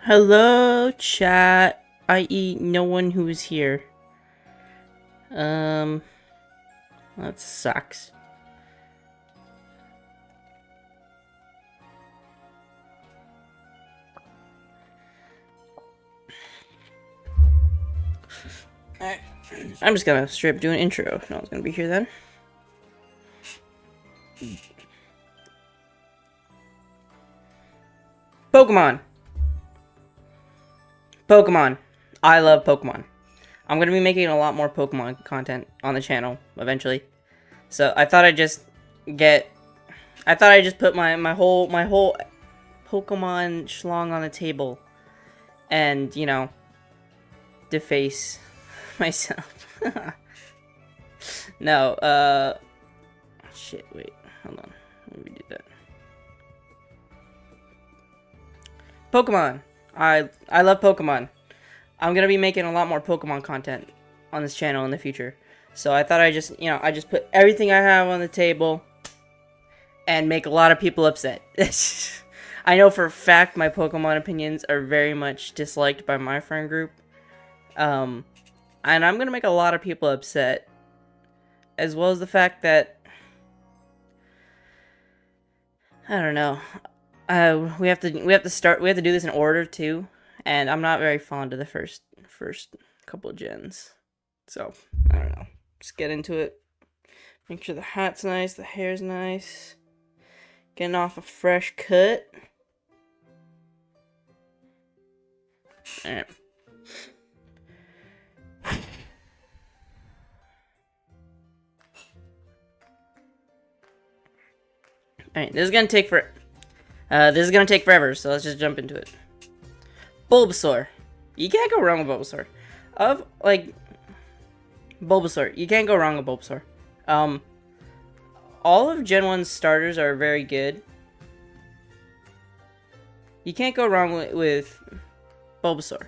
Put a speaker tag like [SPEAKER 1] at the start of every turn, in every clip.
[SPEAKER 1] Hello, chat, i.e. no one who's here. That sucks. Alright, I'm just gonna straight up do an intro if no one's gonna be here then. Pokemon! Pokemon. I love Pokemon. I'm gonna be making a lot more Pokemon content on the channel eventually. So I thought I'd just put my whole Pokemon schlong on the table and, you know, deface myself. No, shit, wait, hold on. Let me redo that. Pokemon. I love Pokemon. I'm gonna be making a lot more Pokemon content on this channel in the future. So I thought I just put everything I have on the table and make a lot of people upset. I know for a fact my Pokemon opinions are very much disliked by my friend group. And I'm gonna make a lot of people upset. As well as the fact that I don't know. We have to do this in order too, and I'm not very fond of the first couple of gens. So, I don't know. Just get into it. Make sure the hat's nice, the hair's nice. Getting off a fresh cut. Alright. Alright, this is gonna take forever, so let's just jump into it. Bulbasaur. You can't go wrong with Bulbasaur. Bulbasaur. You can't go wrong with Bulbasaur. All of Gen 1's starters are very good. You can't go wrong with Bulbasaur.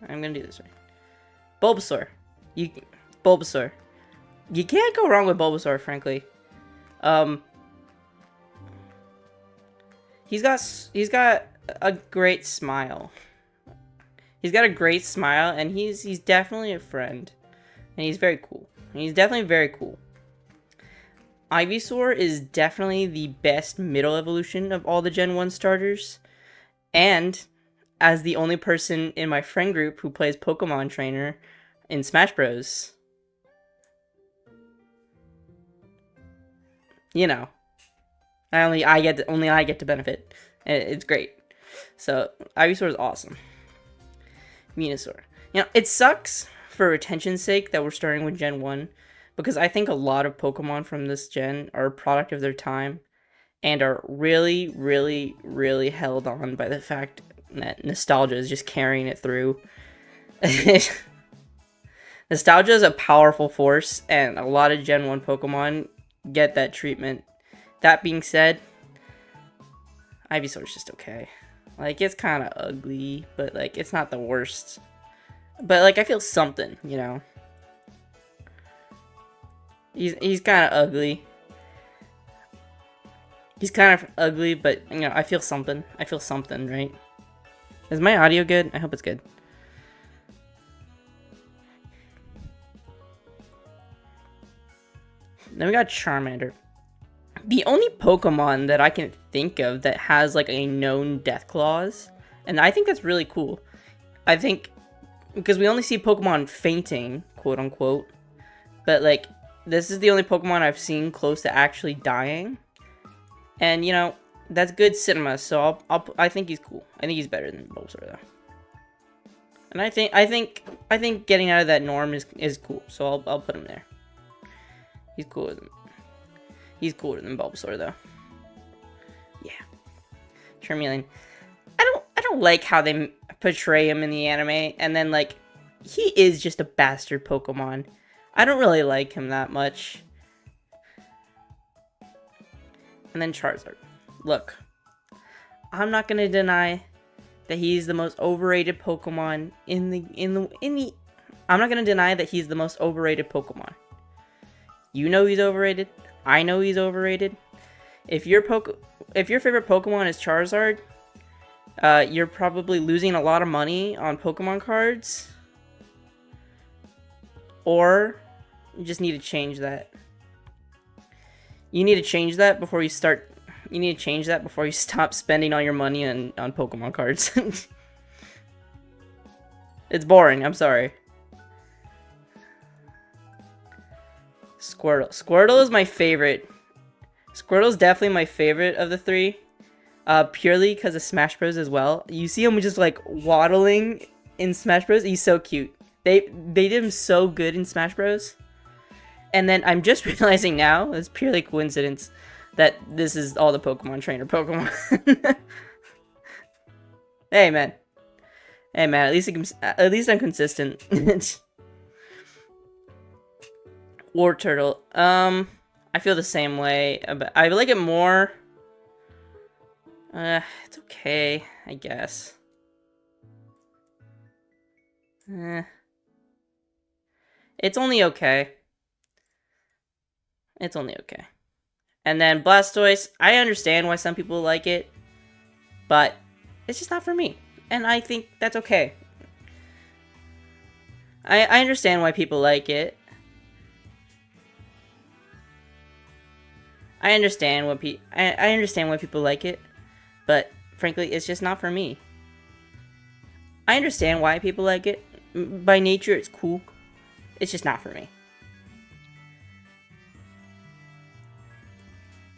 [SPEAKER 1] I'm gonna do this right. Bulbasaur. You can't go wrong with Bulbasaur, frankly. He's got a great smile. He's got a great smile, and he's definitely a friend, and he's very cool. And he's definitely very cool. Ivysaur is definitely the best middle evolution of all the Gen 1 starters, and as the only person in my friend group who plays Pokemon Trainer in Smash Bros, you know, only I get to benefit. It's great. So Ivysaur is awesome. Venusaur. You know, it sucks for retention's sake that we're starting with Gen 1, because I think a lot of Pokemon from this gen are a product of their time and are really, really, really held on by the fact that nostalgia is just carrying it through. Nostalgia is a powerful force, and a lot of Gen 1 Pokemon get that treatment. That being said, Ivysaur's just okay. Like, it's kind of ugly, but, like, it's not the worst. But, like, I feel something, you know? He's kind of ugly. He's kind of ugly, but, you know, I feel something. I feel something, right? Is my audio good? I hope it's good. Then we got Charmander. The only Pokemon that I can think of that has, like, a known death clause, and I think that's really cool. I think, because we only see Pokemon fainting, quote-unquote, but, like, this is the only Pokemon I've seen close to actually dying, and, you know, that's good cinema, so I think he's cool. I think he's better than Bulbasaur, though. And I think getting out of that norm is cool, so I'll put him there. He's cooler than Bulbasaur, though. Yeah. Charmeleon. I don't like how they portray him in the anime, and then, like, he is just a bastard Pokemon. I don't really like him that much. And then Charizard. Look, I'm not gonna deny that he's the most overrated Pokemon I'm not gonna deny that he's the most overrated Pokemon. You know he's overrated. I know he's overrated. If your favorite Pokemon is Charizard, You're probably losing a lot of money on Pokemon cards. Or you just need to change that. You need to change that before you start. You need to change that before you stop spending all your money on Pokemon cards. It's boring, I'm sorry. Squirtle. Squirtle is my favorite. Squirtle's definitely my favorite of the three. Purely because of Smash Bros as well. You see him just like waddling in Smash Bros. He's so cute. They did him so good in Smash Bros. And then I'm just realizing now, it's purely coincidence, that this is all the Pokemon Trainer Pokemon. Hey man. Hey man, at least I'm consistent. War Turtle. I feel the same way. I like it more. It's okay, I guess. It's only okay. It's only okay. And then Blastoise, I understand why some people like it, but it's just not for me. And I think that's okay. I understand why people like it. I understand why people like it, but frankly, it's just not for me. I understand why people like it. By nature, it's cool. It's just not for me.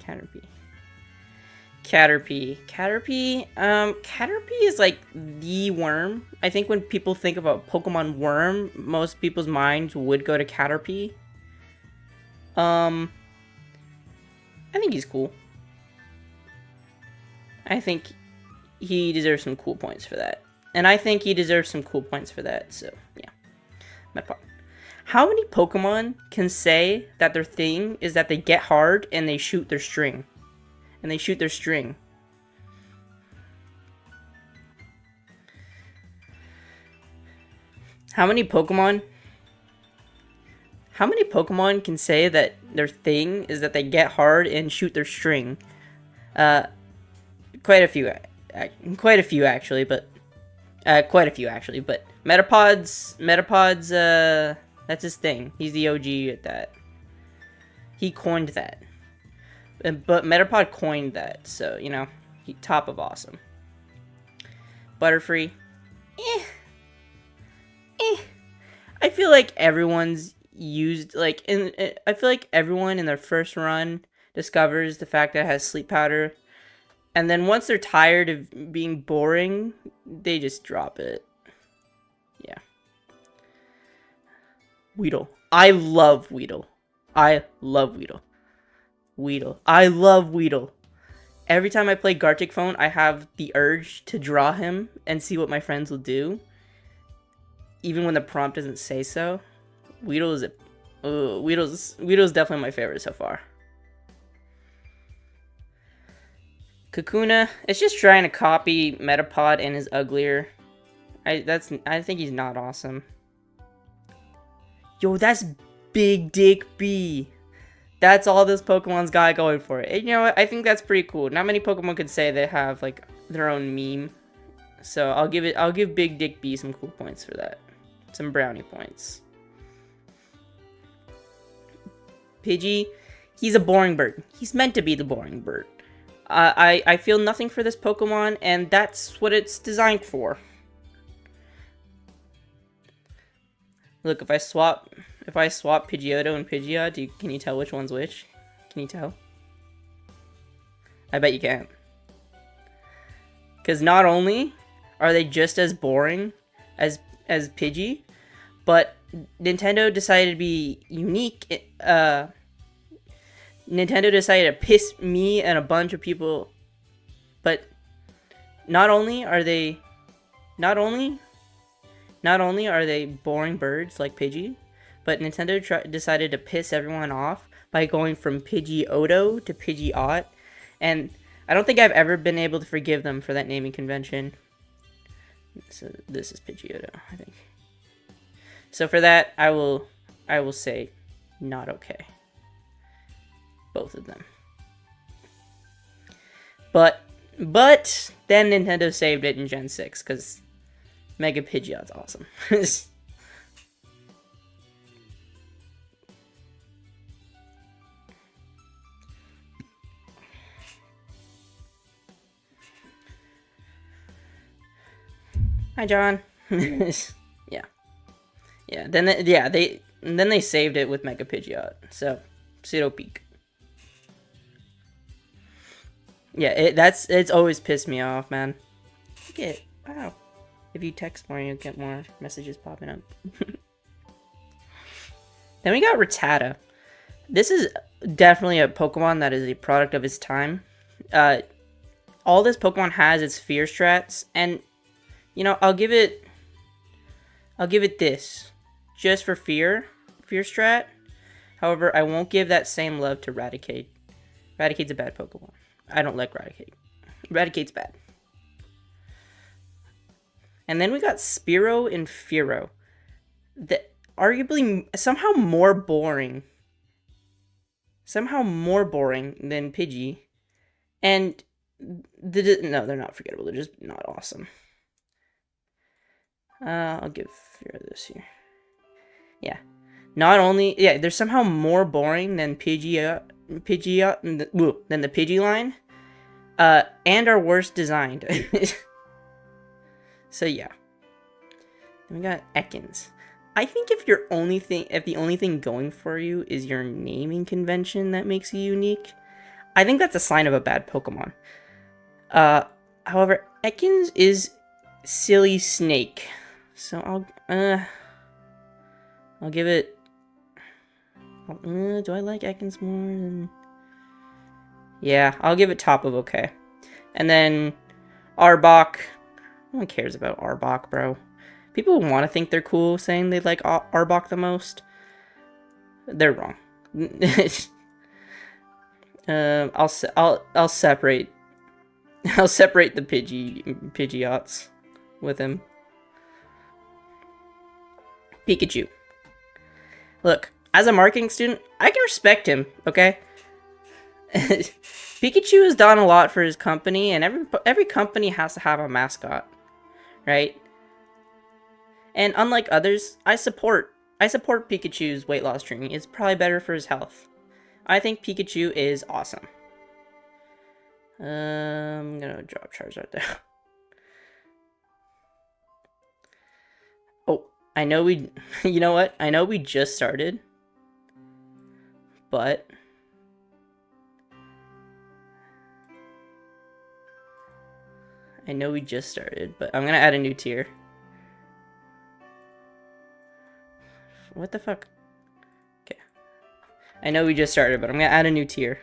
[SPEAKER 1] Caterpie. Caterpie is like the worm. I think when people think about Pokemon worm, most people's minds would go to Caterpie. I think he's cool. I think he deserves some cool points for that. And I think he deserves some cool points for that, so yeah. My part. How many Pokemon can say that their thing is that they get hard and they shoot their string? And they shoot their string. How many Pokemon can say that their thing is that they get hard and shoot their string? Quite a few actually, but Metapod's, that's his thing. He's the OG at that. He coined that. But Metapod coined that, so, you know, top of awesome. Butterfree. I feel like everyone's used, like, I feel like everyone in their first run discovers the fact that it has sleep powder. And then once they're tired of being boring, they just drop it. Yeah. Weedle. I love Weedle. I love Weedle. Every time I play Gartic Phone, I have the urge to draw him and see what my friends will do. Even when the prompt doesn't say so. Weedle's definitely my favorite so far. Kakuna, it's just trying to copy Metapod and is uglier. I think he's not awesome. Yo, that's Big Dick B. That's all this Pokemon's got going for it. And you know what? I think that's pretty cool. Not many Pokemon could say they have like their own meme. So I'll give Big Dick B some cool points for that. Some brownie points. Pidgey, he's a boring bird. He's meant to be the boring bird. I feel nothing for this Pokemon, and that's what it's designed for. Look, if I swap Pidgeotto and Pidgeot, can you tell which one's which? Can you tell? I bet you can't. Because not only are they just as boring as Pidgey, but Nintendo decided to be unique. Nintendo decided to piss me and a bunch of people. But not only are they boring birds like Pidgey, but Nintendo decided to piss everyone off by going from Pidgeotto to Pidgeot, and I don't think I've ever been able to forgive them for that naming convention. So this is Pidgeotto, I think. So for that, I will say not okay. Both of them. But But then Nintendo saved it in Gen 6, because Mega Pidgeot's awesome. Hi, John. Yeah. Yeah, then they saved it with Mega Pidgeot. So, pseudo peak. Yeah, it's always pissed me off, man. Look at, wow. If you text more, you'll get more messages popping up. Then we got Rattata. This is definitely a Pokemon that is a product of its time. All this Pokemon has is fear strats, and you know, I'll give it this just for fear strat. However, I won't give that same love to Raticate. Raticate's a bad Pokemon. I don't like Raticate. Raticate's bad. And then we got Spearow and Fearow. Arguably somehow more boring. Somehow more boring than Pidgey. And no, they're not forgettable. They're just not awesome. I'll give Fearow this here. Yeah. Not only, yeah, they're somehow more boring than Pidgeot than the Pidgey line. And are worse designed. So yeah. Then we got Ekans. I think if the only thing going for you is your naming convention that makes you unique, I think that's a sign of a bad Pokemon. However, Ekans is silly snake. So I'll give it. Do I like Ekans more than? Yeah, I'll give it top of okay. And then Arbok. No one cares about Arbok, bro. People want to think they're cool saying they like Arbok the most. They're wrong. I'll separate the Pidgeots with him. Pikachu. Look, as a marketing student, I can respect him, okay? Pikachu has done a lot for his company, and every company has to have a mascot, right? And unlike others, I support Pikachu's weight loss training. It's probably better for his health. I think Pikachu is awesome. I'm gonna drop Charizard there. Oh, I know we... You know what? I know we just started. But... I'm gonna add a new tier. What the fuck? Okay. I know we just started, but I'm gonna add a new tier.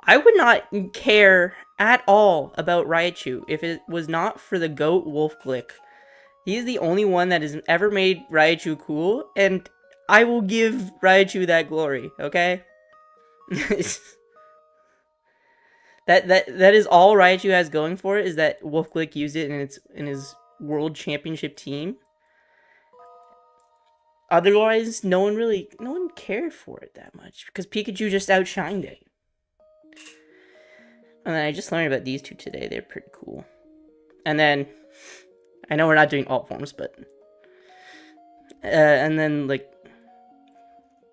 [SPEAKER 1] I would not care at all about Raichu if it was not for the GOAT Wolfglick. He is the only one that has ever made Raichu cool, and I will give Raichu that glory, okay? That is all Raichu has going for it, is that Wolfglick used it in his World Championship team. Otherwise, no one cared for it that much, because Pikachu just outshined it. And then I just learned about these two today. They're pretty cool. And then, I know we're not doing alt forms, but... and then, like...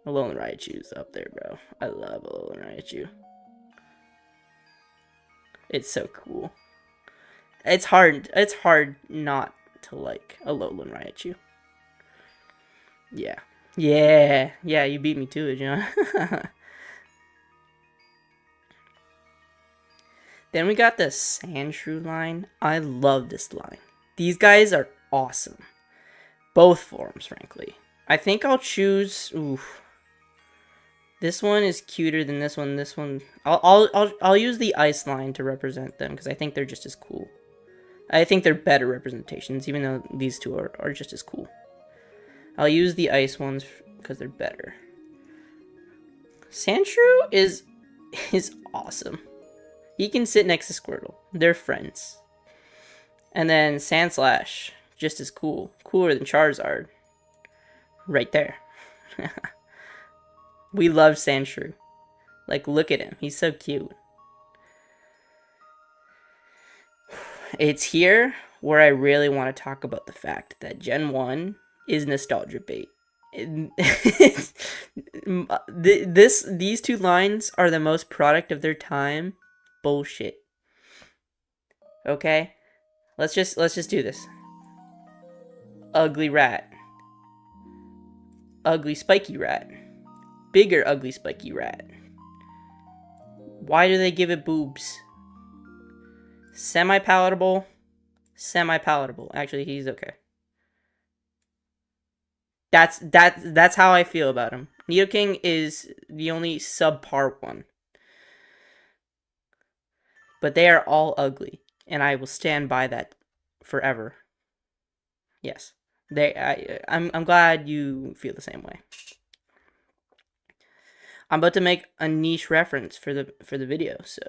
[SPEAKER 1] Alolan Raichu's up there, bro. I love Alolan Raichu. It's so cool. It's hard not to like Alolan Raichu. Yeah. Yeah, you beat me to it, John. Then we got the Sandshrew line. I love this line. These guys are awesome. Both forms, frankly. I think I'll choose... Oof. This one is cuter than this one. This one... I'll use the ice line to represent them, because I think they're just as cool. I think they're better representations, even though these two are just as cool. I'll use the ice ones because they're better. Sandshrew is awesome. He can sit next to Squirtle. They're friends. And then Sandslash, just as cool. Cooler than Charizard. Right there. We love Sandshrew. Like, look at him. He's so cute. It's here where I really want to talk about the fact that Gen 1 is nostalgia bait. These two lines are the most product of their time. Bullshit. Okay? Let's just do this. Ugly rat. Ugly spiky rat. Bigger ugly spiky rat. Why do they give it boobs? Semi-palatable. Semi-palatable. Actually, he's okay. That's how I feel about him. Nidoking is the only subpar one. But they are all ugly, and I will stand by that forever. Yes. I'm glad you feel the same way. I'm about to make a niche reference for the video, so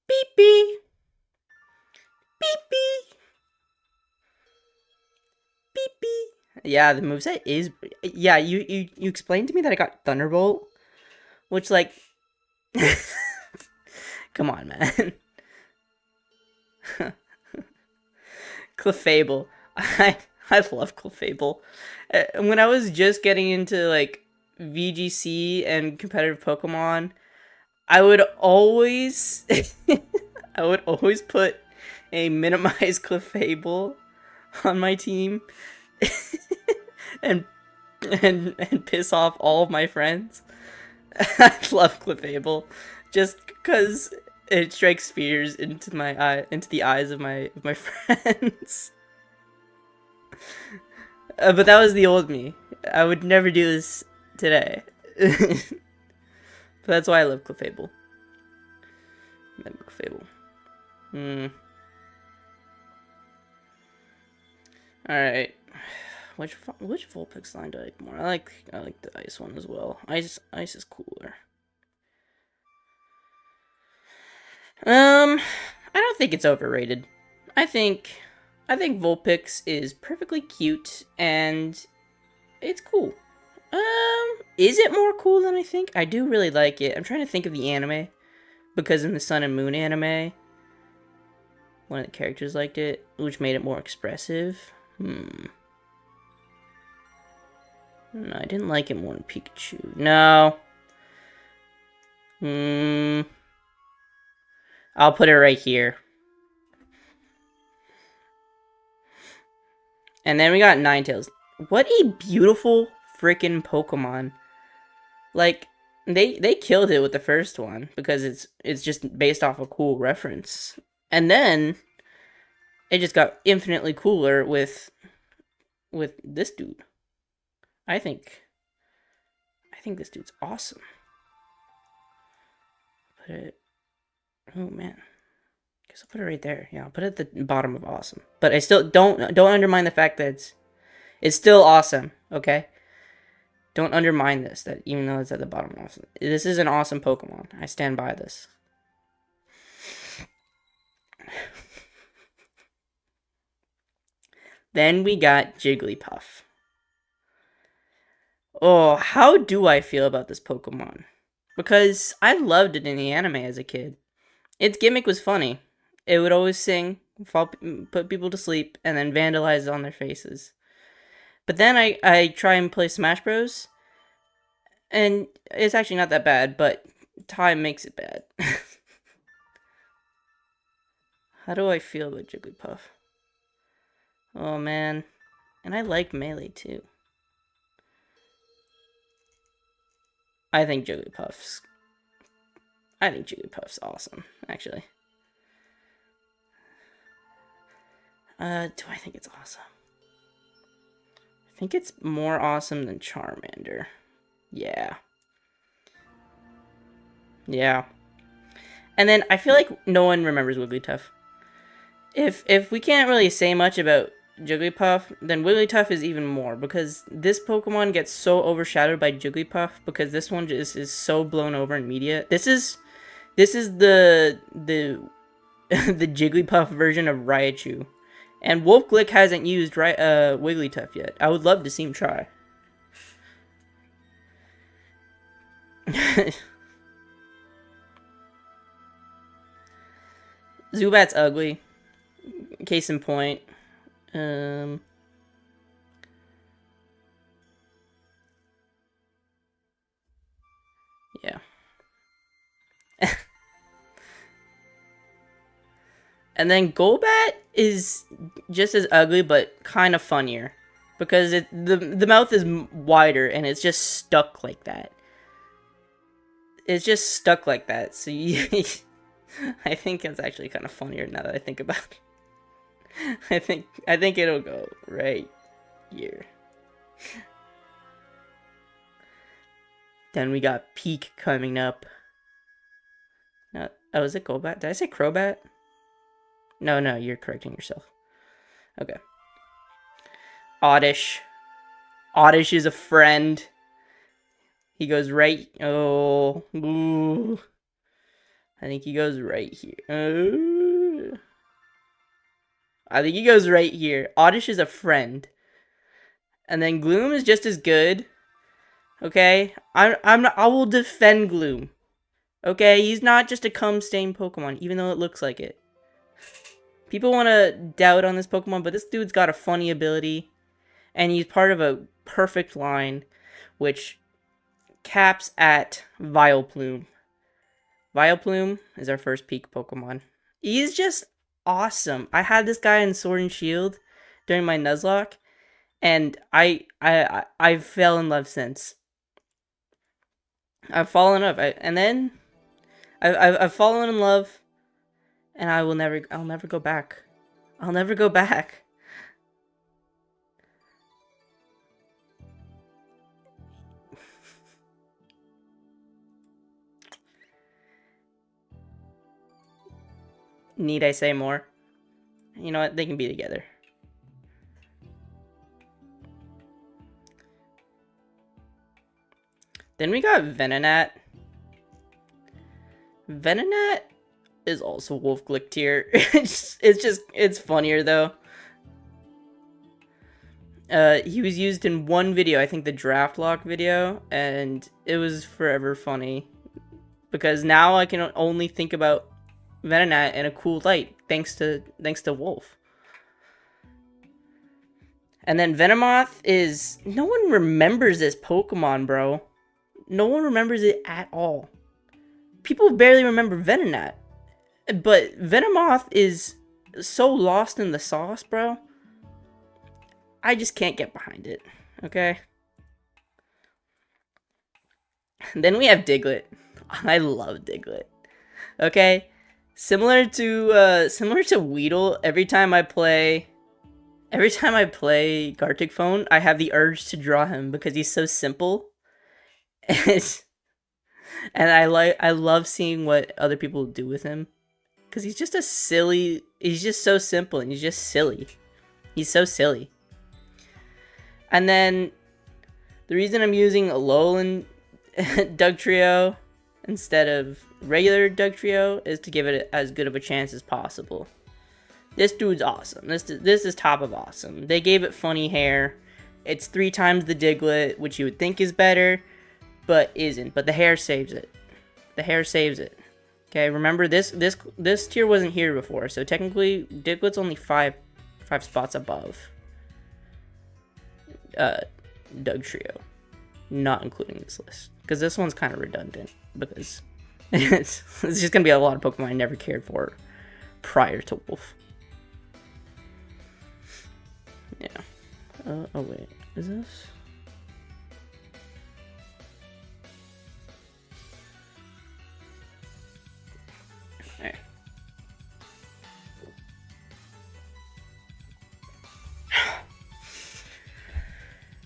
[SPEAKER 1] beep beep. Beep beep. Beep beep. Yeah, the moveset is... Yeah, you explained to me that I got Thunderbolt, which, like... Come on, man. Clefable. I love Clefable. When I was just getting into, like, VGC and competitive Pokemon, I would always... I would always put a minimized Clefable on my team and piss off all of my friends. I love Clefable just because it strikes fears into the eyes of my friends. But that was the old me. I would never do this today. But that's why I love Clefable. Clefable. Alright. Which Vulpix line do I like more? I like the ice one as well. Ice is cooler. I don't think it's overrated. I think Vulpix is perfectly cute and it's cool. Is it more cool than I think? I do really like it. I'm trying to think of the anime, because in the Sun and Moon anime, one of the characters liked it, which made it more expressive. No, I didn't like it more than Pikachu. No. I'll put it right here. And then we got Ninetales. What a beautiful freaking Pokemon. Like, they killed it with the first one because it's just based off a cool reference. And then it just got infinitely cooler with this dude. I think this dude's awesome. Put it... Oh man. Guess I'll put it right there. Yeah, I'll put it at the bottom of awesome. But I still don't undermine the fact that it's still awesome, okay? Don't undermine this, that even though it's at the bottom of awesome. This is an awesome Pokemon. I stand by this. Then we got Jigglypuff. Oh, how do I feel about this Pokemon? Because I loved it in the anime as a kid. Its gimmick was funny. It would always sing, put people to sleep, and then vandalize on their faces. But then I try and play Smash Bros. And it's actually not that bad, but time makes it bad. How do I feel about Jigglypuff? Oh man. And I like Melee too. I think Jigglypuff's awesome, actually. Do I think it's awesome? I think it's more awesome than Charmander. Yeah. Yeah. And then I feel like no one remembers Wigglytuff. If we can't really say much about Jigglypuff, then Wigglytuff is even more, because this Pokemon gets so overshadowed by Jigglypuff because this one just is so blown over in media. This is the the Jigglypuff version of Raichu. And Wolfglick hasn't used Wigglytuff yet. I would love to see him try. Zubat's ugly. Case in point. Yeah. And then Golbat is just as ugly, but kind of funnier. Because the mouth is wider, and it's just stuck like that. It's just stuck like that, so I think it's actually kind of funnier now that I think about it. I think it'll go right here. Then we got Peak coming up. Oh, is it Golbat? Did I say Crobat? No, you're correcting yourself. Okay. Oddish. Oddish is a friend. He goes right... Oh. Ooh. I think he goes right here. I think he goes right here. Oddish is a friend. And then Gloom is just as good. Okay? I will defend Gloom. Okay? He's not just a cum-stained Pokemon, even though it looks like it. People want to doubt on this Pokemon, but this dude's got a funny ability. And he's part of a perfect line, which caps at Vileplume. Vileplume is our first peak Pokemon. He's just awesome. I had this guy in Sword and Shield during my Nuzlocke, and I fell in love since. I've fallen in love, I've fallen in love, and I'll never go back. I'll never go back. Need I say more? You know what? They can be together. Then we got Venonat. Venonat is also Wolfglick tier. It's funnier though. He was used in one video, I think the draft lock video, and it was forever funny. Because now I can only think about Venonat in a cool light, thanks to Wolf. And then Venomoth is... No one remembers this Pokemon, bro. No one remembers it at all. People barely remember Venonat. But Venomoth is so lost in the sauce, bro. I just can't get behind it, okay? Then we have Diglett. I love Diglett. Okay? Similar to Weedle, every time I play Gartic Phone, I have the urge to draw him because he's so simple. And I love seeing what other people do with him. Because he's just he's just so simple and he's just silly. He's so silly. And then, the reason I'm using Alolan Dugtrio instead of regular Dugtrio is to give it as good of a chance as possible. This dude's awesome. This is top of awesome. They gave it funny hair. It's 3 times the Diglett, which you would think is better, but isn't. But the hair saves it. The hair saves it. Okay, remember this tier wasn't here before, so technically Diglett's only 5 spots above Dugtrio, not including this list, because this one's kind of redundant, because it's just gonna be a lot of Pokemon I never cared for prior to Wolf. Yeah. Oh wait, is this? There.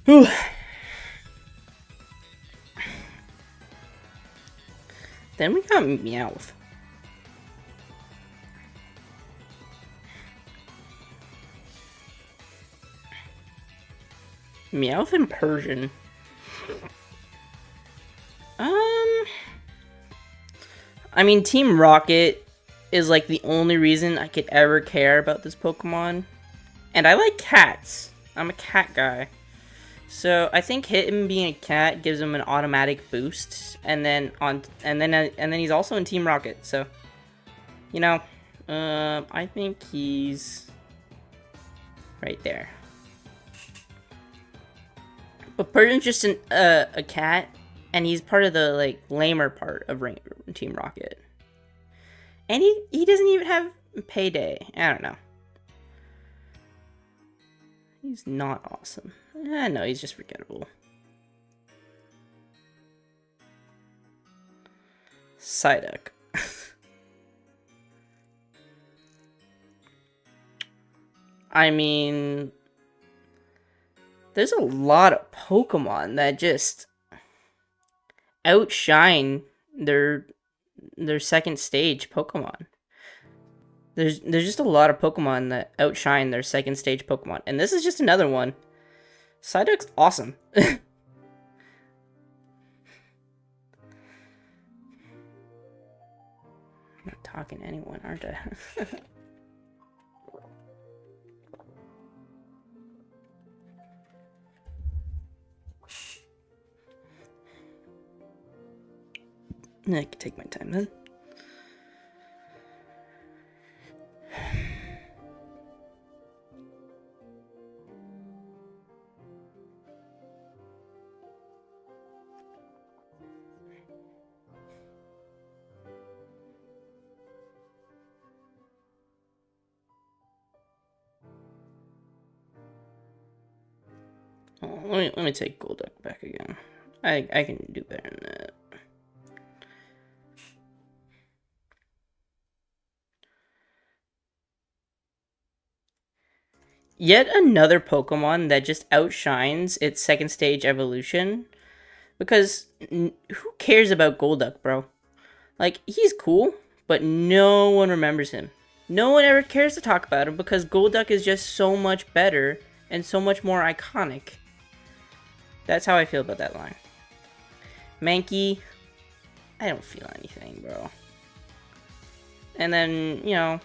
[SPEAKER 1] Whew. Then we got Meowth. Meowth in Persian. I mean, Team Rocket is like the only reason I could ever care about this Pokemon. And I like cats. I'm a cat guy. So I think him being a cat gives him an automatic boost, and then he's also in Team Rocket. So, you know, I think he's right there. But Burton's just a cat, and he's part of the like lamer part of Team Rocket. And he doesn't even have payday. I don't know. He's not awesome. No, he's just forgettable. Psyduck. I mean, there's a lot of Pokemon that just outshine their second stage Pokemon. There's just a lot of Pokemon that outshine their second stage Pokemon, and this is just another one. Psyduck's awesome. I'm not talking to anyone, aren't I? I can take my time then. Let me take Golduck back again. I can do better than that. Yet another Pokemon that just outshines its second stage evolution. Because who cares about Golduck, bro? Like, he's cool, but no one remembers him. No one ever cares to talk about him because Golduck is just so much better and so much more iconic. That's how I feel about that line. Mankey, I don't feel anything, bro. And then, you know,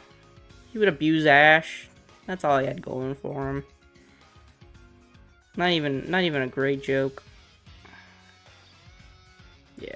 [SPEAKER 1] he would abuse Ash. That's all he had going for him. Not even a great joke. Yeah.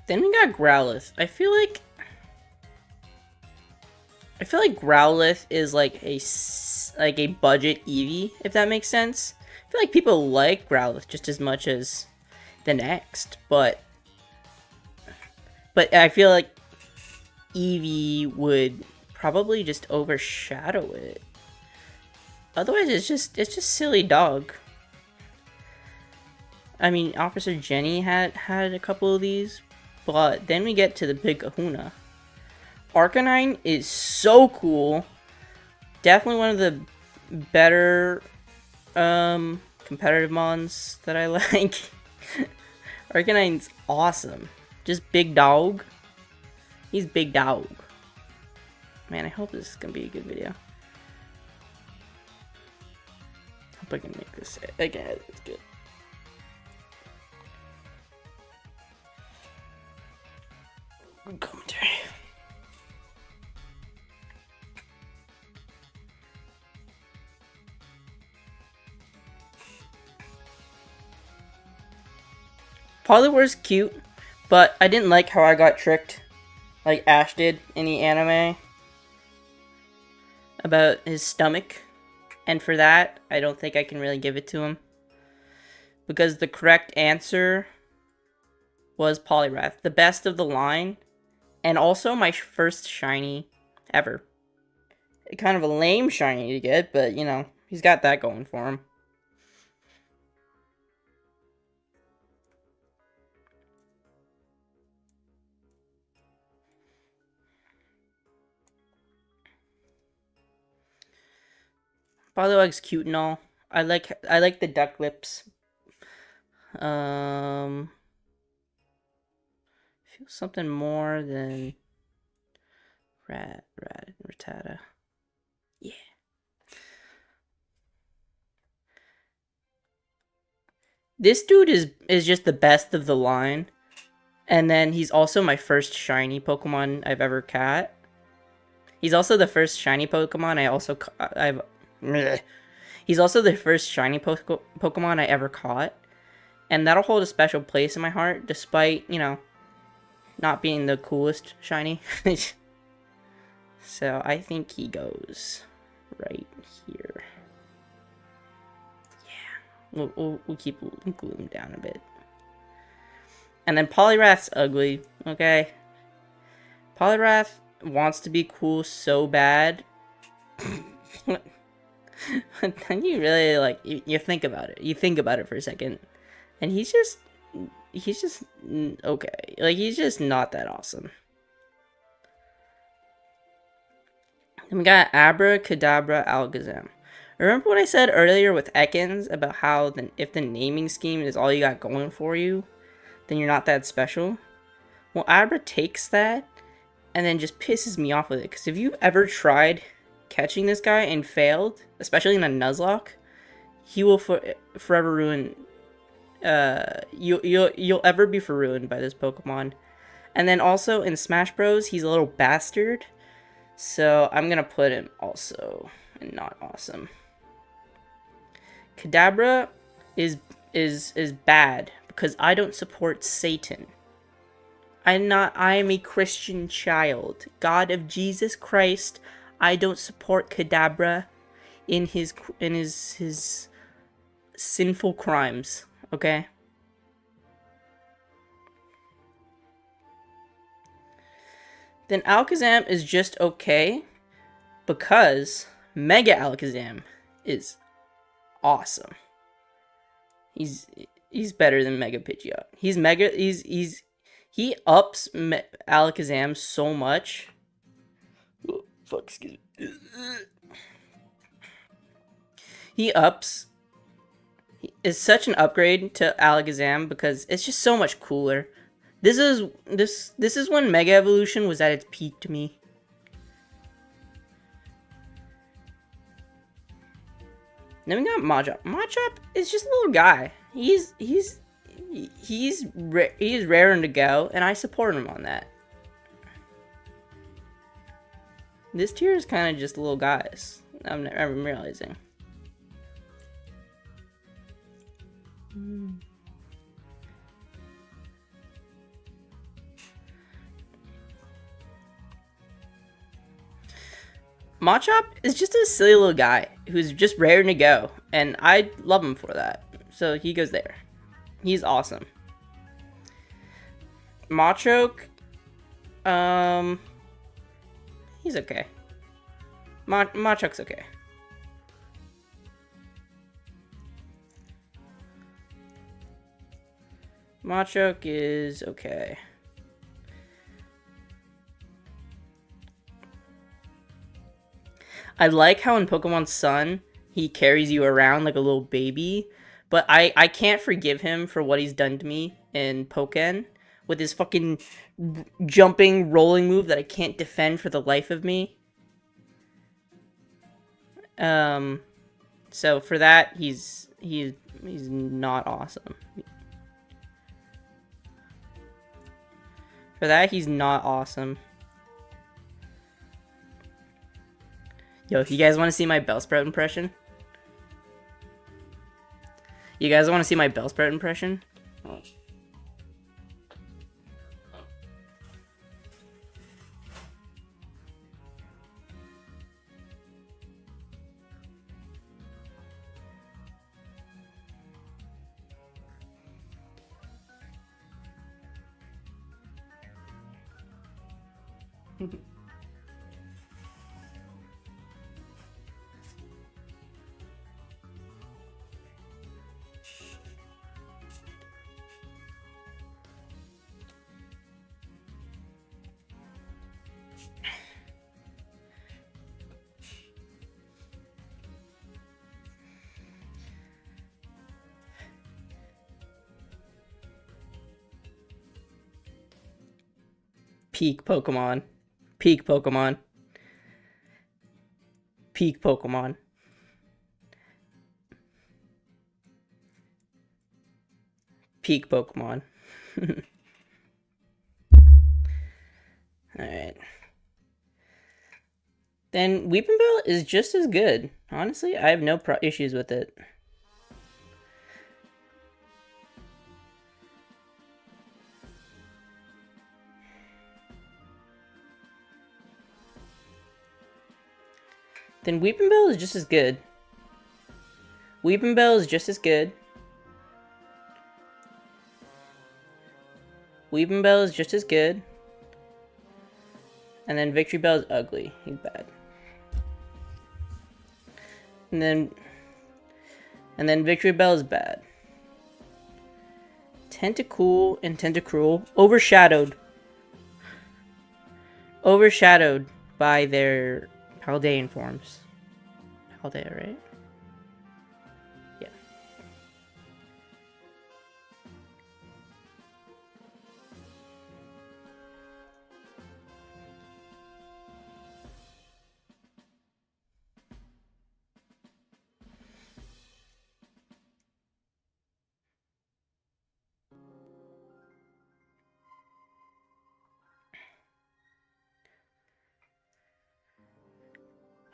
[SPEAKER 1] Then we got Growlithe. I feel like Growlithe is like a budget Eevee, if that makes sense. I feel like people like Growlithe just as much as the next, but I feel like Eevee would probably just overshadow it. Otherwise, it's just silly dog. I mean, Officer Jenny had a couple of these, but then we get to the big kahuna. Arcanine is so cool. Definitely one of the better competitive mons that I like. Arcanine's awesome. Just big dog. He's big dog. Man, I hope this is gonna be a good video. Hope I can make this. Okay, it's good. Good commentary. Poliwhirl's cute, but I didn't like how I got tricked, like Ash did in the anime, about his stomach. And for that, I don't think I can really give it to him. Because the correct answer was Poliwrath, the best of the line, and also my first shiny ever. Kind of a lame shiny to get, but you know, he's got that going for him. Poliwag's cute and all. I like the duck lips. Feel something more than Rattata. Yeah. This dude is just the best of the line. And then he's also my first shiny Pokemon I've ever caught. He's also the first shiny Pokemon He's also the first shiny Pokemon I ever caught. And that'll hold a special place in my heart, despite, you know, not being the coolest shiny. So I think he goes right here. Yeah. We'll keep Gloom down a bit. And then Poliwrath's ugly, okay? Poliwrath wants to be cool so bad. But then you really, like, you think about it. You think about it for a second. And he's just okay. Like, he's just not that awesome. Then we got Abracadabra Alakazam. Remember what I said earlier with Ekans about how if the naming scheme is all you got going for you, then you're not that special? Well, Abra takes that and then just pisses me off with it. Because if you've ever tried catching this guy and failed, especially in a Nuzlocke, he will forever ruin. You'll ever be ruined by this Pokemon. And then also in Smash Bros, he's a little bastard. So I'm gonna put him also in not awesome. Kadabra is bad because I don't support Satan. I am a Christian child. God of Jesus Christ. I don't support Kadabra in his sinful crimes. Okay? Then Alakazam is just okay because Mega Alakazam is awesome. He's better than Mega Pidgeot. He ups Alakazam so much. Oh, fuck, excuse me. He is such an upgrade to Alakazam because it's just so much cooler. This is when Mega Evolution was at its peak to me. Then we got Machop. Machop is just a little guy. He's raring to go, and I support him on that. This tier is kind of just little guys. I'm realizing. Machop is just a silly little guy who's just raring to go, and I love him for that. So he goes there. He's awesome. Machoke, he's okay. Machoke's okay. Machoke is okay. I like how in Pokemon Sun, he carries you around like a little baby, but I can't forgive him for what he's done to me in Pokken with his fucking jumping, rolling move that I can't defend for the life of me. So for that, he's not awesome. For that, he's not awesome. Yo, you guys want to see my Bellsprout impression? You guys want to see my Bellsprout impression? Oh. Peak Pokemon. Peak Pokemon. Peak Pokemon. Peak Pokemon. Alright. Then Weepinbell is just as good. Honestly, I have no issues with it. Then Weepinbell is just as good. Weepinbell is just as good. Weepinbell is just as good. And then Victory Bell is ugly. He's bad. And then Victory Bell is bad. Tentacool and Tentacruel overshadowed by their Paldean forms. Paldea, right? Yeah.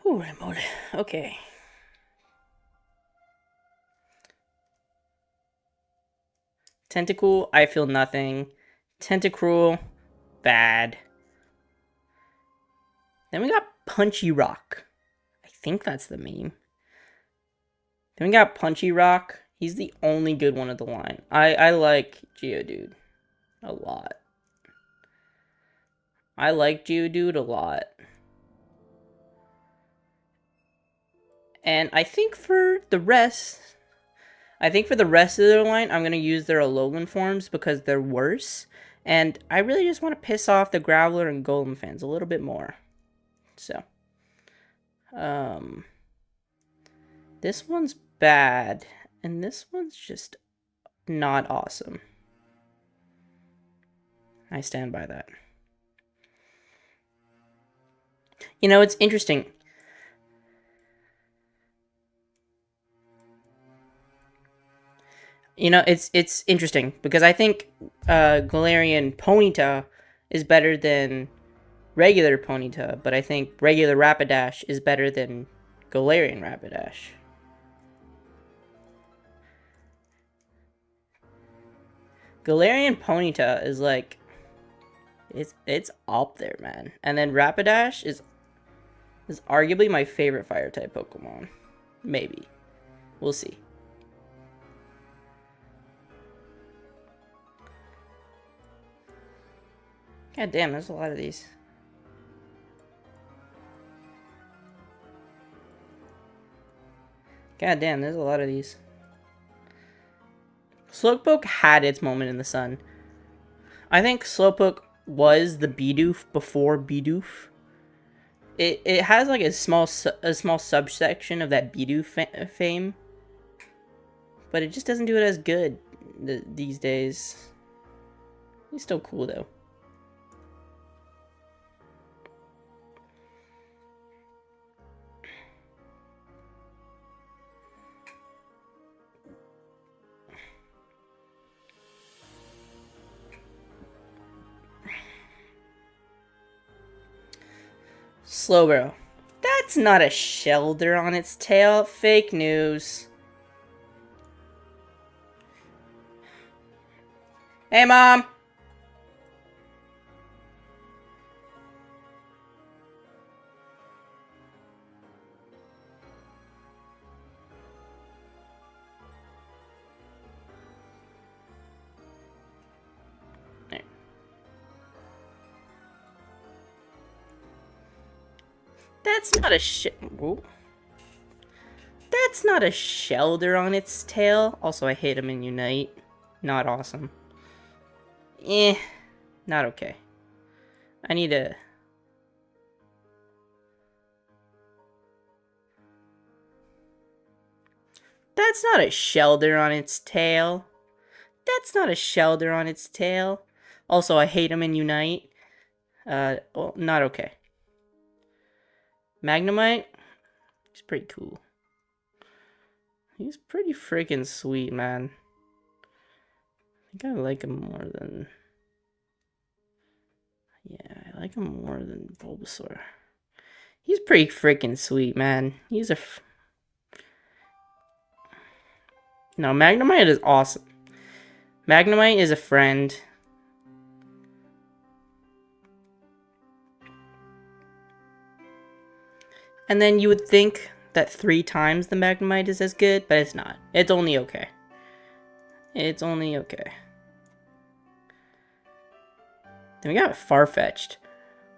[SPEAKER 1] Ooh, remote. Okay. Tentacool, I feel nothing. Tentacruel, bad. Then we got Punchy Rock. I think that's the meme. Then we got Punchy Rock. He's the only good one of the line. I like Geodude a lot. I like Geodude a lot. And I think for the rest of their line, I'm going to use their Alolan forms because they're worse. And I really just want to piss off the Graveler and Golem fans a little bit more. So. This one's bad. And this one's just not awesome. I stand by that. You know, it's interesting. You know, it's interesting because I think Galarian Ponyta is better than regular Ponyta, but I think regular Rapidash is better than Galarian Rapidash. Galarian Ponyta is like, it's up there, man. And then Rapidash is arguably my favorite fire type Pokemon. Maybe. We'll see. God damn, there's a lot of these. God damn, there's a lot of these. Slowpoke had its moment in the sun. I think Slowpoke was the Bidoof before Bidoof. It has like a small subsection of that Bidoof fame, but it just doesn't do it as good these days. He's still cool though. Slowbro. That's not a Shelder on its tail. Fake news. Hey, Mom! That's not a That's not a Shelder on its tail. Also, I hate him in Unite. Not awesome. Not okay. I need a... That's not a Shelder on its tail. That's not a Shelder on its tail. Also, I hate him in Unite. Well, not okay. Magnemite, he's pretty cool. He's pretty freaking sweet, man. I think I like him more than... Yeah, I like him more than Bulbasaur. He's pretty freaking sweet, man. He's a... No, Magnemite is awesome. Magnemite is a friend. And then you would think that 3 times the Magnemite is as good, but it's not. It's only okay. It's only okay. Then we got Farfetch'd.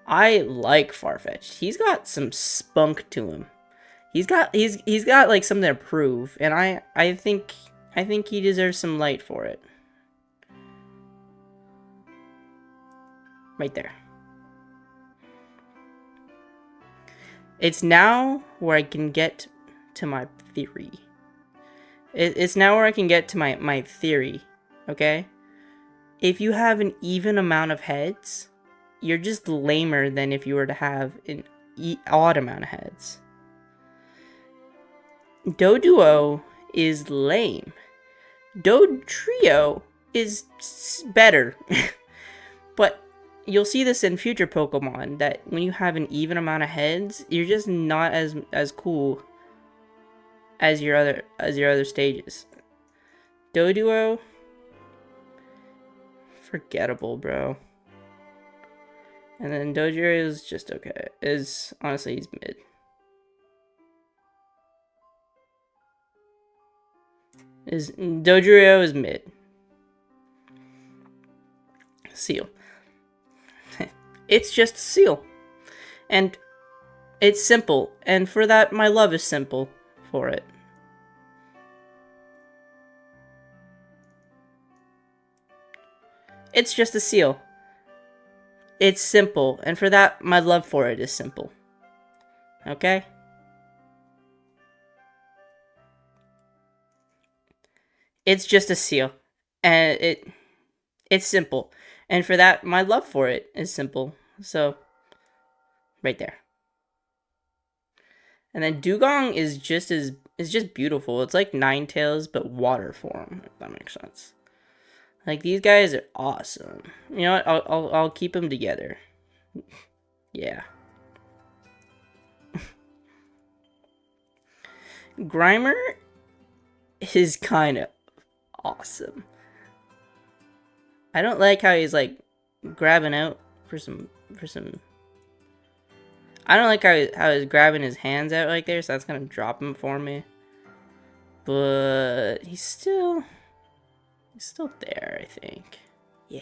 [SPEAKER 1] I like Farfetch'd. He's got some spunk to him. He's got like something to prove, and I think he deserves some light for it. Right there. It's now where I can get to my theory. It's now where I can get to my theory, okay? If you have an even amount of heads, you're just lamer than if you were to have an odd amount of heads. Doduo is lame. Dodrio is better. But you'll see this in future Pokemon, that when you have an even amount of heads, you're just not as cool as your other stages. Doduo, forgettable, bro. And then Dodrio is just okay. Honestly, he's mid. Dodrio is mid. Seal. It's just a seal. And it's simple. And for that, my love is simple for it. It's just a seal. It's simple. And for that, my love for it is simple. Okay? It's just a seal. And it's simple. And for that, my love for it is simple. So, right there. And then Dugong is just beautiful. It's like Ninetales, but water form, if that makes sense. Like, these guys are awesome. You know what? I'll keep them together. Yeah. Grimer is kind of awesome. I don't like how he's like grabbing out for some. I don't like how he's grabbing his hands out like there, so that's gonna drop him for me. But he's still there, I think. Yeah.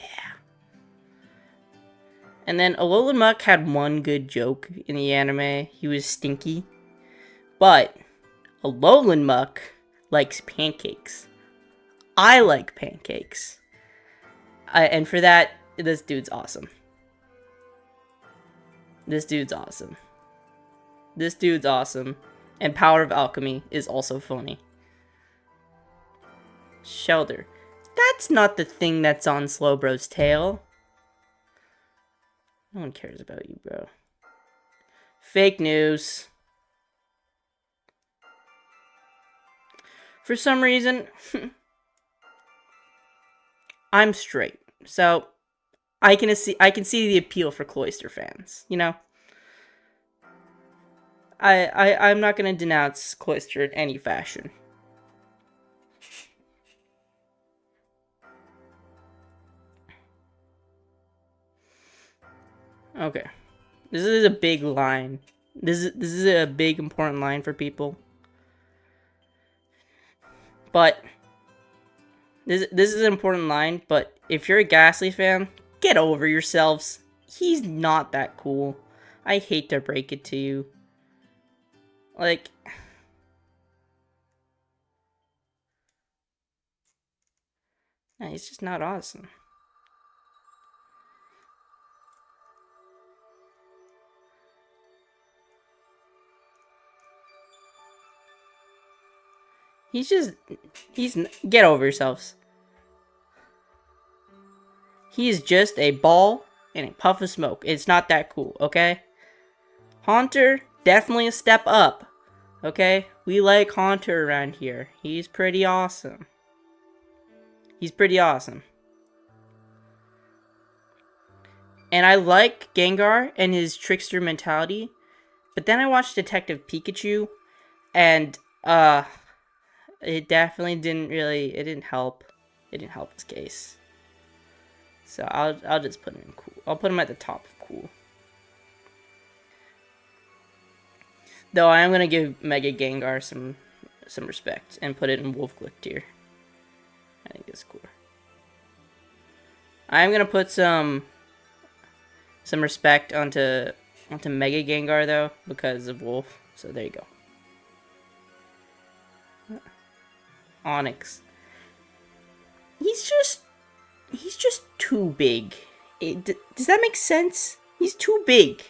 [SPEAKER 1] And then Alolan Muck had one good joke in the anime. He was stinky. But Alolan Muck likes pancakes. I like pancakes. And for that, this dude's awesome. This dude's awesome. This dude's awesome. And Power of Alchemy is also funny. Shelter. That's not the thing that's on Slowbro's tail. No one cares about you, bro. Fake news. For some reason, I'm straight, so I can see the appeal for Cloyster fans. You know, I'm not gonna denounce Cloyster in any fashion. Okay, this is a big line. This is a big important line for people. But this is an important line, but if you're a Ghastly fan, get over yourselves. He's not that cool. I hate to break it to you. Like, nah, he's just not awesome. Get over yourselves. He is just a ball and a puff of smoke. It's not that cool, okay? Haunter, definitely a step up, okay? We like Haunter around here. He's pretty awesome. He's pretty awesome. And I like Gengar and his trickster mentality, but then I watched Detective Pikachu, and it definitely it didn't help. It didn't help his case. So I'll just put him in cool. I'll put him at the top of cool. Though I am gonna give Mega Gengar some respect and put it in Wolf Glick tier. I think it's cool. I'm gonna put some respect onto Mega Gengar though because of Wolf. So there you go. Onyx. He's just too big. Does that make sense? He's too big.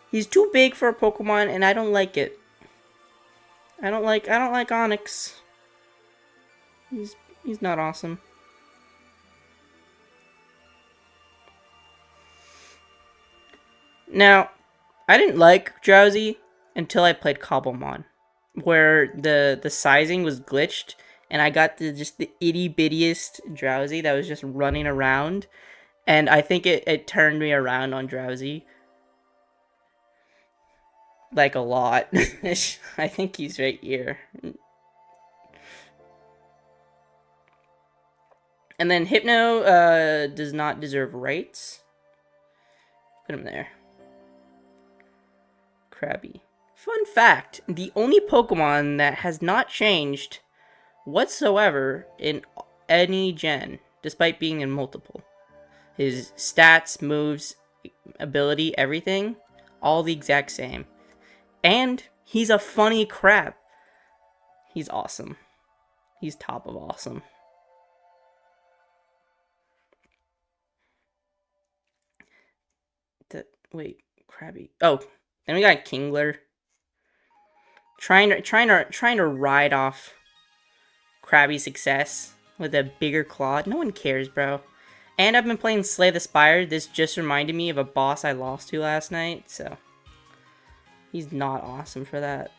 [SPEAKER 1] He's too big for a Pokemon, and I don't like it. I don't like Onyx. He's not awesome. Now, I didn't like Drowsy until I played Cobblemon, where the sizing was glitched, and I got just the itty bittiest Drowsy that was just running around, and I think it turned me around on Drowsy. Like a lot. I think he's right here. And then Hypno does not deserve rights. Put him there. Krabby. Fun fact, the only Pokemon that has not changed whatsoever in any gen, despite being in multiple. His stats, moves, ability, everything, all the exact same. And he's a funny crab. He's awesome. He's top of awesome. Wait, Krabby. Oh, then we got Kingler. Trying to ride off Krabby's success with a bigger claw. No one cares, bro. And I've been playing Slay the Spire. This just reminded me of a boss I lost to last night, so he's not awesome for that.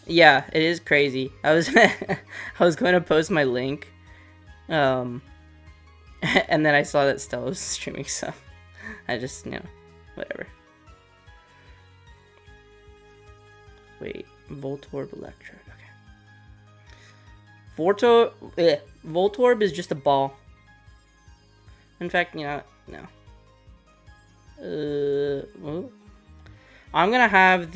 [SPEAKER 1] Yeah, it is crazy. I was going to post my link, and then I saw that Stella was streaming, so I just, whatever. Wait, Voltorb Electrode. Okay. Voltorb is just a ball. In fact, no. I'm gonna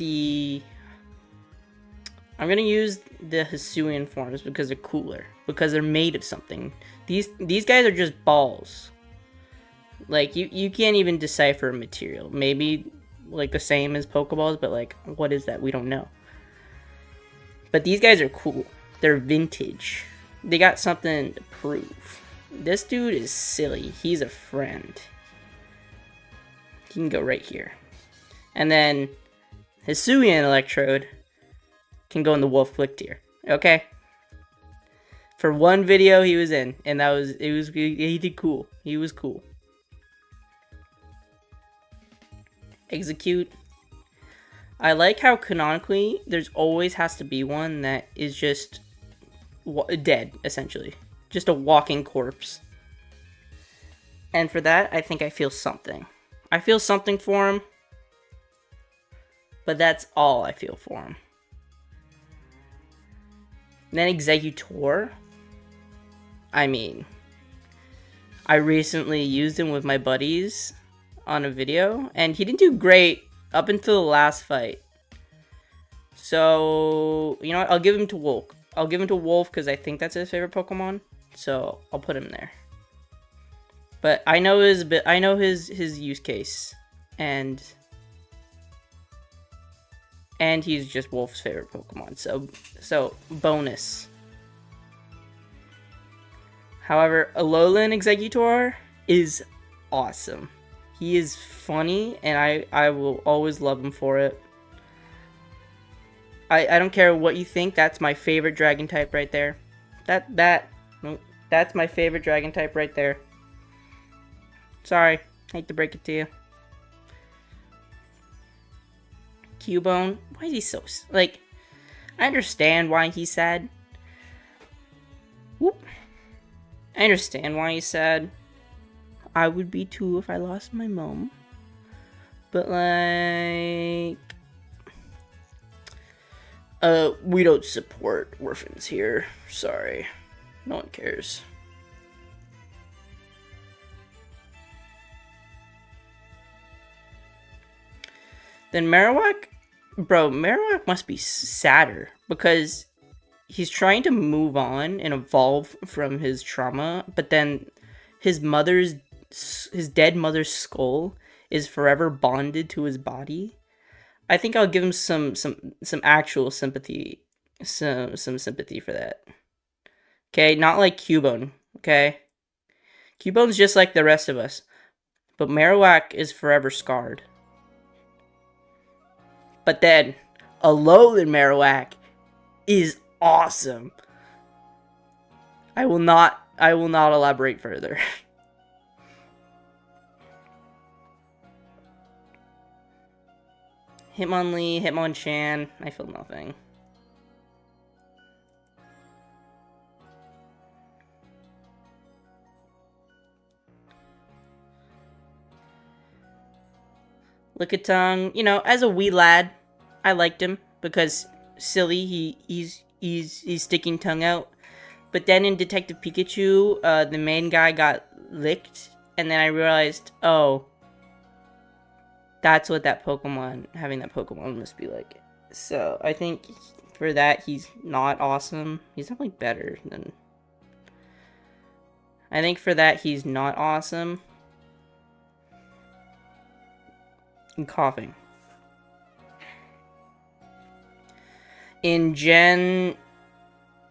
[SPEAKER 1] use the Hisuian forms because they're cooler. Because they're made of something. These guys are just balls. Like, you can't even decipher a material. Maybe, like, the same as Pokeballs, but, like, what is that? We don't know. But these guys are cool. They're vintage. They got something to prove. This dude is silly. He's a friend. He can go right here. And then Hisuian Electrode can go in the Wolf Glick tier. Okay? For one video he was in, and he did cool. He was cool. Execute. I like how canonically there's always has to be one that is just dead, essentially. Just a walking corpse. And for that, I think I feel something. I feel something for him. But that's all I feel for him. Then Executor. I mean, I recently used him with my buddies on a video, and he didn't do great up until the last fight. So, you know what? I'll give him to Wolf. I'll give him to Wolf because I think that's his favorite Pokemon. So I'll put him there. But I know his use case, and he's just Wolf's favorite Pokemon. So bonus. However, Alolan Executor is awesome. He is funny, and I will always love him for it. I don't care what you think. That's my favorite dragon type right there. That's my favorite dragon type right there. Sorry. Hate to break it to you. Cubone. Why is he so... Like, I understand why he's sad. Whoop. I understand why he's sad. I would be too if I lost my mom. But, like... we don't support orphans here. Sorry. No one cares. Then Marowak? Bro, Marowak must be sadder. Because he's trying to move on and evolve from his trauma. But then his dead mother's skull is forever bonded to his body. I think I'll give him some actual sympathy, some sympathy for that. Okay, not like Cubone. Okay, Cubone's just like the rest of us, but Marowak is forever scarred. But then, Alolan Marowak is awesome. I will not elaborate further. Hitmonlee, Hitmonchan, I feel nothing. Lickitung, you know, as a wee lad, I liked him because silly, he's sticking tongue out. But then in Detective Pikachu, the main guy got licked, and then I realized, oh, that's what having that Pokemon must be like. So, I think for that, he's not awesome. He's definitely better than... I think for that, he's not awesome. I'm coughing. In Gen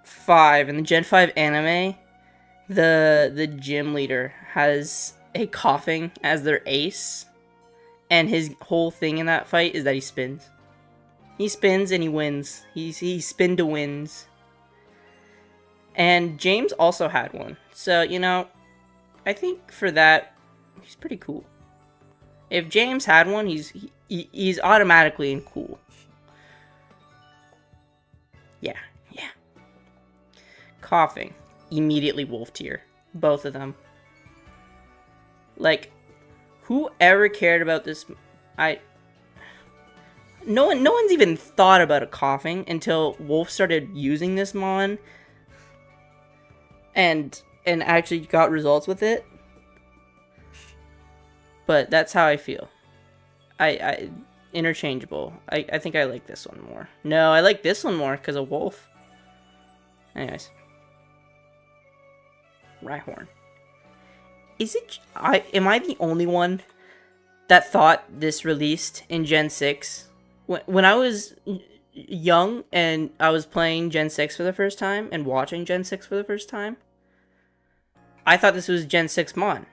[SPEAKER 1] 5, in the Gen 5 anime, the gym leader has a coughing as their ace. And his whole thing in that fight is that he spins. He spins and he wins. He spin to wins. And James also had one. So, you know, I think for that, he's pretty cool. If James had one, he's automatically in cool. Yeah. Coughing. Immediately wolf tier. Both of them. Like, who ever cared about this? No one's even thought about a coughing until Wolf started using this mon and actually got results with it. But that's how I feel. I interchangeable. I think I like this one more. No, I like this one more because of Wolf. Anyways. Rhyhorn. Am I the only one that thought this released in Gen 6? When I was young and I was playing Gen 6 for the first time and watching Gen 6 for the first time, I thought this was Gen 6 Mon.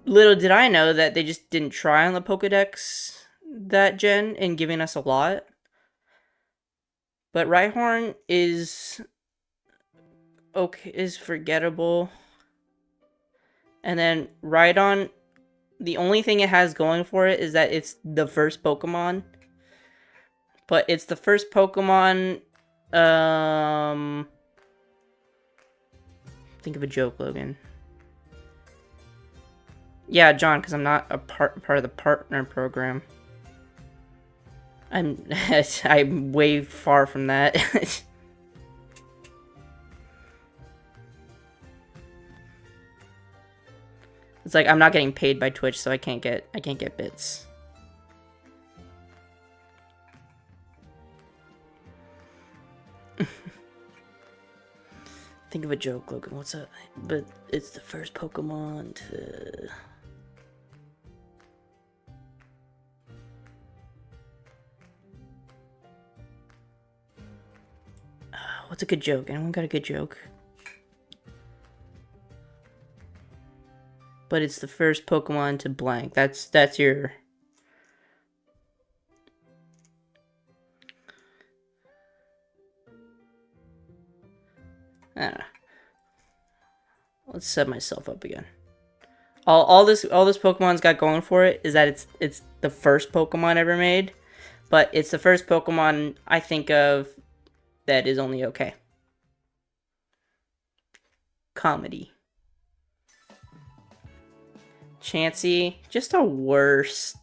[SPEAKER 1] Little did I know that they just didn't try on the Pokedex that gen in giving us a lot. But Rhyhorn is forgettable. And then Rhydon, the only thing it has going for it is that it's the first Pokemon. But it's the first Pokemon, think of a joke, Logan. Yeah, John, because I'm not a part of the partner program. I'm way far from that. It's like I'm not getting paid by Twitch, so I can't get bits. Think of a joke, Logan. What's up? But it's the first Pokemon to... What's a good joke? Anyone got a good joke? But it's the first Pokemon to blank. That's your... I don't know. Let's set myself up again. All this Pokemon's got going for it is that it's the first Pokemon ever made, but it's the first Pokemon I think of that is only okay. Comedy. Chansey, just a worse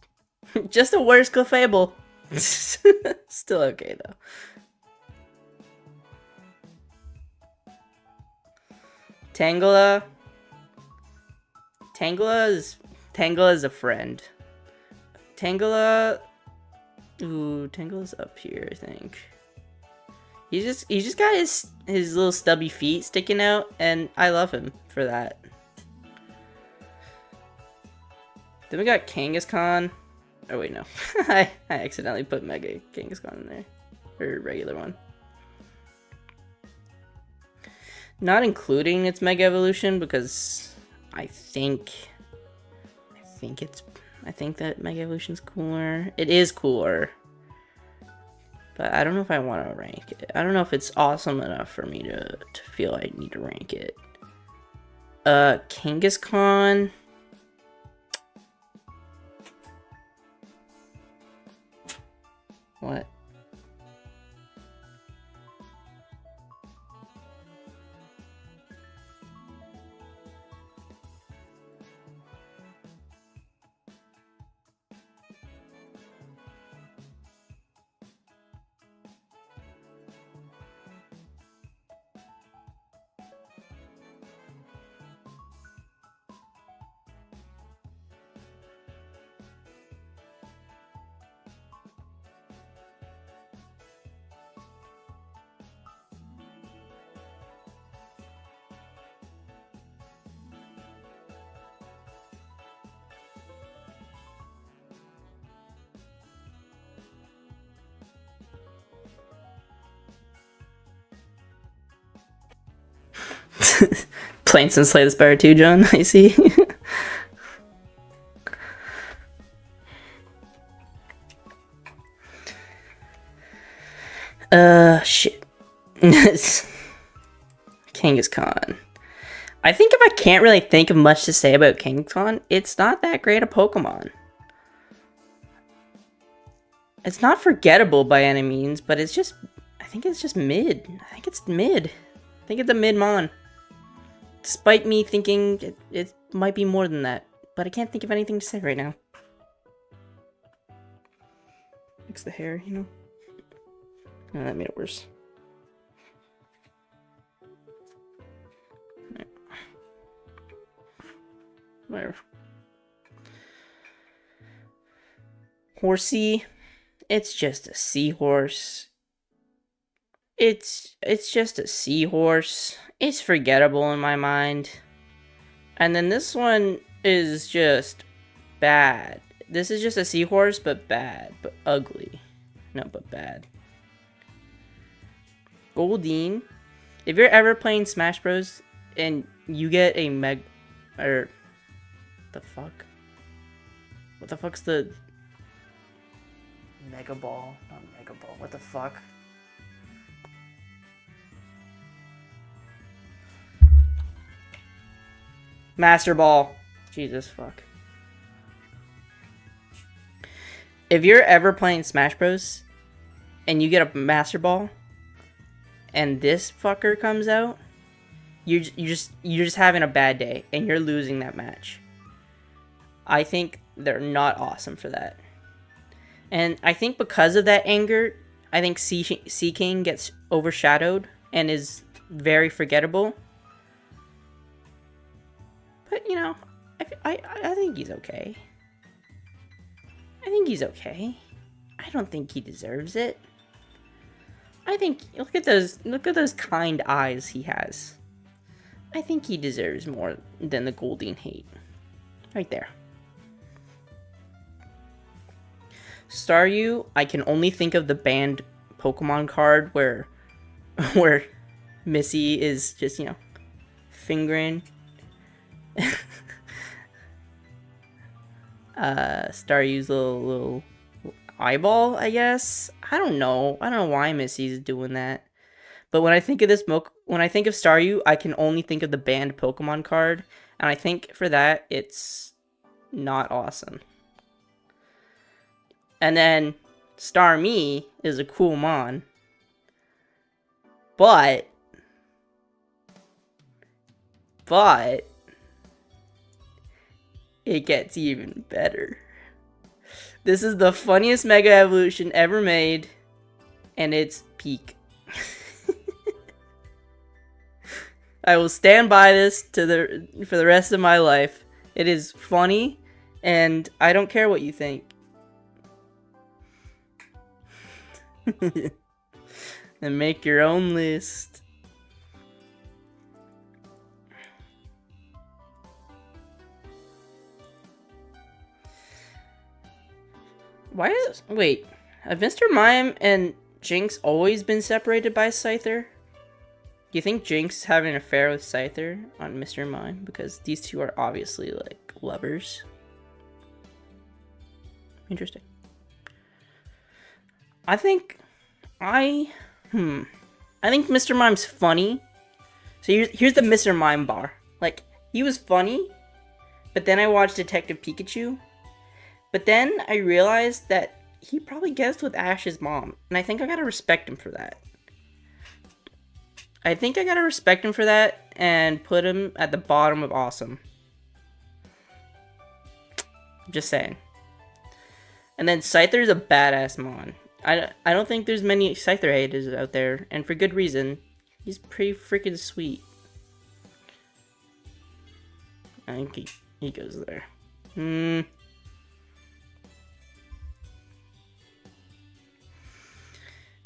[SPEAKER 1] Clefable. Still okay though. Tangela. Tangela is a friend. Tangela. Ooh, Tangela's up here, I think. He just got his little stubby feet sticking out, and I love him for that. Then we got Kangaskhan. Oh wait, no. I accidentally put Mega Kangaskhan in there. Or regular one. Not including its Mega Evolution because I think that Mega Evolution's cooler. It is cooler. But I don't know if I want to rank it. I don't know if it's awesome enough for me to feel I need to rank it. Kangaskhan. What? Playing some Slay the Spire too, John, I see. Shit. Kangaskhan. I think if I can't really think of much to say about Kangaskhan, it's not that great a Pokemon. It's not forgettable by any means, but it's just, I think it's just mid. I think it's mid. I think it's a mid-mon. Despite me thinking it might be more than that. But I can't think of anything to say right now. Fix the hair, you know? Oh, that made it worse. Whatever. Horsey. It's just a seahorse. It's just a seahorse. It's forgettable in my mind. And then this one is just bad. This is just a seahorse, but bad. But ugly. No, but bad. Goldeen. If you're ever playing Smash Bros. And you get a the fuck? What the fuck's the... Mega Ball? Not Mega Ball. What the fuck? Master Ball. Jesus fuck. If you're ever playing Smash Bros. And you get a Master Ball, and this fucker comes out, you're just having a bad day, and you're losing that match. I think they're not awesome for that. And I think because of that anger, I think Seaking gets overshadowed and is very forgettable. But, you know, I think he's okay. I think he's okay. I don't think he deserves it. I think, look at those kind eyes he has. I think he deserves more than the Goldeen hate. Right there. Staryu, I can only think of the banned Pokemon card where Missy is just, you know, fingering. Staryu's little eyeball, I guess. I don't know why Missy's doing that. But when I think of when I think of Staryu, I can only think of the banned Pokemon card, and I think for that it's not awesome. And then Starmie is a cool mon, but it gets even better. This is the funniest Mega Evolution ever made, and it's peak. I will stand by this for the rest of my life. It is funny, and I don't care what you think. And make your own list. Wait, have Mr. Mime and Jinx always been separated by Scyther? Do you think Jinx is having an affair with Scyther on Mr. Mime? Because these two are obviously, like, lovers. Interesting. I think Mr. Mime's funny. So here's the Mr. Mime bar. Like, he was funny, but then I watched Detective Pikachu. But then I realized that he probably gets with Ash's mom. And I think I gotta respect him for that. I think I gotta respect him for that and put him at the bottom of awesome. Just saying. And then Scyther's a badass mon. I don't think there's many Scyther haters out there, and for good reason. He's pretty freaking sweet. I think he goes there. Then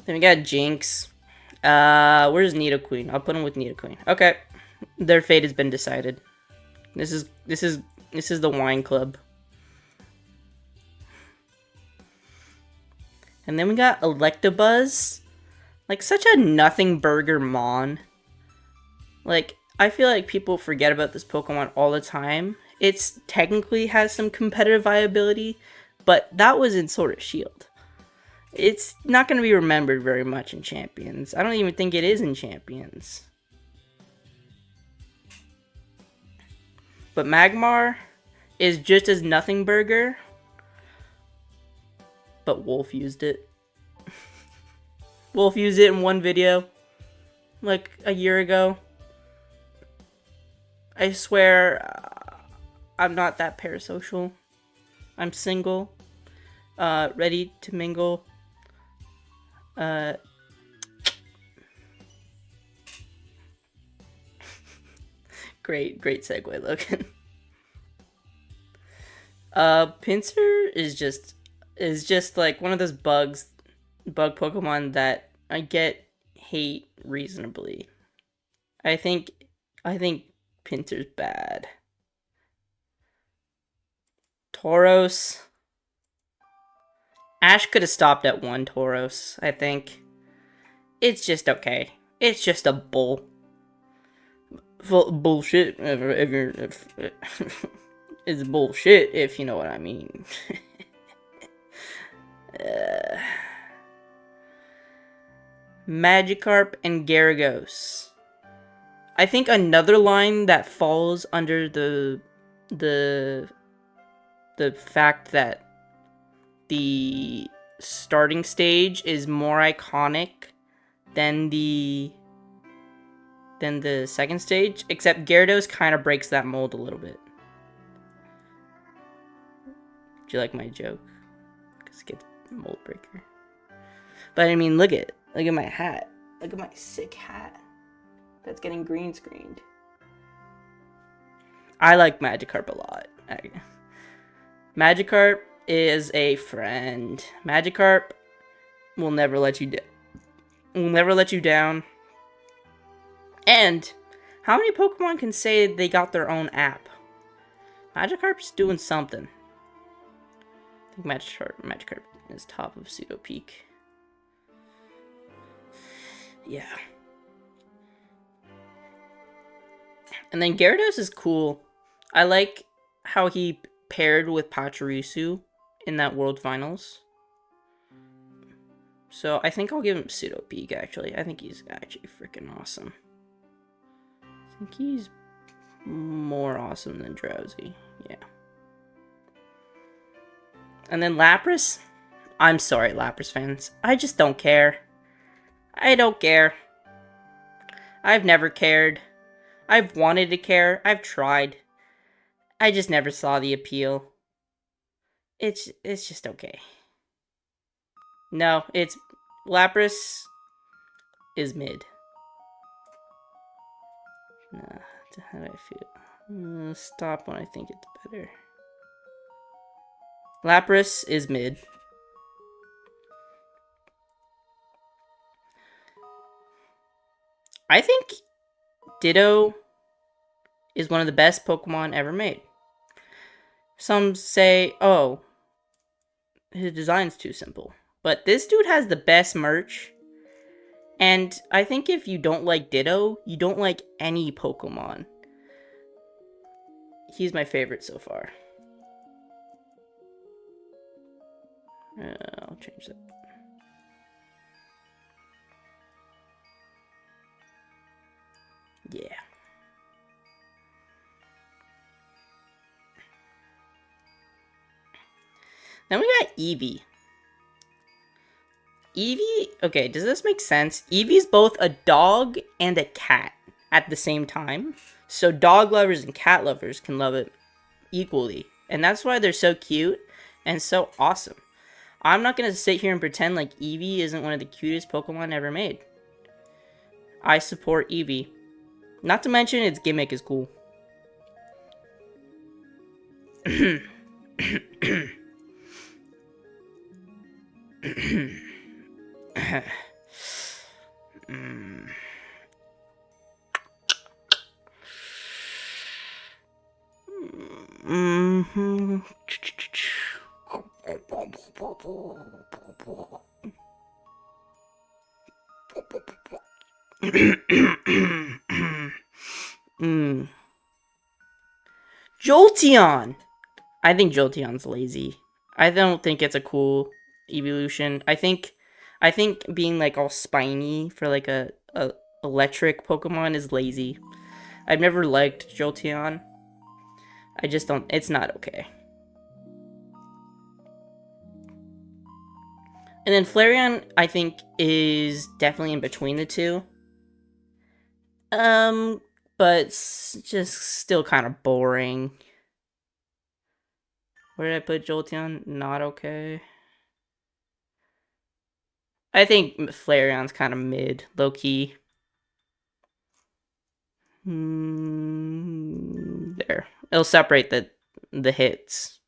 [SPEAKER 1] we got Jinx. Where's Nidoqueen? I'll put him with Nidoqueen. Okay, their fate has been decided. This is the wine club. And then we got Electabuzz. Like, such a nothing burger mon. Like, I feel like people forget about this Pokemon all the time. It's technically has some competitive viability, but that was in Sword of Shield. It's not going to be remembered very much in Champions. I don't even think it is in Champions. But Magmar is just as nothing burger, but Wolf used it. Wolf used it in one video, like a year ago. I swear, I'm not that parasocial. I'm single, ready to mingle. Great segue, Logan. Pinsir is just like one of those bug Pokemon that I hate reasonably. I think Pinsir's bad. Tauros. Ash could have stopped at one Tauros, I think. It's just okay. It's just a bullshit. It's bullshit, if you know what I mean. Magikarp and Gyarados. I think another line that falls under the fact that the starting stage is more iconic than the second stage, except Gyarados kind of breaks that mold a little bit. Do you like my joke? Because it gets mold breaker. But I mean, look at my hat. Look at my sick hat. That's getting green screened. I like Magikarp a lot. Magikarp is a friend. Magikarp will never let you down. Will never let you down. And how many Pokemon can say they got their own app? Magikarp's doing something. I think Magikarp is top of Pseudo Peak. Yeah. And then Gyarados is cool. I like how he paired with Pachirisu in that World Finals. So I think I'll give him Pseudo Peak, actually. I think he's actually freaking awesome. I think he's more awesome than Drowsy. Yeah. And then Lapras. I'm sorry, Lapras fans. I just don't care. I don't care. I've never cared. I've wanted to care. I've tried. I just never saw the appeal. It's just okay. No, it's... Lapras is mid. Nah, how do I feel? Stop when I think it's better. Lapras is mid. I think Ditto is one of the best Pokemon ever made. Some say, oh, his design's too simple. But this dude has the best merch. And I think if you don't like Ditto, you don't like any Pokemon. He's my favorite so far. I'll change that. Yeah. Then we got Eevee. Eevee, okay, does this make sense? Eevee's both a dog and a cat at the same time. So dog lovers and cat lovers can love it equally. And that's why they're so cute and so awesome. I'm not going to sit here and pretend like Eevee isn't one of the cutest Pokemon ever made. I support Eevee. Not to mention its gimmick is cool. Jolteon! I think Jolteon's lazy. I don't think it's a cool evolution. I think being like all spiny for like a electric Pokemon is lazy. I've never liked Jolteon. I just don't, it's not okay. And then Flareon, I think, is definitely in between the two. But just still kind of boring. Where did I put Jolteon? Not okay. I think Flareon's kind of mid, low-key. There. It'll separate the hits.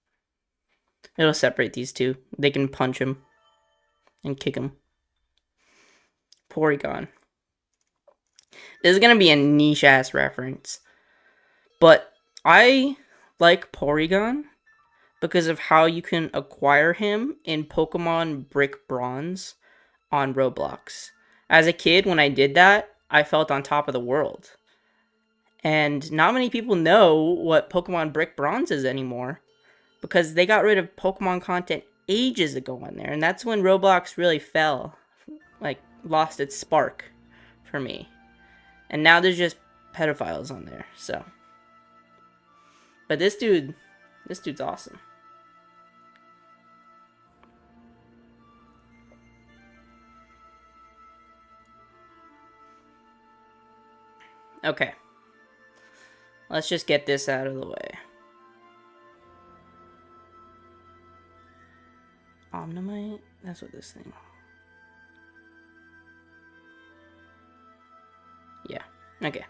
[SPEAKER 1] It'll separate these two. They can punch him and kick him. Porygon. This is gonna be a niche-ass reference. But I like Porygon because of how you can acquire him in Pokemon Brick Bronze on Roblox. As a kid, when I did that, I felt on top of the world. And not many people know what Pokemon Brick Bronze is anymore because they got rid of Pokemon content ages ago on there. And that's when Roblox really fell, like lost its spark for me. And now there's just pedophiles on there, so. But this dude's awesome. Okay. Let's just get this out of the way. Omnimite? That's what this thing... Yeah. Okay.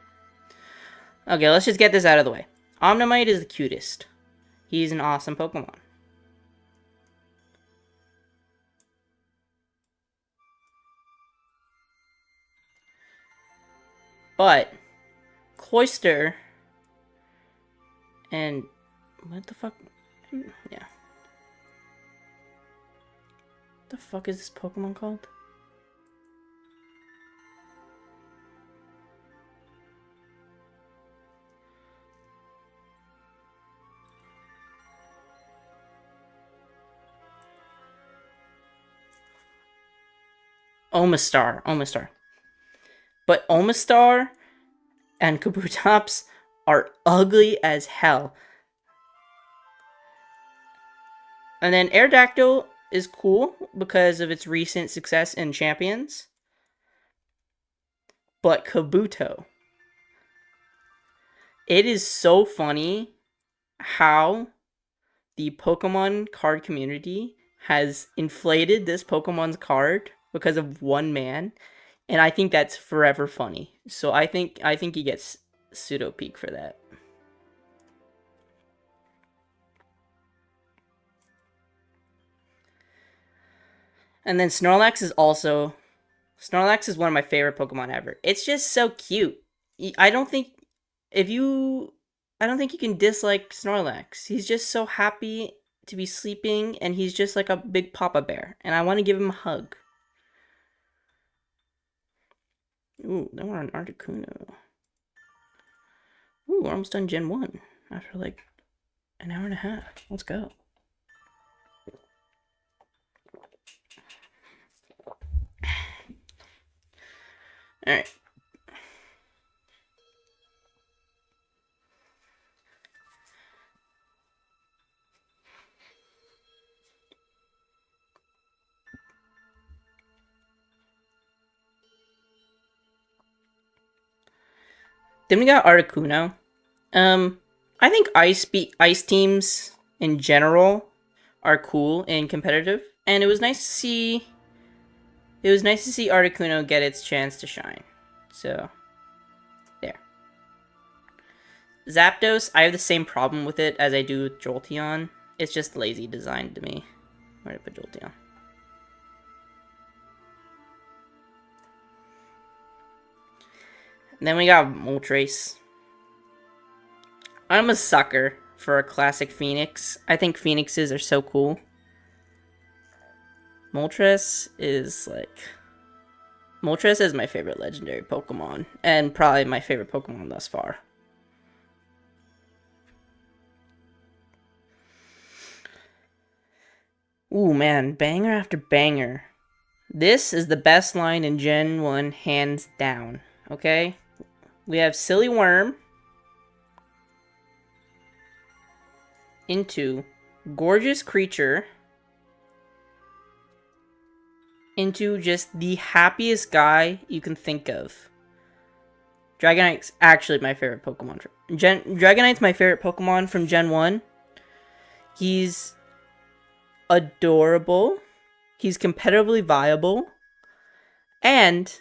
[SPEAKER 1] Okay, let's just get this out of the way. Omnimite is the cutest. He's an awesome Pokemon. But Cloyster and what the fuck? Yeah. What the fuck is this Pokemon called? Omastar. But Omastar and Kabutops are ugly as hell. And then Aerodactyl is cool because of its recent success in Champions. But Kabuto. It is so funny how the Pokemon card community has inflated this Pokemon's card because of one man. And I think that's forever funny. So I think he gets pseudo peak for that. And then Snorlax is one of my favorite Pokemon ever. It's just so cute. I don't think you can dislike Snorlax. He's just so happy to be sleeping, and he's just like a big Papa Bear. And I want to give him a hug. Ooh, then we're on Articuno. Ooh, we're almost done Gen 1 after like an hour and a half. Let's go. Alright. Then we got Articuno. I think ice teams in general are cool and competitive, and it was nice to see Articuno get its chance to shine. So, there. Zapdos, I have the same problem with it as I do with Jolteon. It's just lazy design to me. Where did I put Jolteon? And then we got Moltres. I'm a sucker for a classic Phoenix. I think Phoenixes are so cool. Moltres is my favorite legendary Pokemon, and probably my favorite Pokemon thus far. Ooh man, banger after banger. This is the best line in Gen 1, hands down. Okay? We have Silly Worm into Gorgeous Creature into just the happiest guy you can think of. Dragonite's actually my favorite Pokemon. Dragonite's my favorite Pokemon from Gen 1. He's adorable. He's competitively viable. And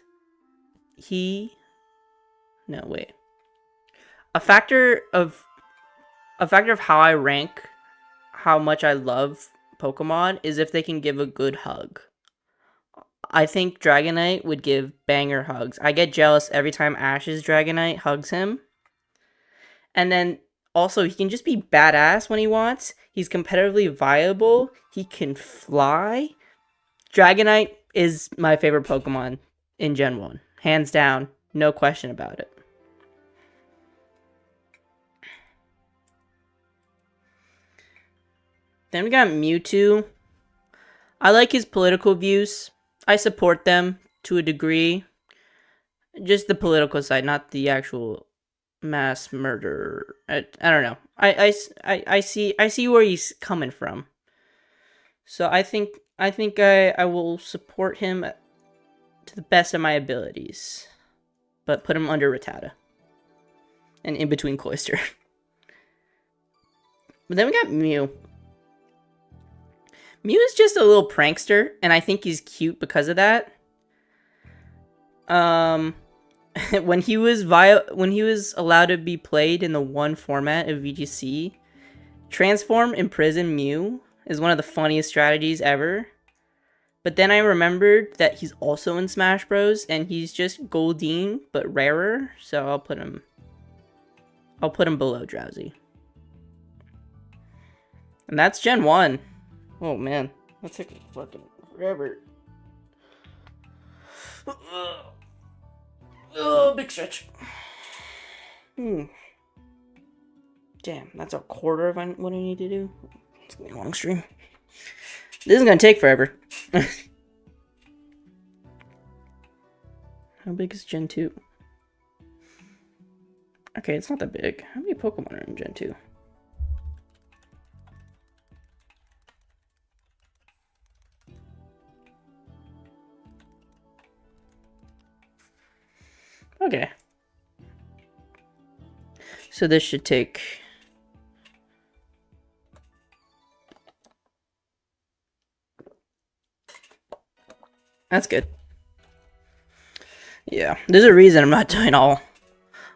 [SPEAKER 1] a factor of how I rank how much I love Pokemon is if they can give a good hug. I think Dragonite would give banger hugs. I get jealous every time Ash's Dragonite hugs him. And then also he can just be badass when he wants. He's competitively viable. He can fly. Dragonite is my favorite Pokemon in Gen 1. Hands down. No question about it. Then we got Mewtwo. I like his political views. I support them to a degree. Just the political side, not the actual mass murder. I don't know. I see where he's coming from. So I think I will support him to the best of my abilities. But put him under Rattata. And in between Cloyster. But then we got Mew. Mew is just a little prankster, and I think he's cute because of that. When he was allowed to be played in the one format of VGC, Transform Imprison Mew is one of the funniest strategies ever. But then I remembered that he's also in Smash Bros, and he's just Goldeen but rarer, so I'll put him below Drowsy. And that's Gen 1. Oh man, that took fucking forever. Oh, big stretch. Damn, that's a quarter of what I need to do. It's gonna be a long stream. This is gonna take forever. How big is Gen 2? Okay, it's not that big. How many Pokemon are in Gen 2? Okay. So this should take... That's good. Yeah, there's a reason I'm not doing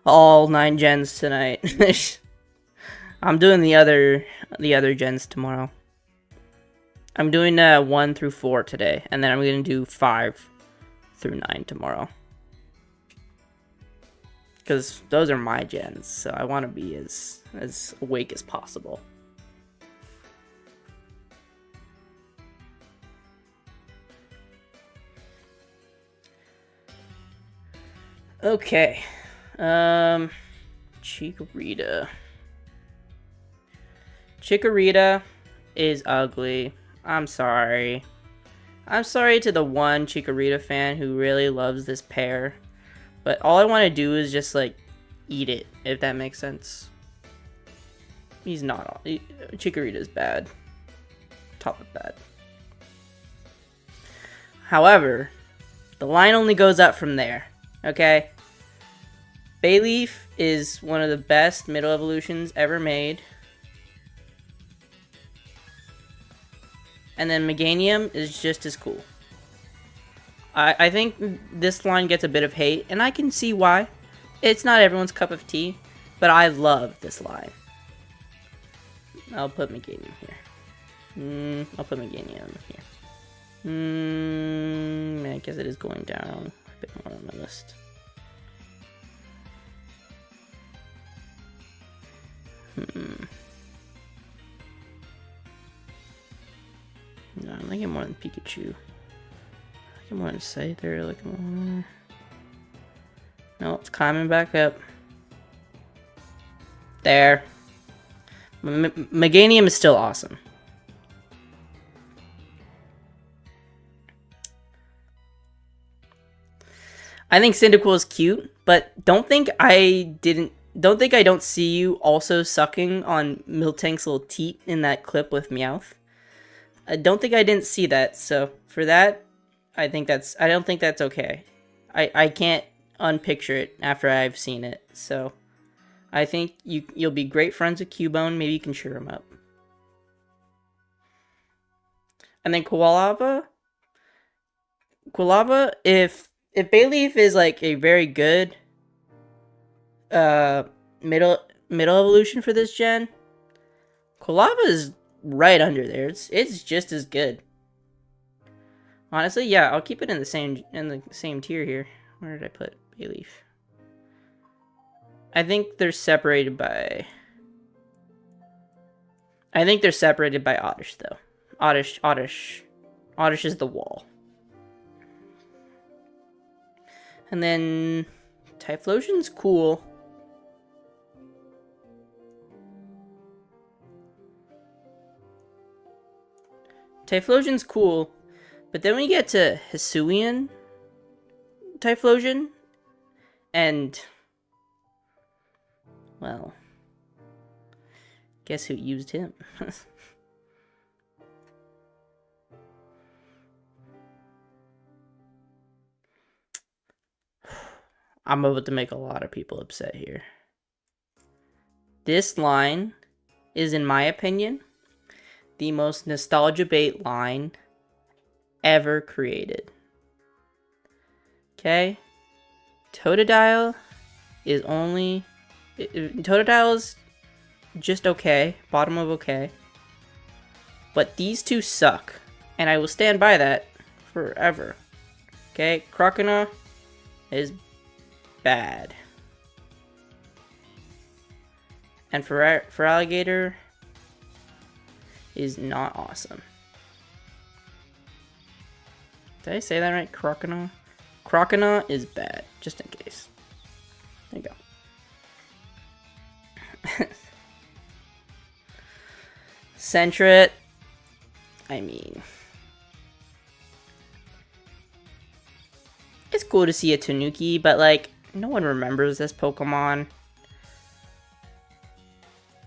[SPEAKER 1] all 9 gens tonight. I'm doing the other gens tomorrow. I'm doing 1 through 4 today, and then I'm gonna do 5 through 9 tomorrow. Because those are my gens, so I want to be as awake as possible. Okay. Chikorita. Chikorita is ugly. I'm sorry. I'm sorry to the one Chikorita fan who really loves this pair. But all I want to do is just, like, eat it, if that makes sense. He's not all... Chikorita's bad. Top of bad. However, the line only goes up from there. Okay? Bayleaf is one of the best middle evolutions ever made. And then Meganium is just as cool. I think this line gets a bit of hate, and I can see why. It's not everyone's cup of tea, but I love this line. I'll put Meganium here. I'll put Meganium here. I guess it is going down a bit more on my list. No, I'm liking more than Pikachu. I want to say they're looking. No, it's climbing back up. There. Meganium is still awesome. I think Cyndaquil is cute, but don't think I don't see you also sucking on Miltank's little teat in that clip with Meowth. I don't think I didn't see that, so for that, I don't think that's okay. I can't unpicture it after I've seen it, so I think you'll be great friends with Cubone. Maybe you can cheer him up. And then Quilava, if Bayleaf is like a very good middle evolution for this gen, Quilava is right under there. It's just as good. Honestly, yeah, I'll keep it in the same tier here. Where did I put Bayleaf? I think they're separated by Oddish though. Oddish is the wall. And then Typhlosion's cool. Typhlosion's cool. But then we get to Hisuian Typhlosion, and, well, guess who used him? I'm about to make a lot of people upset here. This line is, in my opinion, the most nostalgia bait line ever created. Okay? Totodile is only... Totodile is just okay. Bottom of okay. But these two suck. And I will stand by that forever. Okay? Crocodile is bad. And for Alligator is not awesome. Did I say that right? Crocodile? Crocodile is bad, just in case. There you go. Sentret, I mean, it's cool to see a Tanuki, but like no one remembers this Pokemon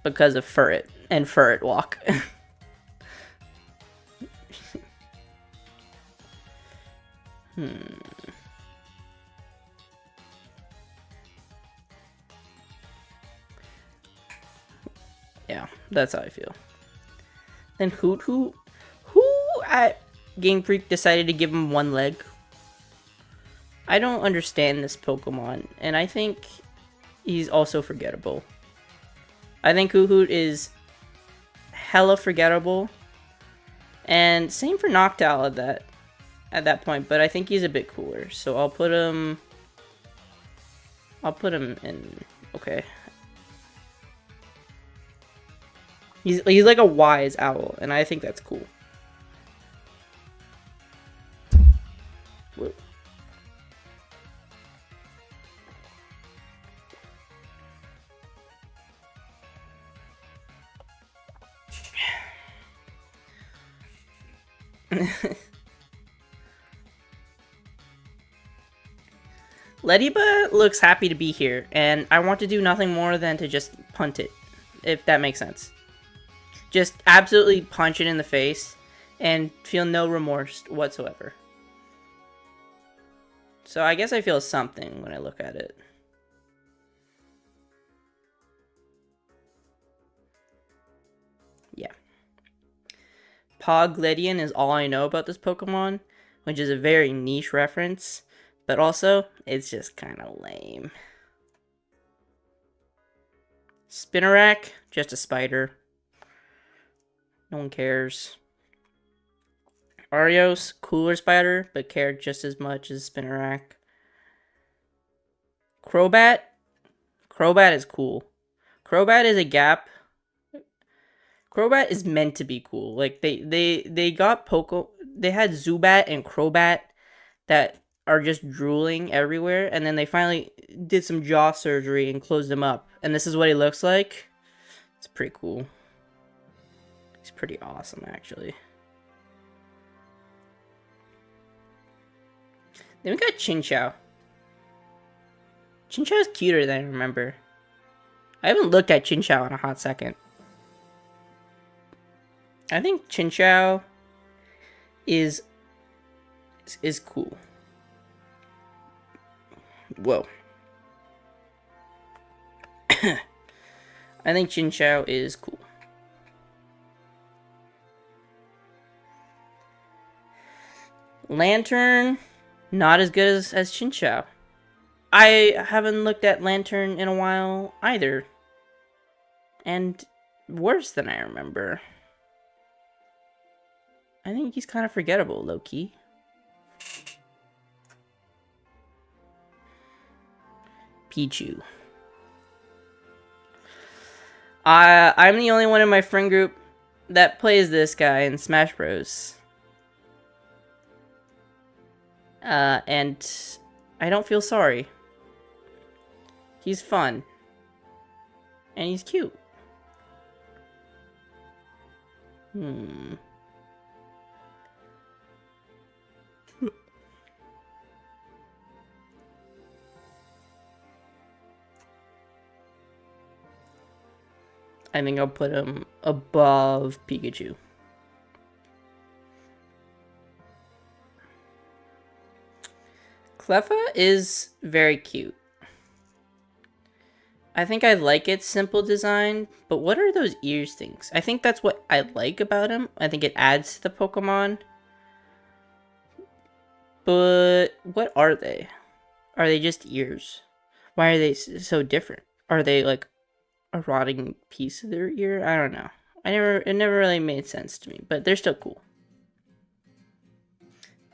[SPEAKER 1] because of Furret and Furret Walk. Yeah, that's how I feel. Then who at Game Freak decided to give him one leg? I don't understand this Pokemon, and I think he's also forgettable. I think Hoot is hella forgettable, and same for Noctowl at that point, but I think he's a bit cooler, so I'll put him in. Okay, he's like a wise owl, and I think that's cool. Whoa. Ladybug looks happy to be here, and I want to do nothing more than to just punt it, if that makes sense. Just absolutely punch it in the face, and feel no remorse whatsoever. So I guess I feel something when I look at it. Yeah. Pogledion is all I know about this Pokemon, which is a very niche reference. But also, it's just kind of lame. Spinarak, just a spider. No one cares. Arios, cooler spider, but cared just as much as Spinarak. Crobat. Crobat is cool. Crobat is a gap. Crobat is meant to be cool. Like, they got they had Zubat and Crobat that are just drooling everywhere, and then they finally did some jaw surgery and closed them up, and this is what he looks like. It's pretty cool. He's pretty awesome, actually. Then we got Chinchou. Chinchou is cuter than I remember. I haven't looked at Chinchou in a hot second. I think Chinchou is cool. Whoa. I think Chinchou is cool. Lantern, not as good as Chinchou. I haven't looked at Lantern in a while either. And worse than I remember. I think he's kind of forgettable, low-key. Pichu. I'm the only one in my friend group that plays this guy in Smash Bros. And I don't feel sorry. He's fun. And he's cute. I think I'll put him above Pikachu. Cleffa is very cute. I think I like its simple design, but what are those ears things? I think that's what I like about him. I think it adds to the Pokemon. But what are they? Are they just ears? Why are they so different? Are they like a rotting piece of their ear? I don't know. It never really made sense to me, but they're still cool.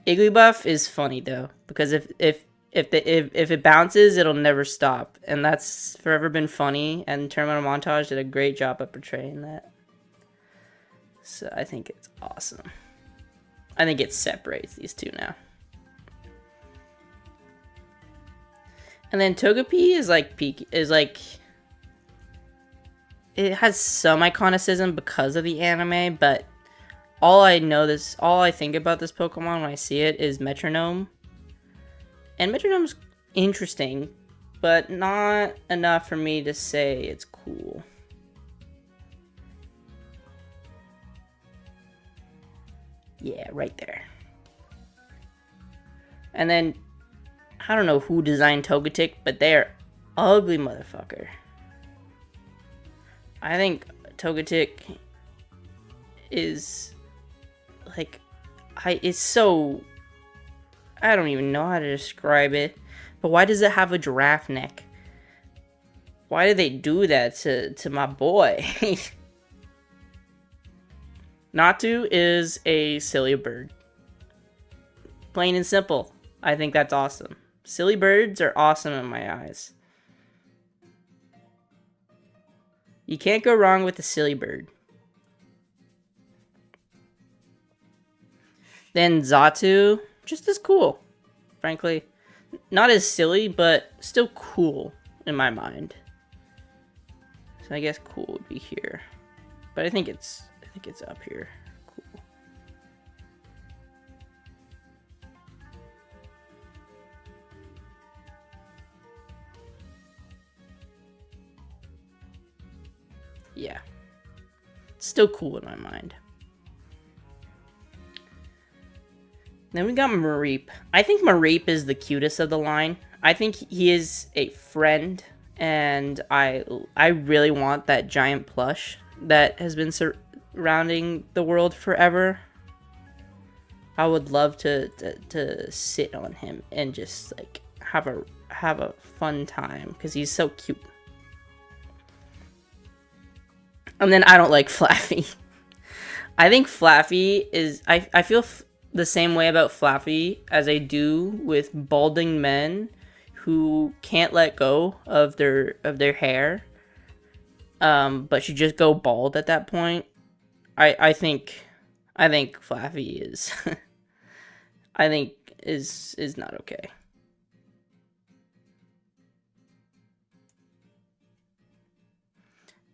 [SPEAKER 1] Igglybuff is funny though, because if it bounces, it'll never stop, and that's forever been funny. And Tournament of Montage did a great job of portraying that. So I think it's awesome. I think it separates these two now. And then Togepi is like it has some iconicism because of the anime, but all I think about this Pokemon when I see it is Metronome. And Metronome's interesting, but not enough for me to say it's cool. Yeah, right there. And then, I don't know who designed Togetic, but they're ugly motherfucker. I think Togetic is, like, it's so, I don't even know how to describe it. But why does it have a giraffe neck? Why did they do that to my boy? Natu is a silly bird. Plain and simple. I think that's awesome. Silly birds are awesome in my eyes. You can't go wrong with a silly bird. Then Xatu, just as cool, frankly. Not as silly, but still cool in my mind. So I guess cool would be here. But I think it's up here. Cool. Yeah. Still cool in my mind. Then we got Mareep. I think Mareep is the cutest of the line. I think he is a friend, and I really want that giant plush that has been surrounding the world forever. I would love to sit on him and just like have a fun time because he's so cute. And then I don't like Flaffy. I think Flaffy is I feel the same way about Flaffy as I do with balding men who can't let go of their hair, but should just go bald at that point. I think Flaffy is I think is not okay.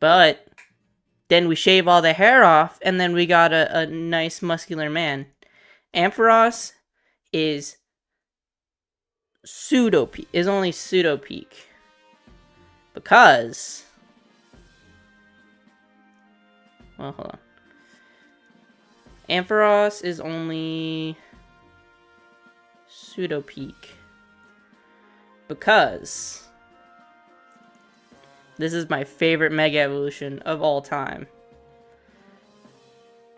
[SPEAKER 1] But then we shave all the hair off, and then we got a nice muscular man. Ampharos is only pseudo peak because, well, hold on. Ampharos is only pseudo peak because this is my favorite Mega Evolution of all time.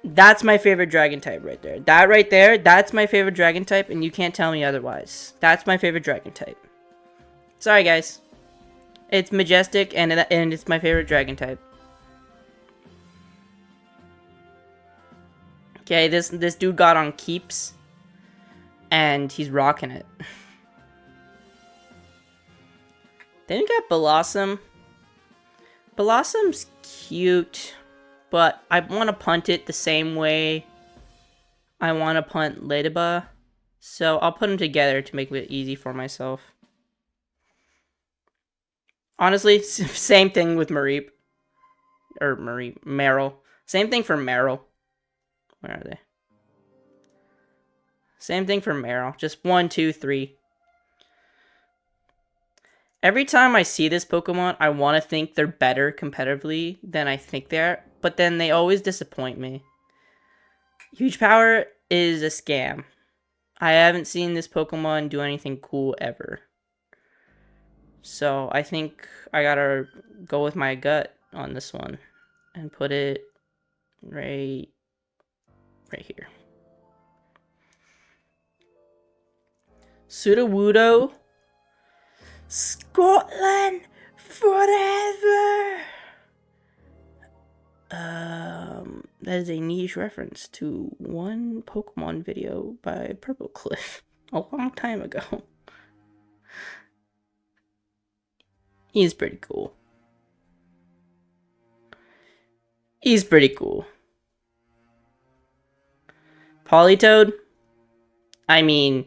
[SPEAKER 1] That's my favorite dragon type right there. That right there, that's my favorite dragon type, and you can't tell me otherwise. That's my favorite dragon type. Sorry, guys. It's majestic, and it's my favorite dragon type. Okay, this dude got on keeps, and he's rocking it. Then we got Blossom. Blossom's cute, but I want to punt it the same way I want to punt Ladybug. So I'll put them together to make it easy for myself. Honestly, same thing with Mareep. Or Meryl. Same thing for Meryl. Where are they? Same thing for Meryl. Just 1, 2, 3. Every time I see this Pokemon, I want to think they're better competitively than I think they are, but then they always disappoint me. Huge Power is a scam. I haven't seen this Pokemon do anything cool ever. So I think I gotta go with my gut on this one and put it right here. Sudowoodo. Scotland forever. That is a niche reference to one Pokemon video by Purple Cliff a long time ago. He's pretty cool. He's pretty cool. Politoed? I mean,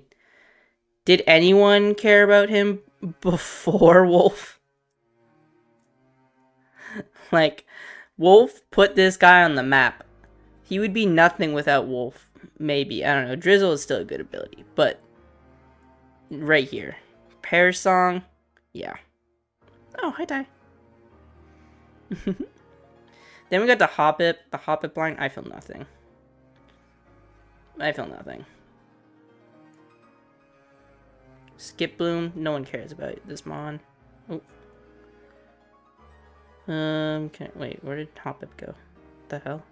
[SPEAKER 1] did anyone care about him before Wolf? Like, Wolf put this guy on the map. He would be nothing without Wolf. Maybe. I don't know. Drizzle is still a good ability. But right here. Pear Song, yeah. Oh, hi, Ty. Then we got the Hoppip. The Hoppip line, I feel nothing. I feel nothing. Skip Bloom, no one cares about this mon. Oh. Wait, where did Hoppip go? What the hell?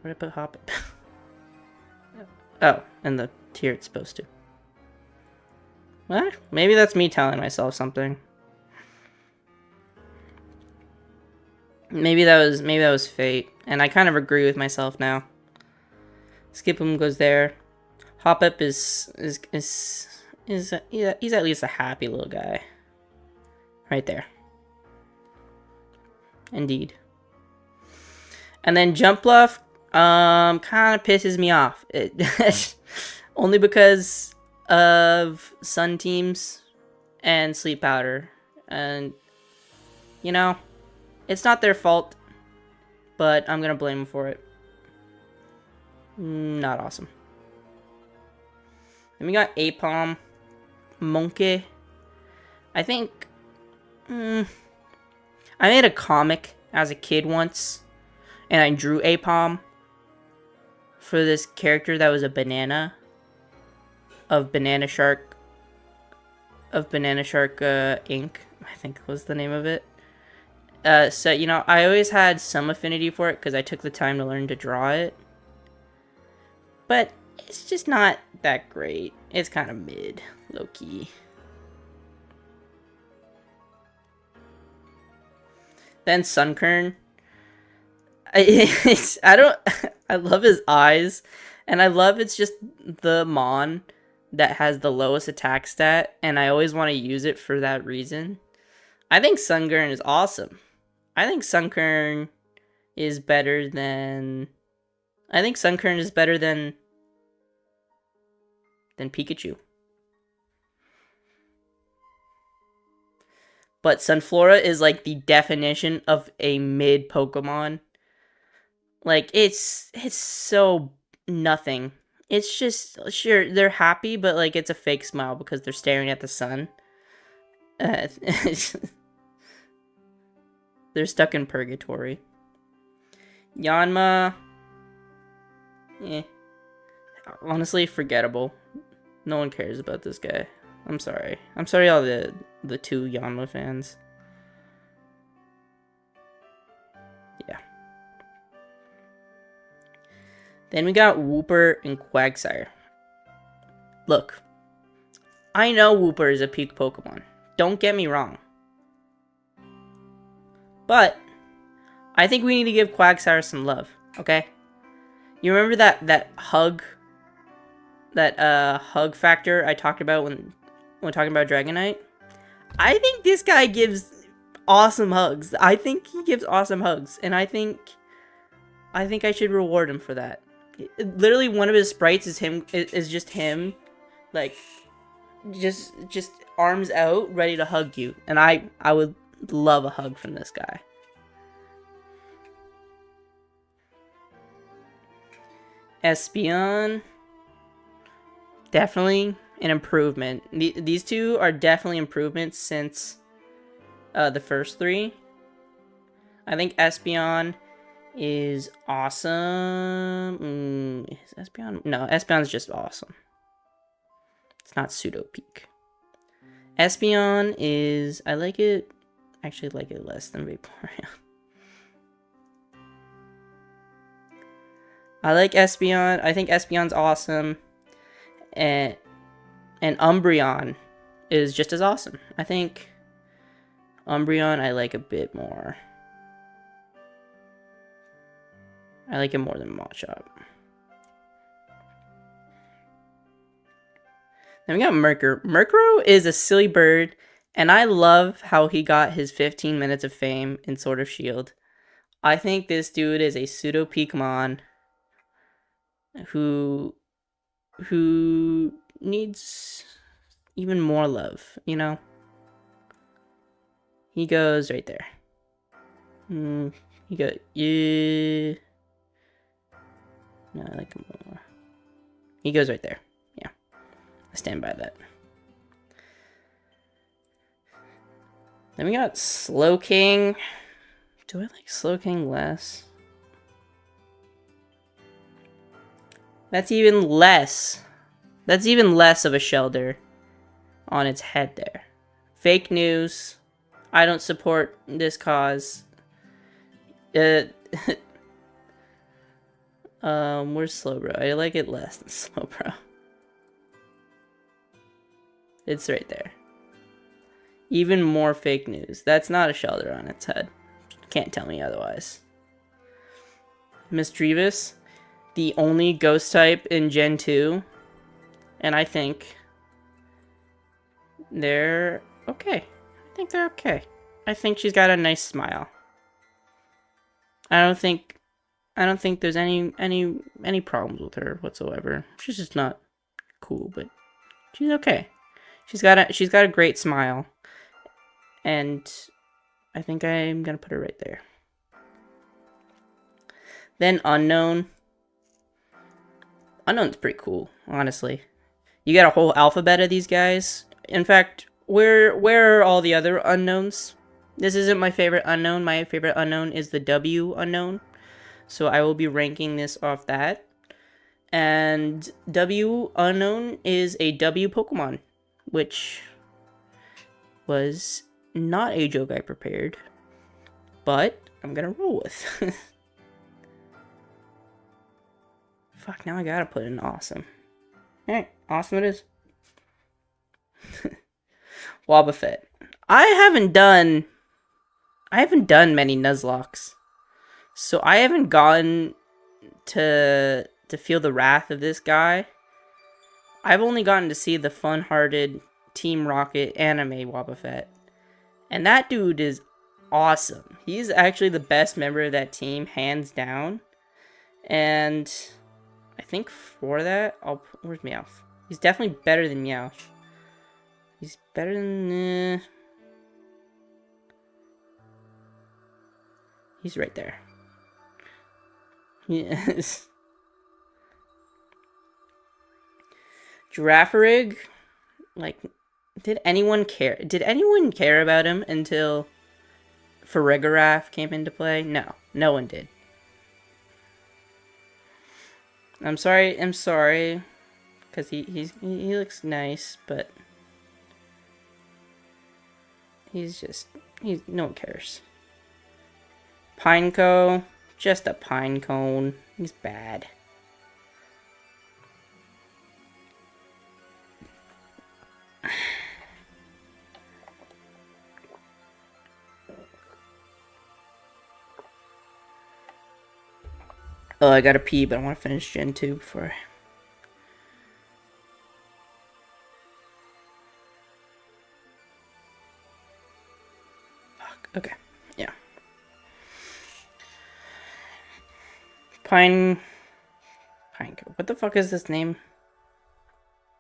[SPEAKER 1] Where did I put Hoppip? Oh, and the tier it's supposed to. Well, maybe that's me telling myself something. Maybe that was fate, and I kind of agree with myself now. Skip Bloom goes there. Hoppip is he's at least a happy little guy. Right there. Indeed. And then Jump Bluff kind of pisses me off. Only because of Sun Teams and Sleep Powder. And you know, it's not their fault, but I'm gonna blame them for it. Not awesome. Then we got Apom, Monkey. I think I made a comic as a kid once, and I drew Apom for this character that was a banana of Banana Shark Inc. I think was the name of it. So you know, I always had some affinity for it because I took the time to learn to draw it, but it's just not that great. It's kind of mid, low key. Then Sunkern. I love his eyes, and I love it's just the Mon that has the lowest attack stat, and I always want to use it for that reason. I think Sunkern is awesome. I think Sunkern is better than Pikachu. But Sunflora is like the definition of a mid Pokemon. Like it's so nothing. It's just, sure, they're happy, but like it's a fake smile because they're staring at the sun. They're stuck in purgatory. Yanma, honestly, forgettable. No one cares about this guy. I'm sorry. I'm sorry, all the two Yanma fans. Yeah. Then we got Wooper and Quagsire. Look, I know Wooper is a peak Pokemon. Don't get me wrong. But I think we need to give Quagsire some love, okay? You remember that hug factor I talked about when talking about Dragonite? I think this guy gives awesome hugs. I think he gives awesome hugs, and I think I should reward him for that. Literally, one of his sprites is just him, like just arms out, ready to hug you, and I would love a hug from this guy. Espeon, definitely an improvement. These two are definitely improvements since the first three. I think Espeon is awesome. Is Espeon? No, Espeon's just awesome. It's not pseudo peak. Espeon is, I like it. Actually, like it less than Vaporeon. I like Espeon. I think Espeon's awesome. And Umbreon is just as awesome. I think Umbreon I like a bit more. I like it more than Machop. Then we got Murkrow. Murkrow is a silly bird, and I love how he got his 15 minutes of fame in Sword of Shield. I think this dude is a pseudo Pokemon who needs even more love, you know? He goes right there. He goes, yeah. No, I like him more. He goes right there. Yeah. I stand by that. Then we got Slowking. Do I like Slowking less? That's even less. That's even less of a Shelder on its head there. Fake news. I don't support this cause. Where's Slowbro? I like it less than Slowbro. It's right there. Even more fake news. That's not a Shelder on its head. Can't tell me otherwise. Misdreavus, the only ghost type in Gen 2. And I think they're okay. I think they're okay. I think she's got a nice smile. I don't think there's any problems with her whatsoever. She's just not cool, but she's okay. She's got a great smile. And I think I'm gonna put her right there. Then Unknown. Unknown's pretty cool, honestly. You got a whole alphabet of these guys. In fact, where are all the other unknowns? This isn't my favorite unknown. My favorite unknown is the W unknown. So I will be ranking this off that. And W unknown is a W Pokemon, which was not a joke I prepared, but I'm gonna roll with. Fuck, now I gotta put in awesome. Alright, awesome it is. Wobbuffet. I haven't done many Nuzlockes, so I haven't gotten to feel the wrath of this guy. I've only gotten to see the fun-hearted Team Rocket anime Wobbuffet. And that dude is awesome. He's actually the best member of that team, hands down. And I think for that, where's Meowth? He's definitely better than Meowth. He's better than... He's right there. Yes. Girafarig, like... Did anyone care? Did anyone care about him until Farigiraf came into play? No, no one did. I'm sorry, because he looks nice, but no one cares. Pineco, just a pine cone. He's bad. Oh, I gotta pee, but I want to finish Gen 2 before I... Fuck, okay, yeah. Pineco. What the fuck is this name?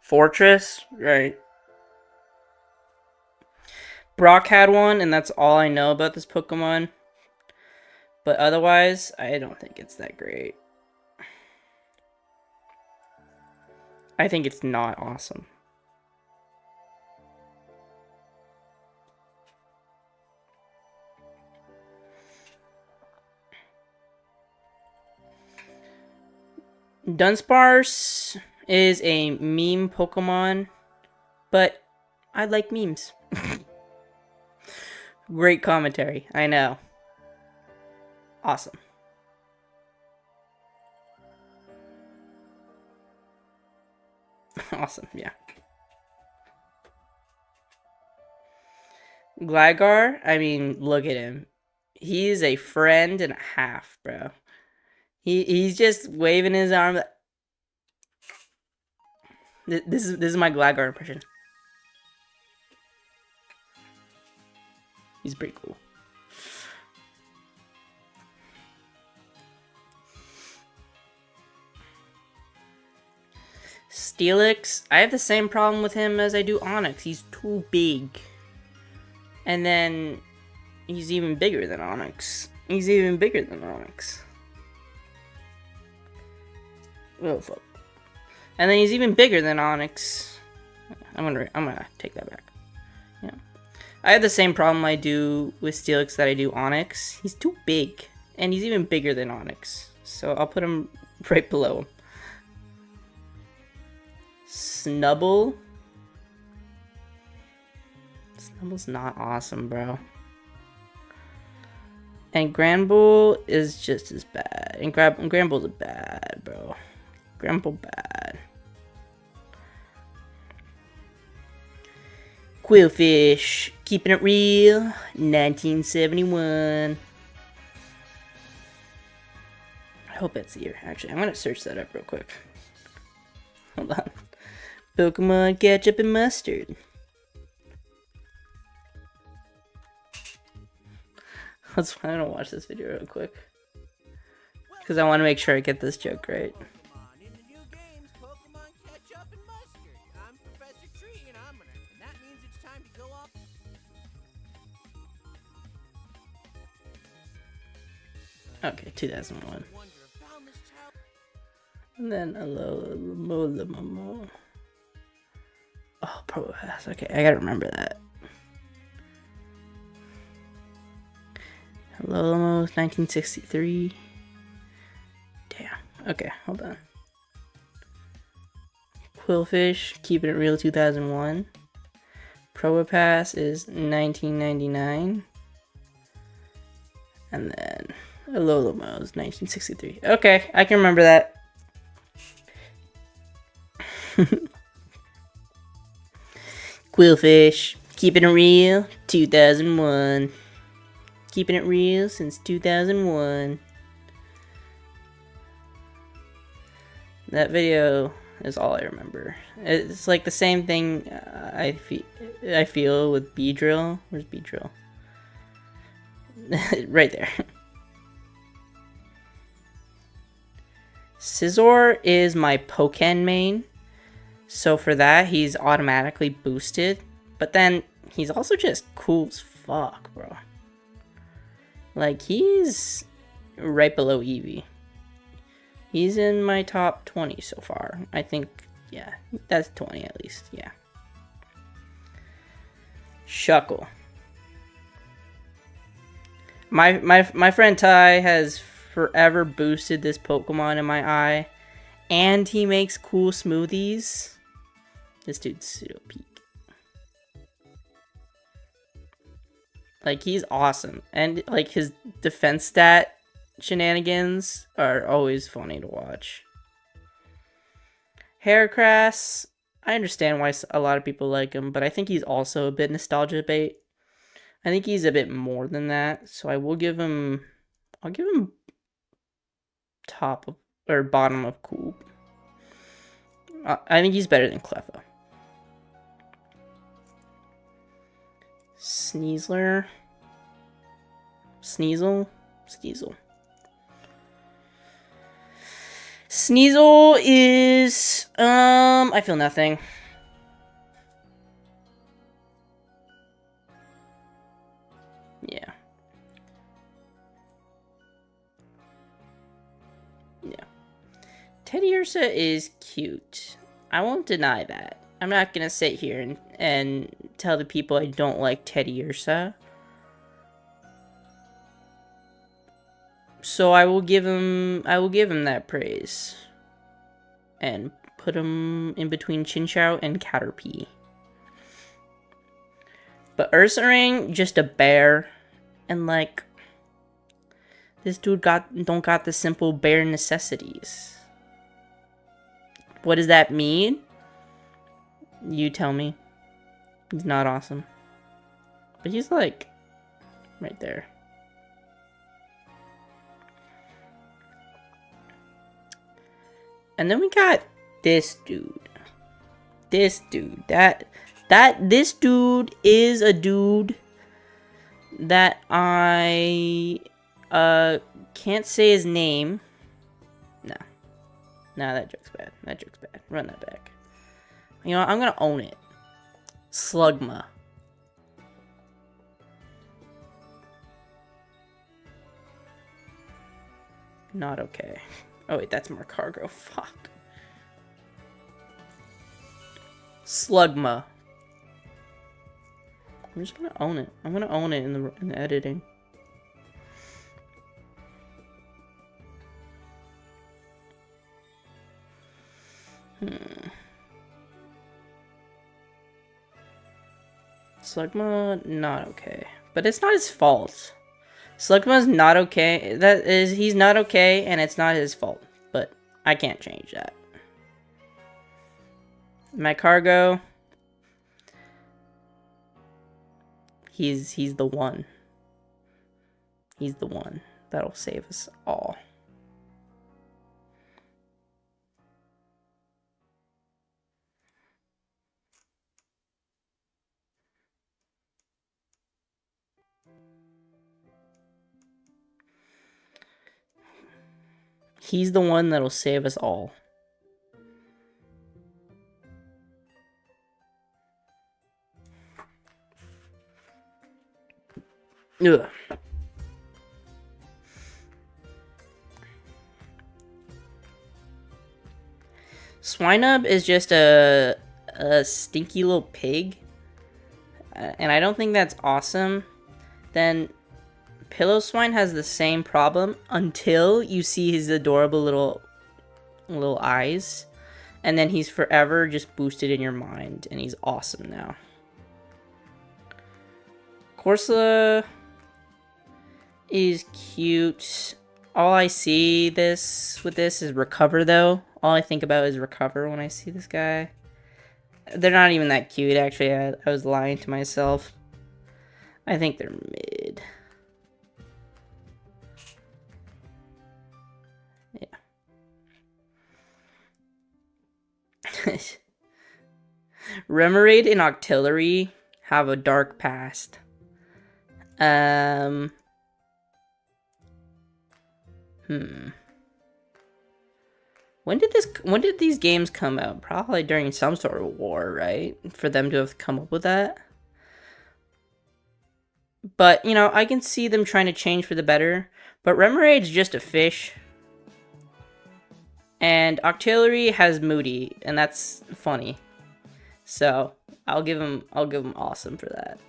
[SPEAKER 1] Fortress? Right. Brock had one, and that's all I know about this Pokemon. But otherwise, I don't think it's that great. I think it's not awesome. Dunsparce is a meme Pokemon, but I like memes. Great commentary, I know. Awesome. Awesome, yeah. Gligar, I mean, look at him. He's a friend and a half, bro. He's just waving his arm. This is my Gligar impression. He's pretty cool. Steelix, I have the same problem with him as I do Onix. He's too big. And then he's even bigger than Onix. He's even bigger than Onix. Oh fuck. And then he's even bigger than Onix. I'm gonna take that back. Yeah. I have the same problem I do with Steelix that I do Onyx. He's too big, and he's even bigger than Onyx. So I'll put him right below him. Snubble. Snubble's not awesome, bro. And Granbull is just as bad. And Granbull's bad, bro. Granbull bad. Quillfish, keeping it real, 1971. I hope that's the year. Actually, I'm gonna search that up real quick. Hold on. Pokemon ketchup and mustard. That's why I'm gonna watch this video real quick. Because I want to make sure I get this joke right. Okay, 2001. And then Alola. Oh, Pro Pass. Okay, I gotta remember that. Alola 1963. Damn. Okay, hold on. Quillfish, keeping it real, 2001. Probopass is 1999. And then Alola is 1963. Okay, I can remember that. Quillfish, keeping it real, 2001. Keeping it real since 2001. That video is all I remember. It's like the same thing I feel with Beedrill. Where's Beedrill? Right there. Scizor is my Pokken main. So for that, he's automatically boosted. But then, he's also just cool as fuck, bro. Like, he's right below Eevee. He's in my top 20 so far. I think, yeah, that's 20 at least, yeah. Shuckle. My friend Ty has forever boosted this Pokemon in my eye. And he makes cool smoothies. This dude's pseudo peak. Like, he's awesome. And, like, his defense stat shenanigans are always funny to watch. Heracross, I understand why a lot of people like him, but I think he's also a bit nostalgia bait. I think he's a bit more than that, so I'll give him top of, or bottom of cool. I think he's better than Cleffa. Sneasel. Sneasel is, I feel nothing. Yeah. Yeah. Teddiursa is cute. I won't deny that. I'm not gonna sit here and tell the people I don't like Teddiursa. So I will give him that praise. And put him in between Chinchou and Caterpie. But Ursaring, just a bear. And like, this dude don't got the simple bare necessities. What does that mean? You tell me. He's not awesome. But he's like right there. And then we got this dude. This dude. This dude is a dude that I can't say his name. No. No, that joke's bad. That joke's bad. Run that back. You know, I'm gonna own it. Slugma. Not okay. Oh wait, that's Marcargo. Fuck. Slugma. I'm just gonna own it. I'm gonna own it in the editing. Slugma, not okay. But it's not his fault. Slugma's not okay. He's not okay, and it's not his fault. But I can't change that. My cargo. He's the one. He's the one that'll save us all. He's the one that'll save us all. Ugh. Swinub is just a stinky little pig. And I don't think that's awesome. Then Pillow Swine has the same problem until you see his adorable little eyes. And then he's forever just boosted in your mind. And he's awesome now. Corsola is cute. All I see with this is Recover, though. All I think about is Recover when I see this guy. They're not even that cute, actually. I was lying to myself. I think they're mid. Yeah. Remoraid and Octillery have a dark past. When did these games come out? Probably during some sort of war, right? For them to have come up with that. But, you know, I can see them trying to change for the better. But Remoraid's just a fish. And Octillery has Moody, and that's funny. So, I'll give him awesome for that.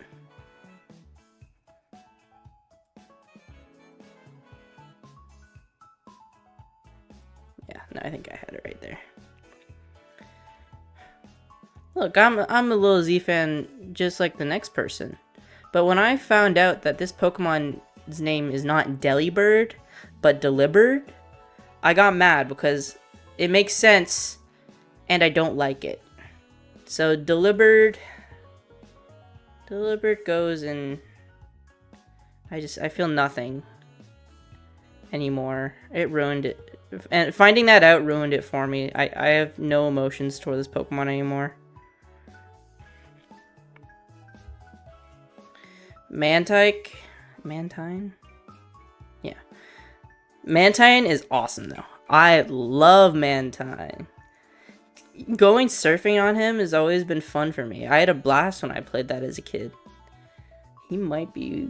[SPEAKER 1] Yeah, no, I think I had it right there. Look, I'm a little Z fan just like the next person. But when I found out that this Pokemon's name is not Delibird, but Delibird, I got mad because it makes sense and I don't like it. So Delibird goes and I feel nothing anymore. It ruined it. And finding that out ruined it for me. I have no emotions toward this Pokemon anymore. Mantine? Yeah. Mantine is awesome, though. I love Mantine. Going surfing on him has always been fun for me. I had a blast when I played that as a kid. He might be...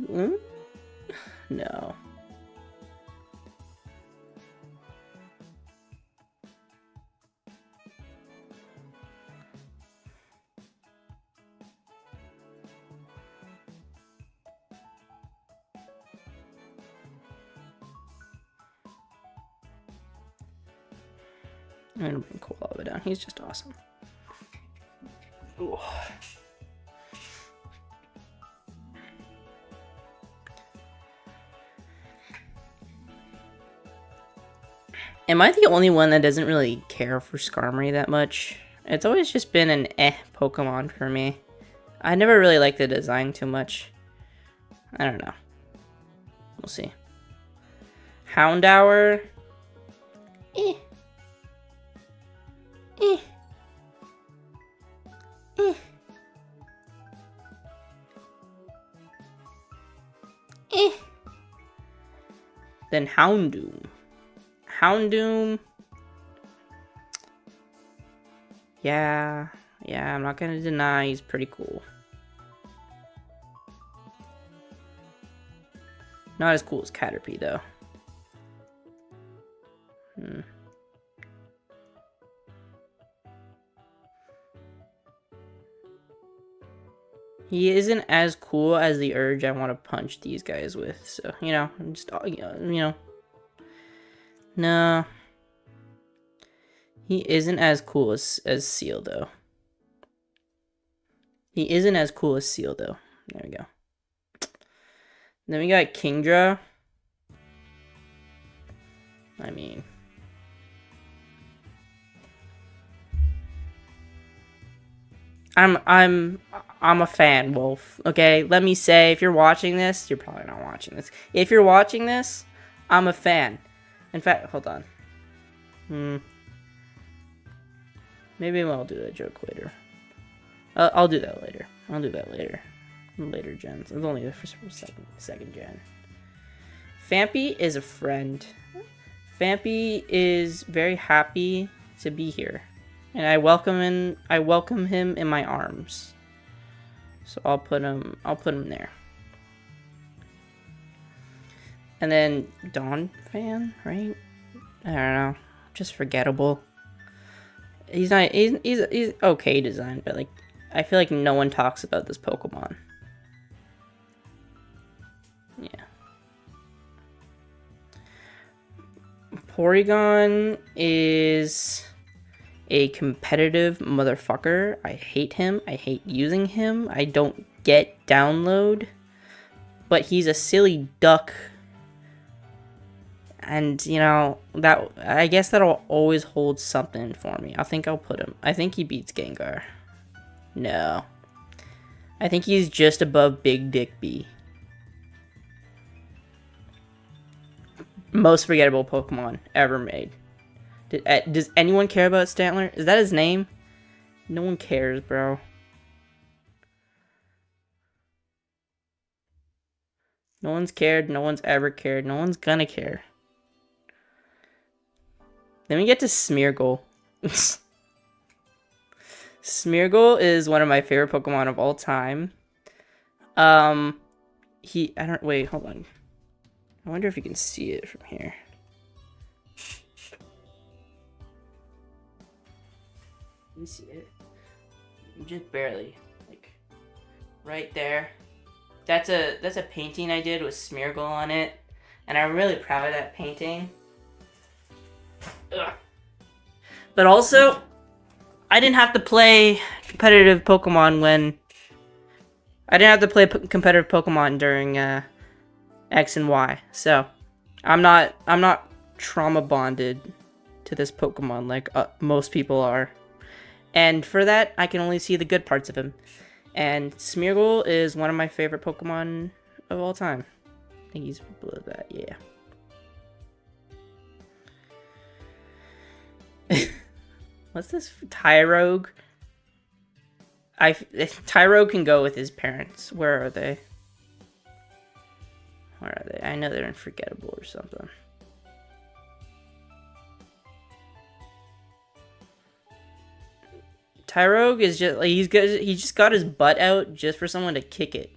[SPEAKER 1] No. I'm gonna bring Cole all the way down. He's just awesome. Ooh. Am I the only one that doesn't really care for Skarmory that much? It's always just been an Pokemon for me. I never really liked the design too much. I don't know. We'll see. Houndour. Then Houndoom. Yeah, I'm not gonna deny he's pretty cool. Not as cool as Caterpie, though. He isn't as cool as the urge I want to punch these guys with. So, you know, just, no. He isn't as cool as Seal, though. He isn't as cool as Seal, though. There we go. Then we got Kingdra. I mean... I'm a fan, Wolf. Okay, let me say, if you're watching this, you're probably not watching this. If you're watching this, I'm a fan. In fact, hold on. Maybe I'll do that joke later. I'll do that later. I'll do that later. Later gens. It's only for second gen. Fampy is a friend. Fampy is very happy to be here. And I welcome him in my arms. So I'll put him there. And then Dawn fan, right? I don't know. Just forgettable. He's okay designed, but like I feel like no one talks about this Pokemon. Yeah. Porygon is a competitive motherfucker. I hate him. I hate using him. I don't get download. But he's a silly duck. And, you know, that I guess that'll always hold something for me. I think I'll put him. I think he beats Gengar. No. I think he's just above Big Dick B. Most forgettable Pokemon ever made. Does anyone care about Stantler? Is that his name? No one cares, bro. No one's cared. No one's ever cared. No one's gonna care. Then we get to Smeargle. Smeargle is one of my favorite Pokemon of all time. Wait, hold on. I wonder if you can see it from here. You see it? Just barely, like right there. That's a painting I did with Smeargle on it, and I'm really proud of that painting. Ugh. But also, I didn't have to play competitive Pokemon during X and Y, so I'm not trauma bonded to this Pokemon like most people are. And for that, I can only see the good parts of him. And Smeargle is one of my favorite Pokemon of all time. I think he's below that, yeah. What's this? Tyrogue? Tyrogue can go with his parents. Where are they? Where are they? I know they're in Forgettable or something. Tyrogue is just like he just got his butt out just for someone to kick it.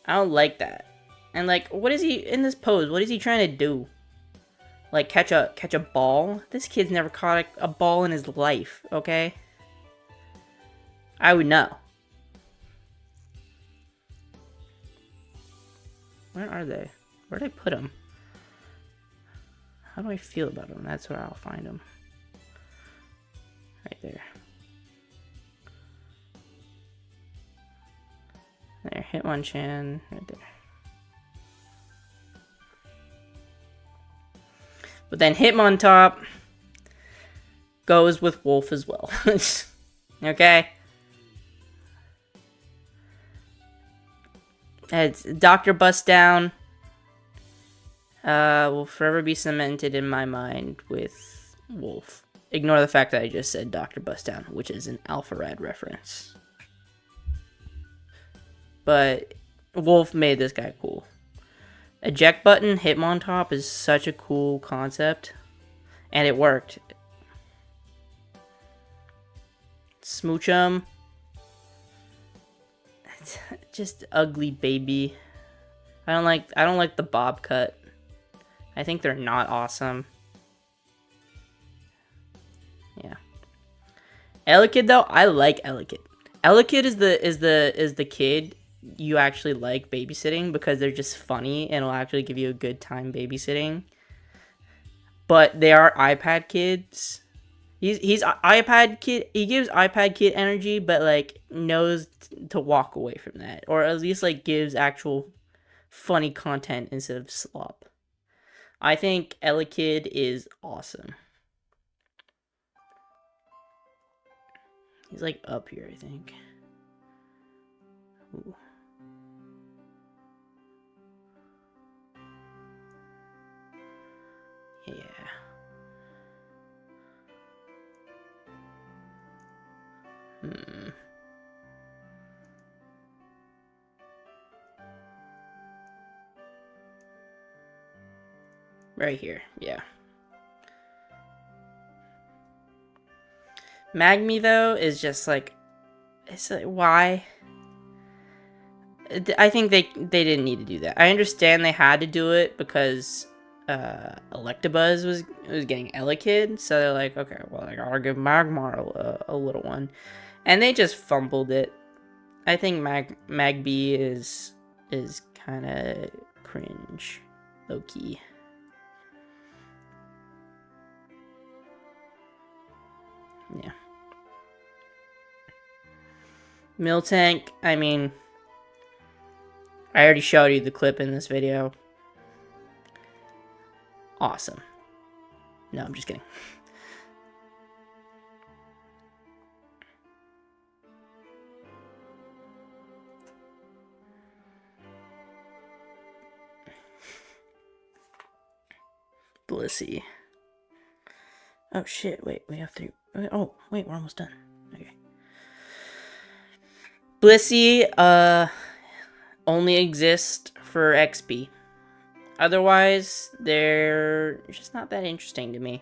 [SPEAKER 1] I don't like that. And like, what is he in this pose? What is he trying to do? Like catch a ball? This kid's never caught a ball in his life, okay? I would know. Where are they? Where'd I put them? How do I feel about them? That's where I'll find them. Right there. There, Hitmonchan, right there. But then Hitmontop goes with Wolf as well. Okay? It's Dr. Bust Down will forever be cemented in my mind with Wolf. Ignore the fact that I just said Dr. Bust Down, which is an Alpharad reference. But Wolf made this guy cool. Eject button, Hitmontop is such a cool concept. And it worked. Smoochum. Just ugly baby. I don't like the bob cut. I think they're not awesome. Yeah. Elekid though, I like Elekid. Elekid is the kid you actually like babysitting because they're just funny and will actually give you a good time babysitting. But they are iPad kids. He's iPad kid. He gives iPad kid energy, but like knows to walk away from that, or at least like gives actual funny content instead of slop. I think Elekid is awesome. He's like up here, I think. Ooh. Yeah. Right here, yeah. Magmi though is just like, it's like, why? I think they didn't need to do that. I understand they had to do it because Electabuzz was getting Elekid, so they're like, okay, well, I gotta give Magmar a little one, and they just fumbled it. I think Magby is kind of cringe, low key. Yeah. Miltank, I mean, I already showed you the clip in this video. Awesome. No, I'm just kidding. Blissey. Oh shit, wait, we have to... Oh, wait, we're almost done. Okay. Blissey, only exist for XP. Otherwise, they're just not that interesting to me.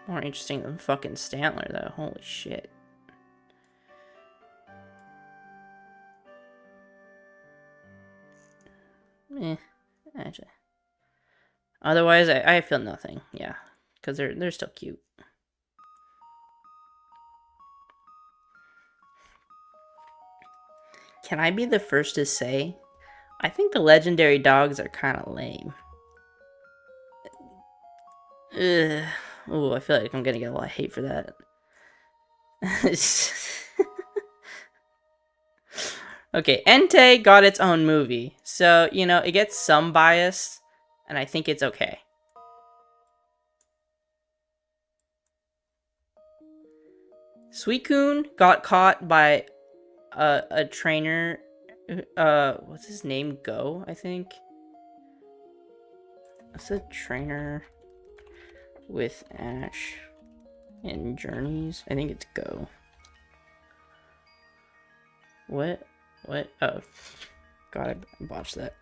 [SPEAKER 1] More interesting than fucking Stantler, though. Holy shit. Actually. Otherwise, I feel nothing. Yeah, because they're still cute. Can I be the first to say, I think the legendary dogs are kind of lame. Ugh. Ooh, I feel like I'm gonna get a lot of hate for that. Okay, Entei got its own movie, so, you know, it gets some bias, and I think it's okay. Suicune got caught by a trainer, what's his name? Go, I think? What's a trainer with Ash and Journeys? I think it's Go. What? Oh. God, I botched that.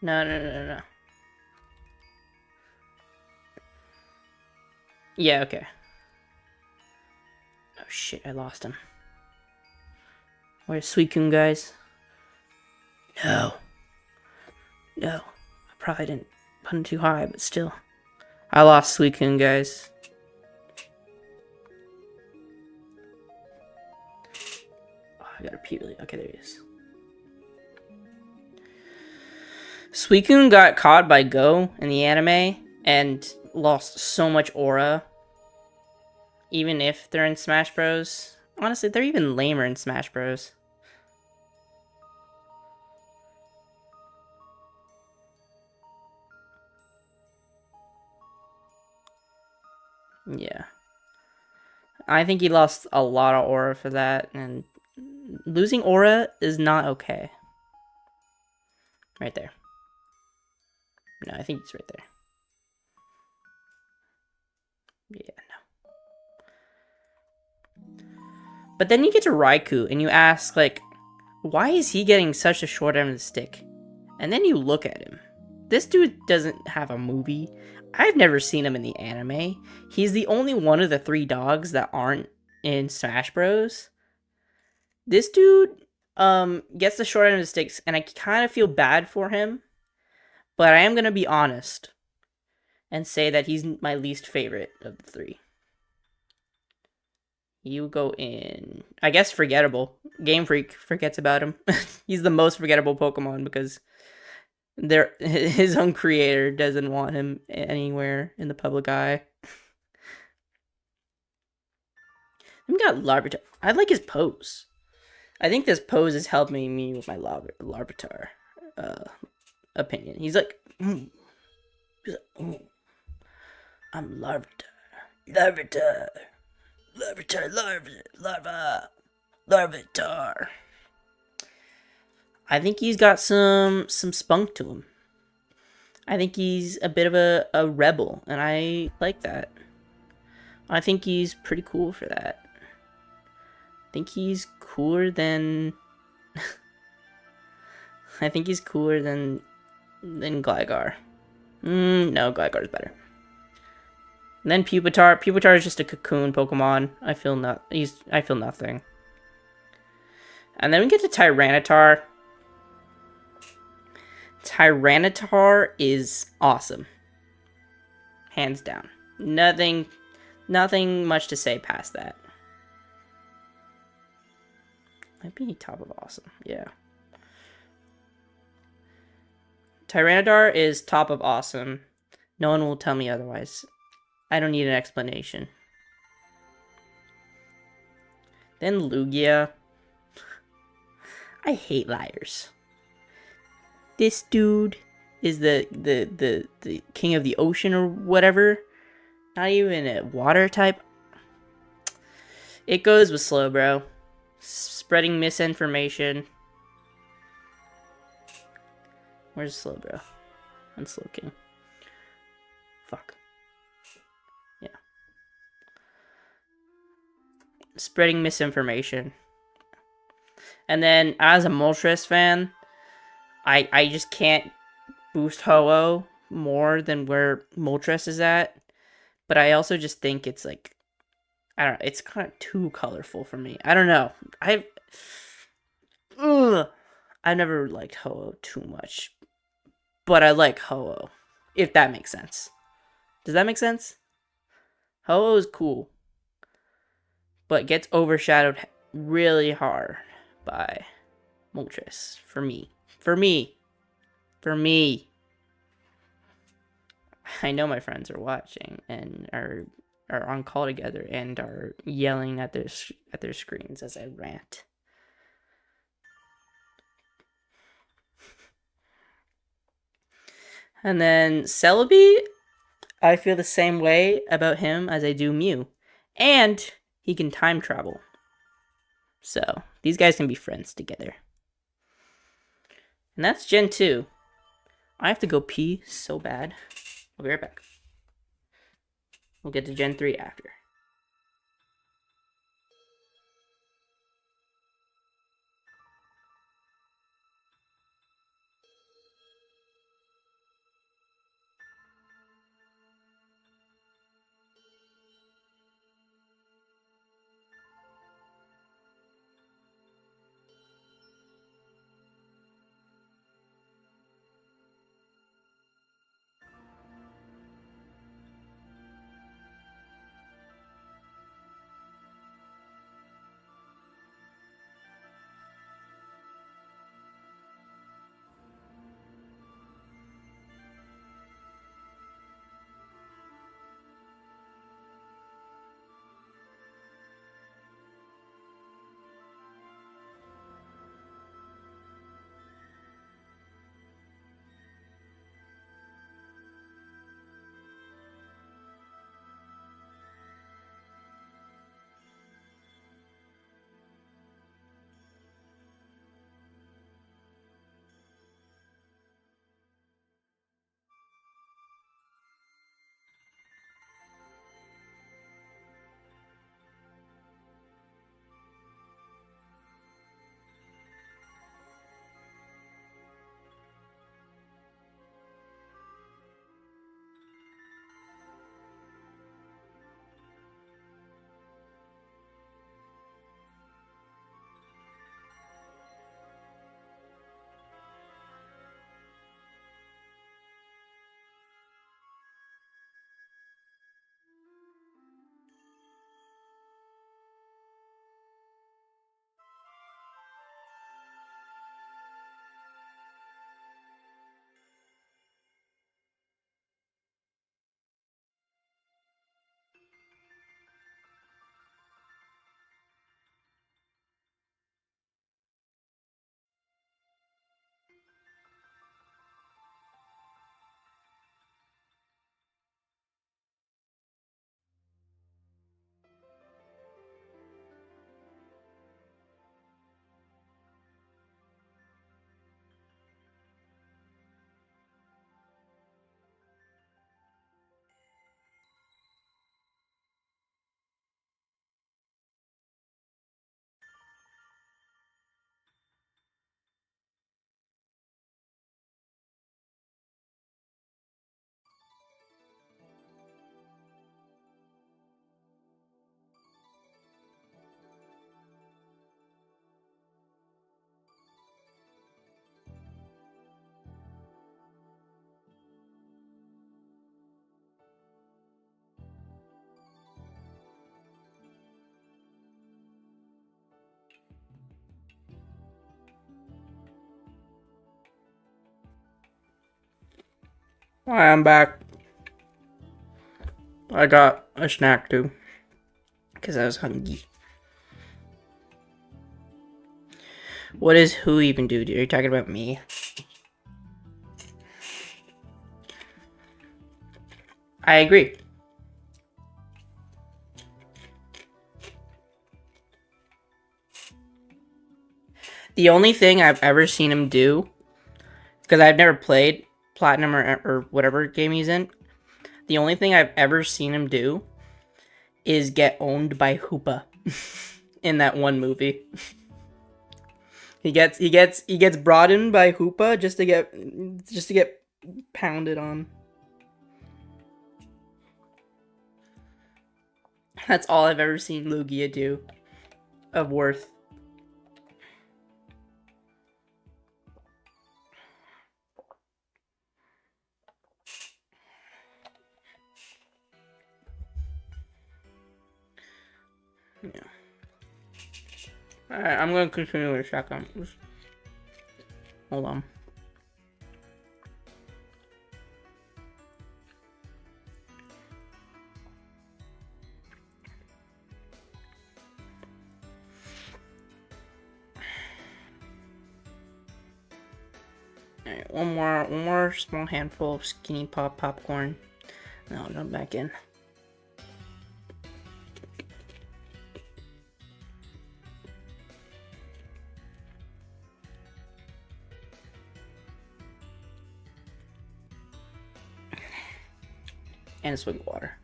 [SPEAKER 1] No. Yeah, okay. Oh shit, I lost him. Where's Suicune, guys? No. I probably didn't put him too high, but still. I lost Suicune, guys. Oh, I gotta pee really. Okay, there he is. Suicune got caught by Go in the anime and lost so much aura. Even if they're in Smash Bros. Honestly, they're even lamer in Smash Bros. Yeah. I think he lost a lot of aura for that, and losing aura is not okay. Right there. No, I think it's right there. Yeah, no. But then you get to Raikou, and you ask, like, why is he getting such a short end of the stick? And then you look at him. This dude doesn't have a movie. I've never seen him in the anime. He's the only one of the 3 dogs that aren't in Smash Bros. This dude gets the short end of the sticks, and I kind of feel bad for him. But I am going to be honest. and say that he's my least favorite of the three. You go in, I guess, forgettable. Game Freak forgets about him. He's the most forgettable Pokemon because his own creator doesn't want him anywhere in the public eye. We got Larvitar. I like his pose. I think this pose is helping me with my Larvitar opinion. He's like, I'm Larvitar. Larvitar. Larvitar. I think he's got some spunk to him. I think he's a bit of a rebel, and I like that. I think he's pretty cool for that. I think he's cooler than... I think he's cooler than Gligar. No, Gligar's better. And then Pupitar. Pupitar is just a cocoon Pokemon. I feel nothing. And then we get to Tyranitar. Tyranitar is awesome. Hands down. Nothing much to say past that. Might be top of awesome. Yeah. Tyranitar is top of awesome. No one will tell me otherwise. I don't need an explanation. Then Lugia. I hate liars. This dude is the king of the ocean or whatever. Not even a water type. It goes with Slowbro. Spreading misinformation. Where's Slowbro? And Slowking. Fuck. Yeah. Spreading misinformation. And then, as a Moltres fan, I just can't boost Ho-Oh more than where Moltres is at. But I also just think it's like, I don't know, it's kind of too colorful for me. I don't know. I've never liked Ho-Oh too much. But I like Ho-Oh, if that makes sense. Does that make sense? Ho-Oh is cool, but gets overshadowed really hard by Moltres, for me. I know my friends are watching and are on call together and are yelling at their screens as I rant. And then Celebi, I feel the same way about him as I do Mew. And he can time travel. So, these guys can be friends together. And that's Gen 2. I have to go pee so bad. I'll be right back. We'll get to Gen 3 after. Hi, I'm back. I got a snack too. Because I was hungry. What does who even do? Are you talking about me? I agree. The only thing I've ever seen him do, because I've never played Platinum or whatever game he's in, the only thing I've ever seen him do is get owned by Hoopa in that one movie. He gets brought in by Hoopa just to get pounded on. That's all I've ever seen Lugia do of worth. Yeah. Alright, I'm gonna continue with a shotgun. Hold on. Alright, one more small handful of skinny popcorn. And I'll jump back in. And a swig of water.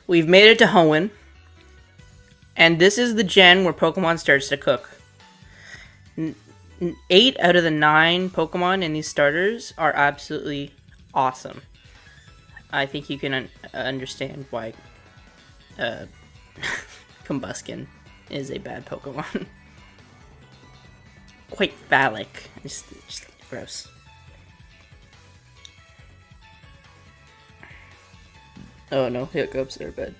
[SPEAKER 1] We've made it to Hoenn. And this is the gen where Pokemon starts to cook. 8 out of the 9 Pokemon in these starters are absolutely awesome. I think you can understand why Combuskin is a bad Pokemon. Quite phallic. Just gross. Oh no, hiccups are bad.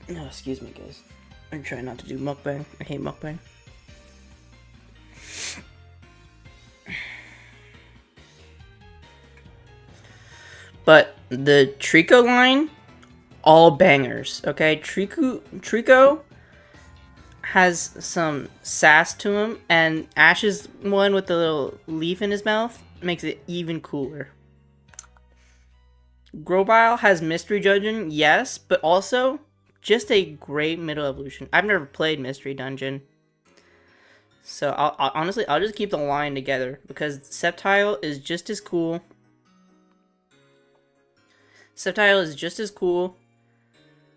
[SPEAKER 1] No, excuse me, guys. I'm trying not to do mukbang. I hate mukbang. But the Trico line, all bangers, okay? Trico has some sass to him, and Ash's one with the little leaf in his mouth makes it even cooler. Grovyle has Mystery Dungeon, yes, but also just a great middle evolution. I've never played Mystery Dungeon, so honestly, I'll just keep the line together because Sceptile is just as cool. Sceptile is just as cool,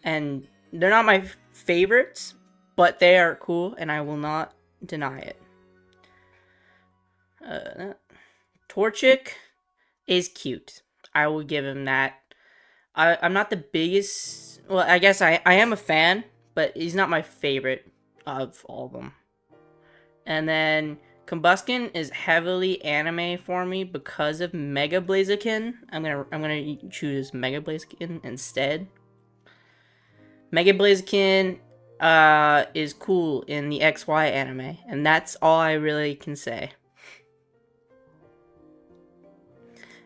[SPEAKER 1] and they're not my favorites, but they are cool, and I will not deny it. Torchic is cute. I will give him that. I'm not the biggest... Well, I guess I am a fan, but he's not my favorite of all of them. And then Combuskin is heavily anime for me because of Mega Blaziken. I'm gonna choose Mega Blaziken instead. Mega Blaziken is cool in the XY anime, and that's all I really can say.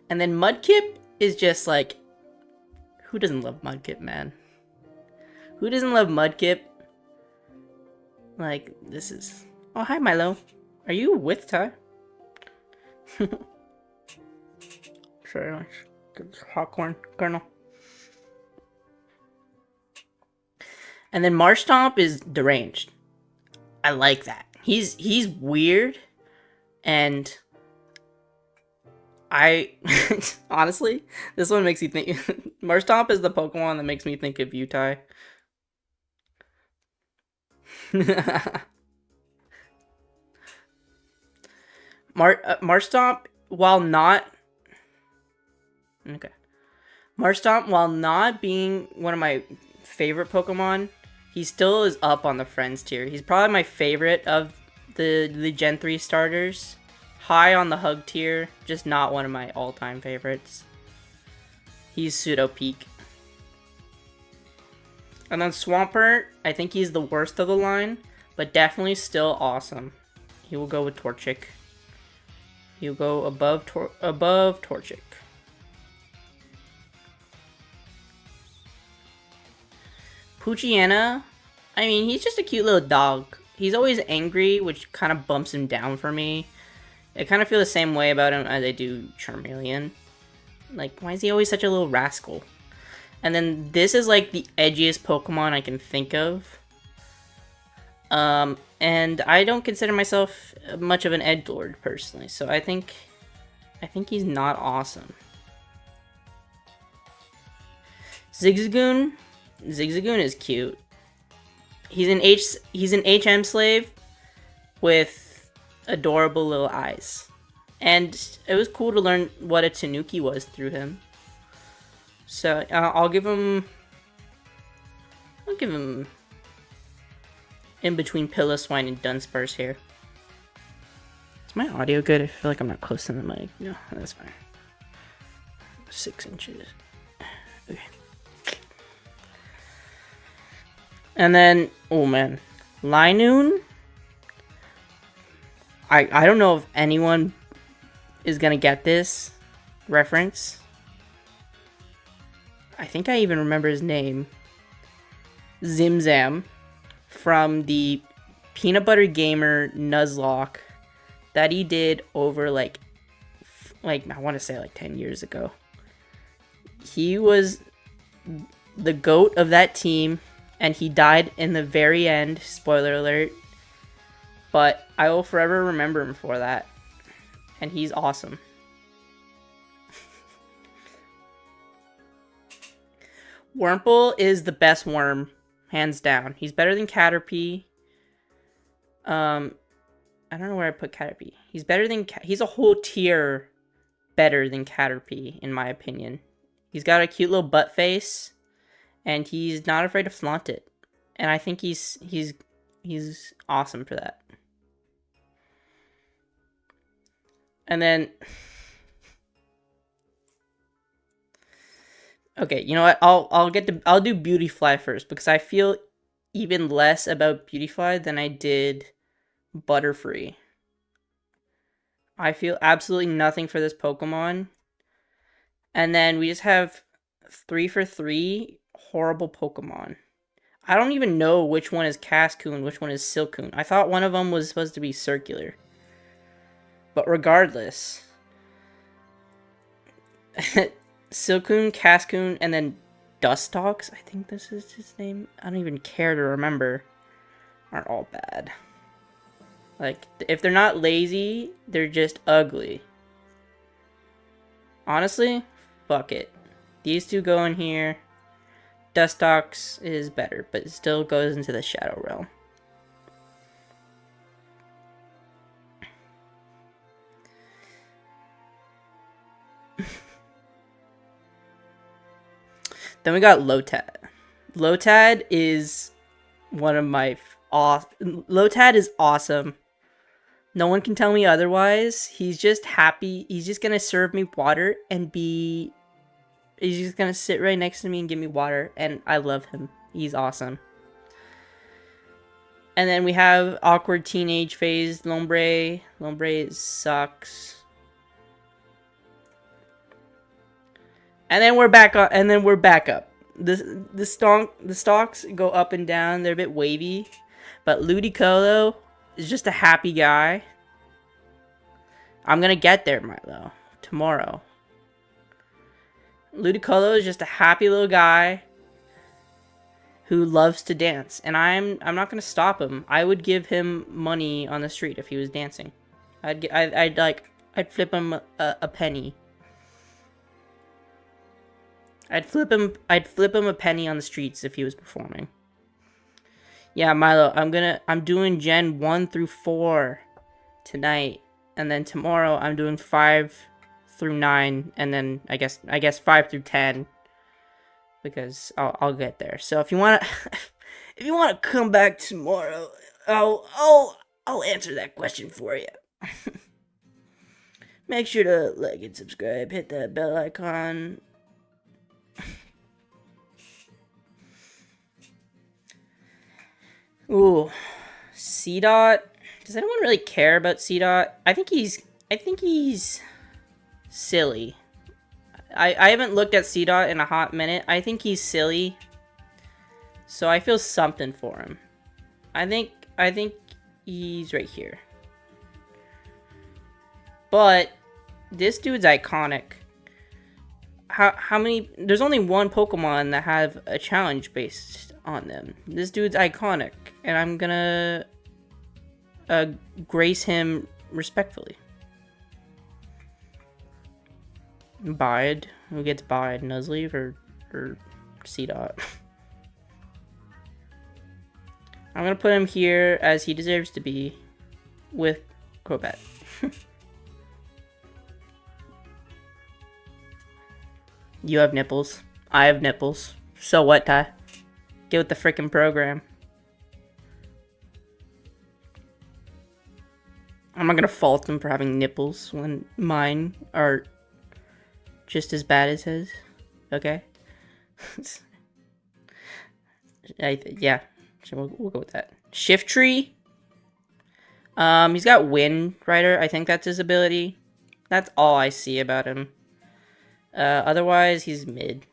[SPEAKER 1] And then Mudkip is just like, who doesn't love Mudkip, man? Who doesn't love Mudkip? Like, this is... Oh, hi, Milo. Are you with Ty? Sorry, good popcorn kernel. And then Marshtomp is deranged. I like that. He's weird, and I honestly, this one makes me think. Marshtomp is the Pokemon that makes me think of you, Ty. Marshtomp, while not Marshtomp, while not being one of my favorite Pokemon, he still is up on the friends tier. He's probably my favorite of the Gen 3 starters. high on the hug tier, just not one of my all-time favorites. He's pseudo peak. And then Swampert, I think he's the worst of the line, but definitely still awesome. He will go with Torchic. He'll go above Torchic. Poochyena, I mean, he's just a cute little dog. He's always angry, which kind of bumps him down for me. I kind of feel the same way about him as I do Charmeleon. Like, why is he always such a little rascal? And then this is like the edgiest Pokemon I can think of. And I don't consider myself much of an edgelord personally, so I think he's not awesome. Zigzagoon is cute. He's an HM slave with adorable little eyes. And it was cool to learn what a Tanuki was through him. So I'll give him in between Piloswine and Dunsparce here. Is my audio good? I feel like I'm not close to the mic. No, that's fine. 6 inches. Okay. And then, oh man, Linoon. I don't know if anyone is gonna get this reference. I think I even remember his name. Zimzam from the Peanut Butter Gamer Nuzlocke that he did over like I want to say like 10 years ago. He was the GOAT of that team, and he died in the very end, spoiler alert, but I will forever remember him for that, and he's awesome. Wurmple is the best worm, hands down. He's better than Caterpie. I don't know where I put Caterpie. He's better than he's a whole tier better than Caterpie, in my opinion. He's got a cute little butt face, and he's not afraid to flaunt it. And I think he's awesome for that. And then, okay, you know what? I'll do Beautyfly first, because I feel even less about Beautyfly than I did Butterfree. I feel absolutely nothing for this Pokemon. And then we just have 3 for 3 horrible Pokemon. I don't even know which one is Cascoon, which one is Silcoon. I thought one of them was supposed to be circular. But regardless, Silcoon, Cascoon, and then Dustox, I think this is his name. I don't even care to remember. Are all bad. Like, if they're not lazy, they're just ugly. Honestly, fuck it. These two go in here. Dustox is better, but it still goes into the Shadow Realm. Then we got Lotad. Lotad is one of my Lotad is awesome. No one can tell me otherwise. He's just happy. He's just gonna serve me water and he's just gonna sit right next to me and give me water, and I love him. He's awesome. And then we have awkward teenage phase Lombre. Lombre sucks. And then we're back up. The stalks go up and down. They're a bit wavy, but Ludicolo is just a happy guy. I'm gonna get there, Milo, tomorrow. Ludicolo is just a happy little guy who loves to dance, and I'm not gonna stop him. I would give him money on the street if he was dancing. I'd flip him a penny. I'd flip him a penny on the streets if he was performing. Yeah, Milo, I'm doing Gen 1 through 4 tonight, and then tomorrow I'm doing 5 through 9, and then I guess 5 through 10, because I'll get there. So if you want to come back tomorrow, I'll answer that question for you. Make sure to like and subscribe. Hit that bell icon. Ooh, C-Dot. Does anyone really care about C-Dot? I think he's silly. I haven't looked at C-Dot in a hot minute. I think he's silly. So I feel something for him. I think he's right here. But this dude's iconic. How many? There's only one Pokemon that have a challenge based on them. This dude's iconic, and I'm gonna grace him respectfully. Bide. Who gets Bide? Nuzleaf or C-Dot? I'm gonna put him here as he deserves to be, with Crobat. You have nipples. I have nipples. So what, Ty? Get with the freaking program. I'm not gonna fault him for having nipples when mine are just as bad as his. Okay? Yeah. So we'll go with that. Shiftry. He's got Wind Rider. I think that's his ability. That's all I see about him. Otherwise, he's mid.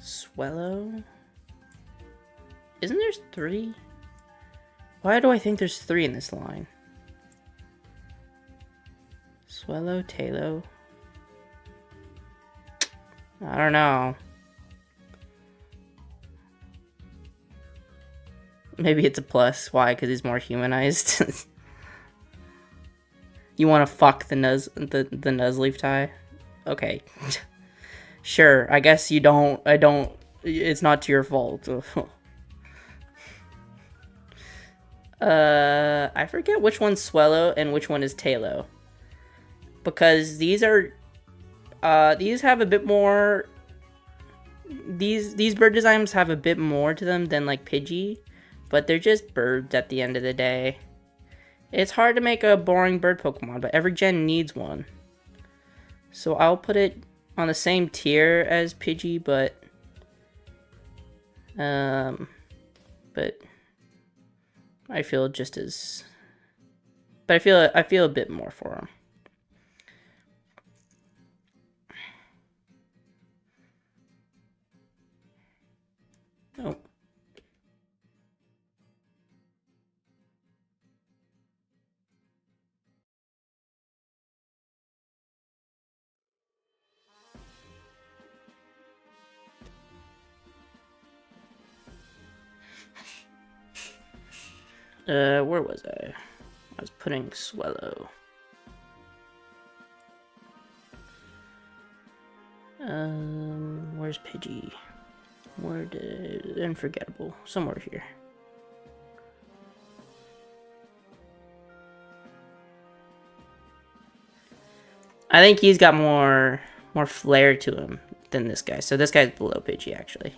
[SPEAKER 1] Swellow? Isn't there 3? Why do I think there's 3 in this line? Swellow, Talo. I don't know. Maybe it's a plus. Why? Because he's more humanized. You want to fuck the Nuzleaf, Ty? Okay. Sure. I guess you don't. I don't. It's not to your fault. I forget which one's Swellow and which one is Talo. Because these are, these have a bit more. These bird designs have a bit more to them than like Pidgey, but they're just birds at the end of the day. It's hard to make a boring bird Pokemon, but every gen needs one. So I'll put it on the same tier as Pidgey, but I feel just as, but I feel a bit more for him. Oh. Where was I? I was putting Swellow. Where's Pidgey? Where did... Unforgettable. Somewhere here. I think he's got more flair to him than this guy. So this guy's below Pidgey, actually.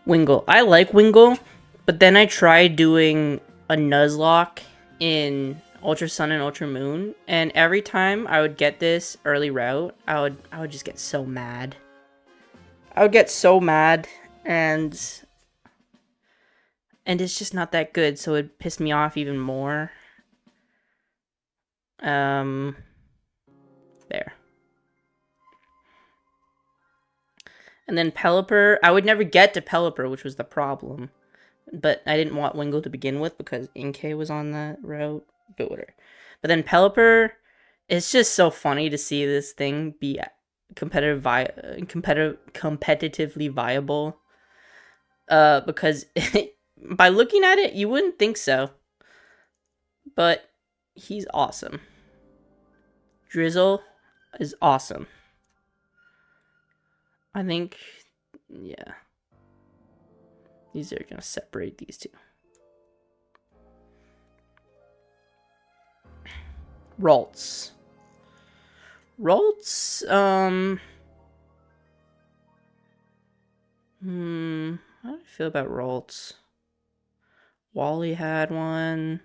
[SPEAKER 1] Wingull. I like Wingull, but then I tried doing a Nuzlocke in Ultra Sun and Ultra Moon, and every time I would get this early route, I would just get so mad. I would get so mad, and it's just not that good, so it pissed me off even more. There. And then Pelipper, I would never get to Pelipper, which was the problem. But I didn't want Wingull to begin with because Inkay was on that route. But whatever. But then Pelipper, it's just so funny to see this thing be competitively viable. Because by looking at it, you wouldn't think so. But he's awesome. Drizzle is awesome. I think, yeah. These are gonna separate these two. Ralts. Ralts, how do I feel about Ralts? Wally had one.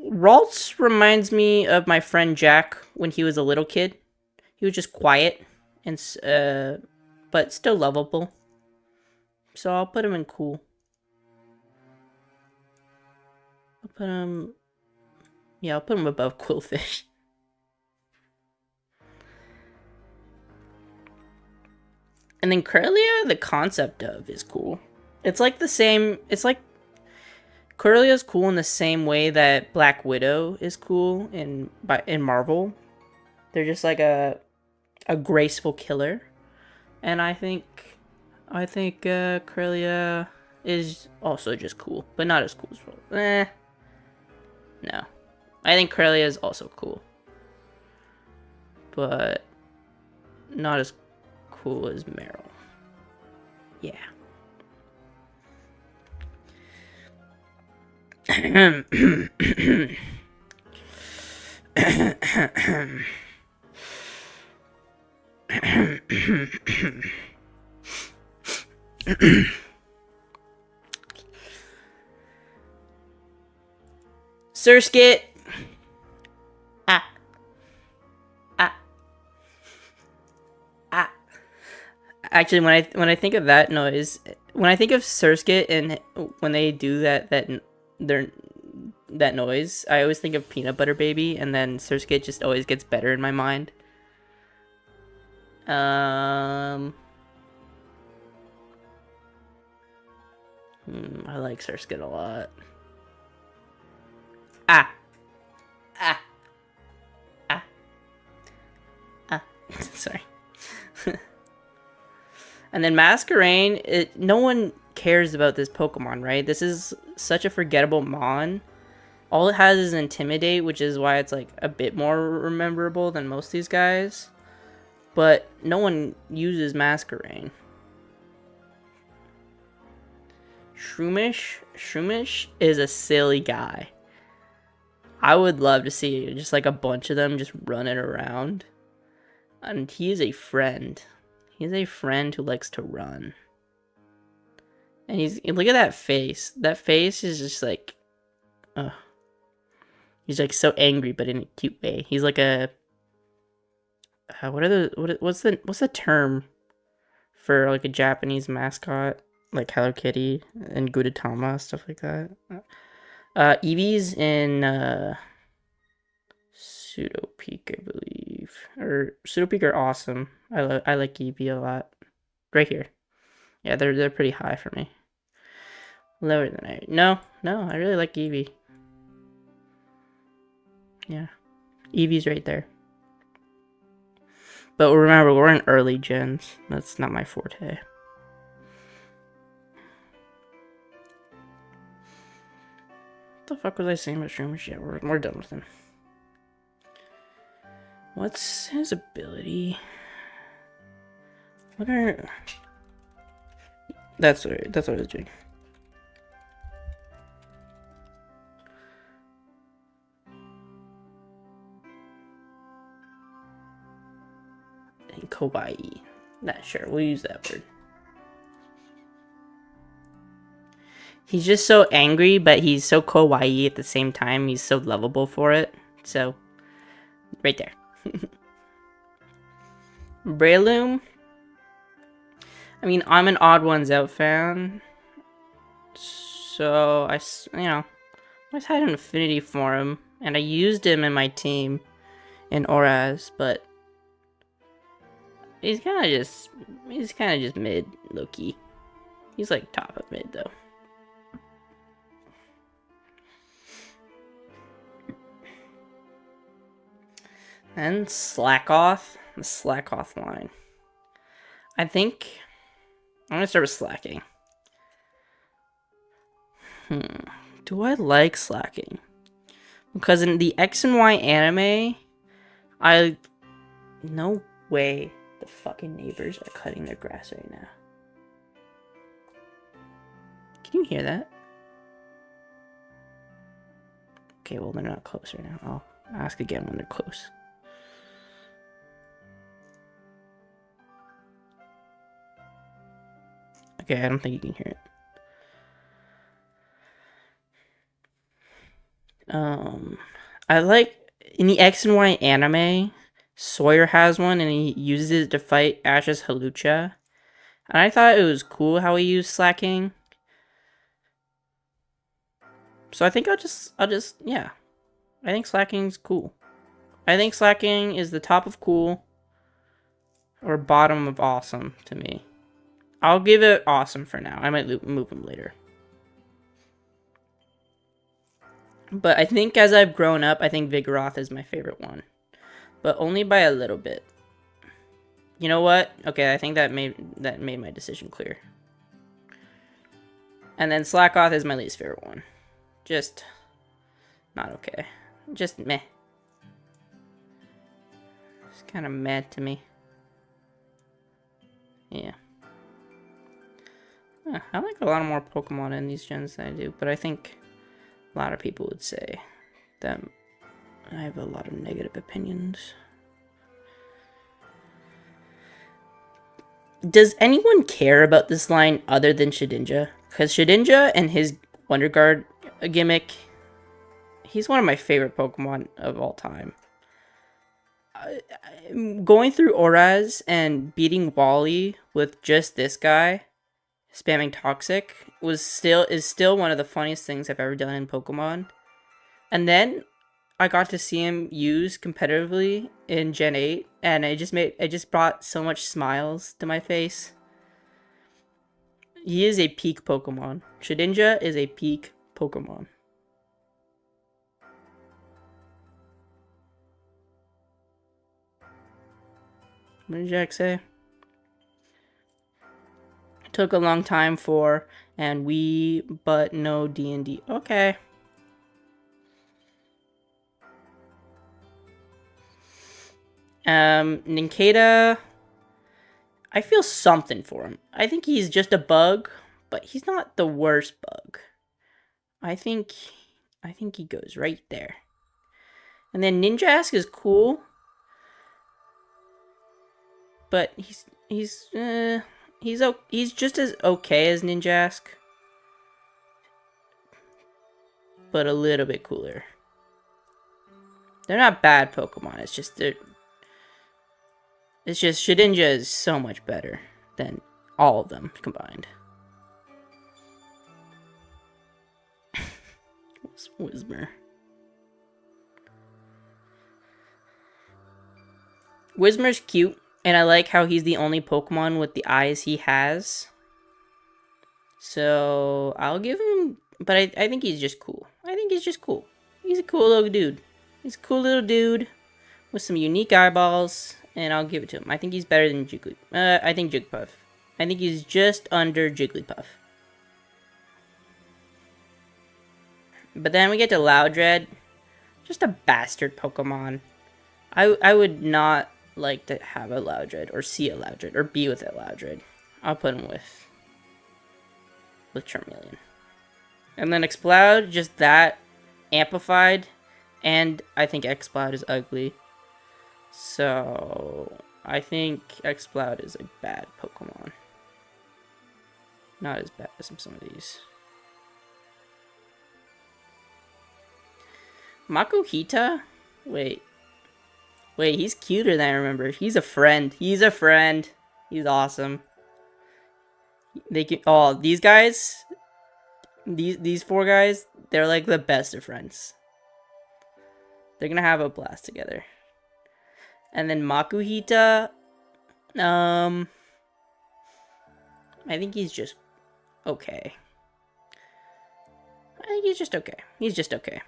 [SPEAKER 1] Ralts reminds me of my friend Jack when he was a little kid. He was just quiet and but still lovable. So I'll put him in cool. I'll put him above Quillfish. And then Kirlia, the concept of is cool. It's like the same. It's like Kirlia's cool in the same way that Black Widow is cool in Marvel. They're just like a graceful killer, and I think Kirlia is also just cool, but not as cool as Ralts. No, I think Kirlia is also cool, but not as cool as Meryl. Yeah. Surskit. Actually, when I think of that noise, when I think of Surskit and when they do that noise, I always think of Peanut Butter Baby, and then Surskit just always gets better in my mind. I like Surskit a lot. Sorry. And then Masquerain, no one cares about this Pokemon, right? This is such a forgettable Mon. All it has is Intimidate, which is why it's like a bit more memorable than most of these guys. But no one uses Masquerain. Shroomish is a silly guy. I would love to see just like a bunch of them just running around. And he is a friend. He's a friend who likes to run. And look at that face. That face is just like, he's like so angry, but in a cute way. He's like a, what's the term for like a Japanese mascot, like Hello Kitty and Gudetama, stuff like that. Eevee's in Pseudo Peak, I believe, or Pseudo Peak are awesome. I like Eevee a lot. Right here, yeah, they're pretty high for me. Lower than no, I really like Eevee. Yeah, Eevee's right there. But remember, we're in early gens. That's not my forte. What the fuck was I saying about Shroomish? Yeah, we're done with him. What's his ability? That's what I was doing. And kawaii. Not sure. We'll use that word. He's just so angry, but he's so kawaii at the same time. He's so lovable for it. So, right there. Breloom. I mean, I'm an Odd Ones Out fan. So, I always had an affinity for him. And I used him in my team in Oraz, but he's kind of just mid, low-key. He's like top of mid, though. And Slackoth, the Slackoth line. I think I'm gonna start with Slacking. Do I like Slacking? Because in the X and Y anime, no way the fucking neighbors are cutting their grass right now. Can you hear that? Okay, well, they're not close right now. I'll ask again when they're close. Okay, I don't think you can hear it. I like in the X and Y anime, Sawyer has one and he uses it to fight Ash's Halucha. And I thought it was cool how he used slacking. So I think yeah. I think slacking's cool. I think slacking is the top of cool or bottom of awesome to me. I'll give it awesome for now. I might move him later. But I think as I've grown up, I think Vigoroth is my favorite one. But only by a little bit. You know what? Okay, I think that made my decision clear. And then Slackoth is my least favorite one. Just not okay. Just meh. It's kind of meh to me. Yeah. I like a lot more Pokemon in these gens than I do, but I think a lot of people would say that I have a lot of negative opinions. Does anyone care about this line other than Shedinja? Because Shedinja and his Wonder Guard gimmick, he's one of my favorite Pokemon of all time. Going through Oraz and beating Wally with just this guy spamming Toxic is still one of the funniest things I've ever done in Pokemon. And then I got to see him use competitively in Gen 8, and it just brought so much smiles to my face. He is a peak Pokemon. Shedinja is a peak Pokemon. What did Jack say? Took a long time for, and but no D&D. Okay. Ninkata, I feel something for him. I think he's just a bug, but he's not the worst bug. I think he goes right there. And then Ninjask is cool, but he's just as okay as Ninjask, but a little bit cooler. They're not bad Pokemon. It's just Shedinja is so much better than all of them combined. Whismur. Whismur's cute, and I like how he's the only Pokemon with the eyes he has. So I'll give him, but I think he's just cool. I think he's just cool. He's a cool little dude. He's a cool little dude with some unique eyeballs, and I'll give it to him. I think he's better than Jigglypuff. I think Jigglypuff. I think he's just under Jigglypuff. But then we get to Loudred. Just a bastard Pokemon. I would not like to have a Loudred, or see a Loudred, or be with a Loudred. I'll put him with Charmeleon. And then Exploud, just that amplified, and I think Exploud is ugly. So I think Exploud is a bad Pokemon. Not as bad as some of these. Makuhita? Wait, he's cuter than I remember. He's a friend. He's awesome. These guys, these four guys, they're like the best of friends. They're gonna have a blast together. And then Makuhita, I think he's just okay. I think he's just okay. He's just okay.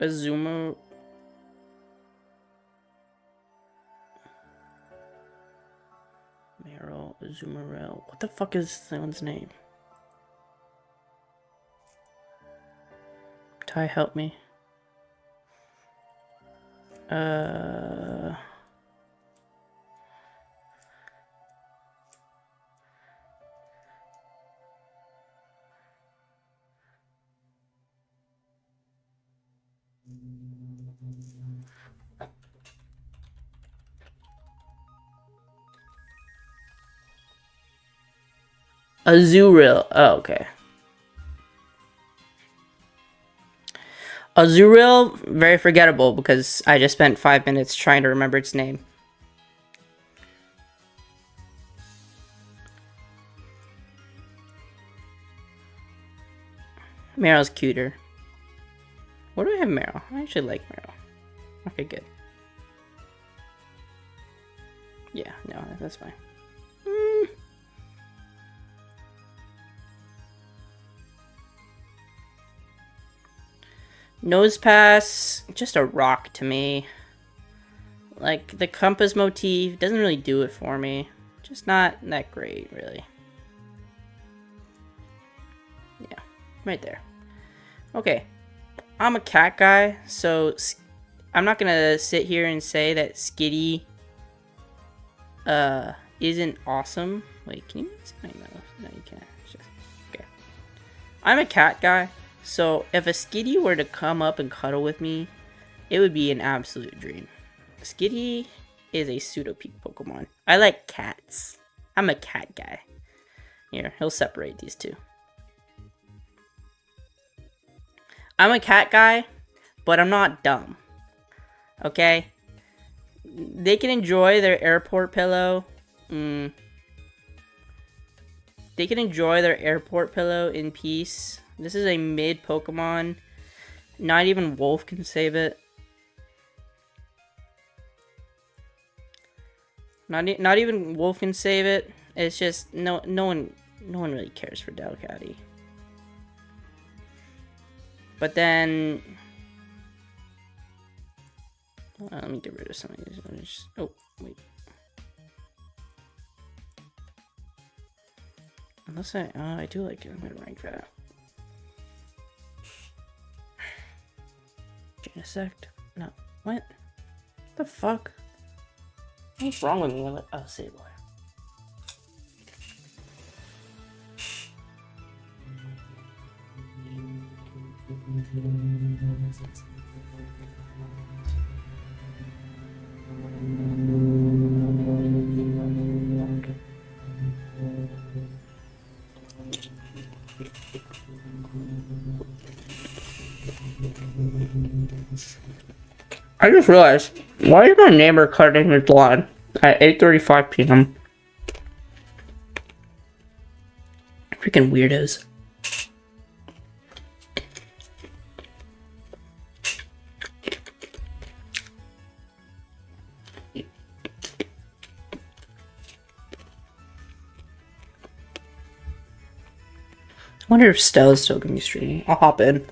[SPEAKER 1] Azuma. Meryl, Azumarel. What the fuck is someone's name? Ty, help me. Azurill. Oh, okay. Azurill, very forgettable because I just spent 5 minutes trying to remember its name. Meryl's cuter. What do I have Meryl? I actually like Meryl. Okay, good. Yeah, no, that's fine. Nose pass, just a rock to me. Like, the compass motif doesn't really do it for me. Just not that great, really. Yeah, right there. Okay, I'm a cat guy, so I'm not gonna sit here and say that Skitty isn't awesome. Wait, can you see my nose? No, you can't. Okay. I'm a cat guy, so if a Skitty were to come up and cuddle with me, it would be an absolute dream. Skitty is a pseudo peak Pokemon. I like cats. I'm a cat guy. Here, he'll separate these two. I'm a cat guy, but I'm not dumb. Okay? They can enjoy their airport pillow. They can enjoy their airport pillow in peace. This is a mid Pokemon. Not even Wolf can save it. Not even Wolf can save it. It's just no one really cares for Delcatty. But then let me get rid of some of these. Oh, wait. Unless I do like it, I'm gonna rank that. Genesect? No. What? The fuck? What's wrong with me? Oh, Sableye. I just realized, why is my neighbor cutting his lawn at 8:35 p.m.? Freaking weirdos. I wonder if Stella's still gonna be streaming. I'll hop in.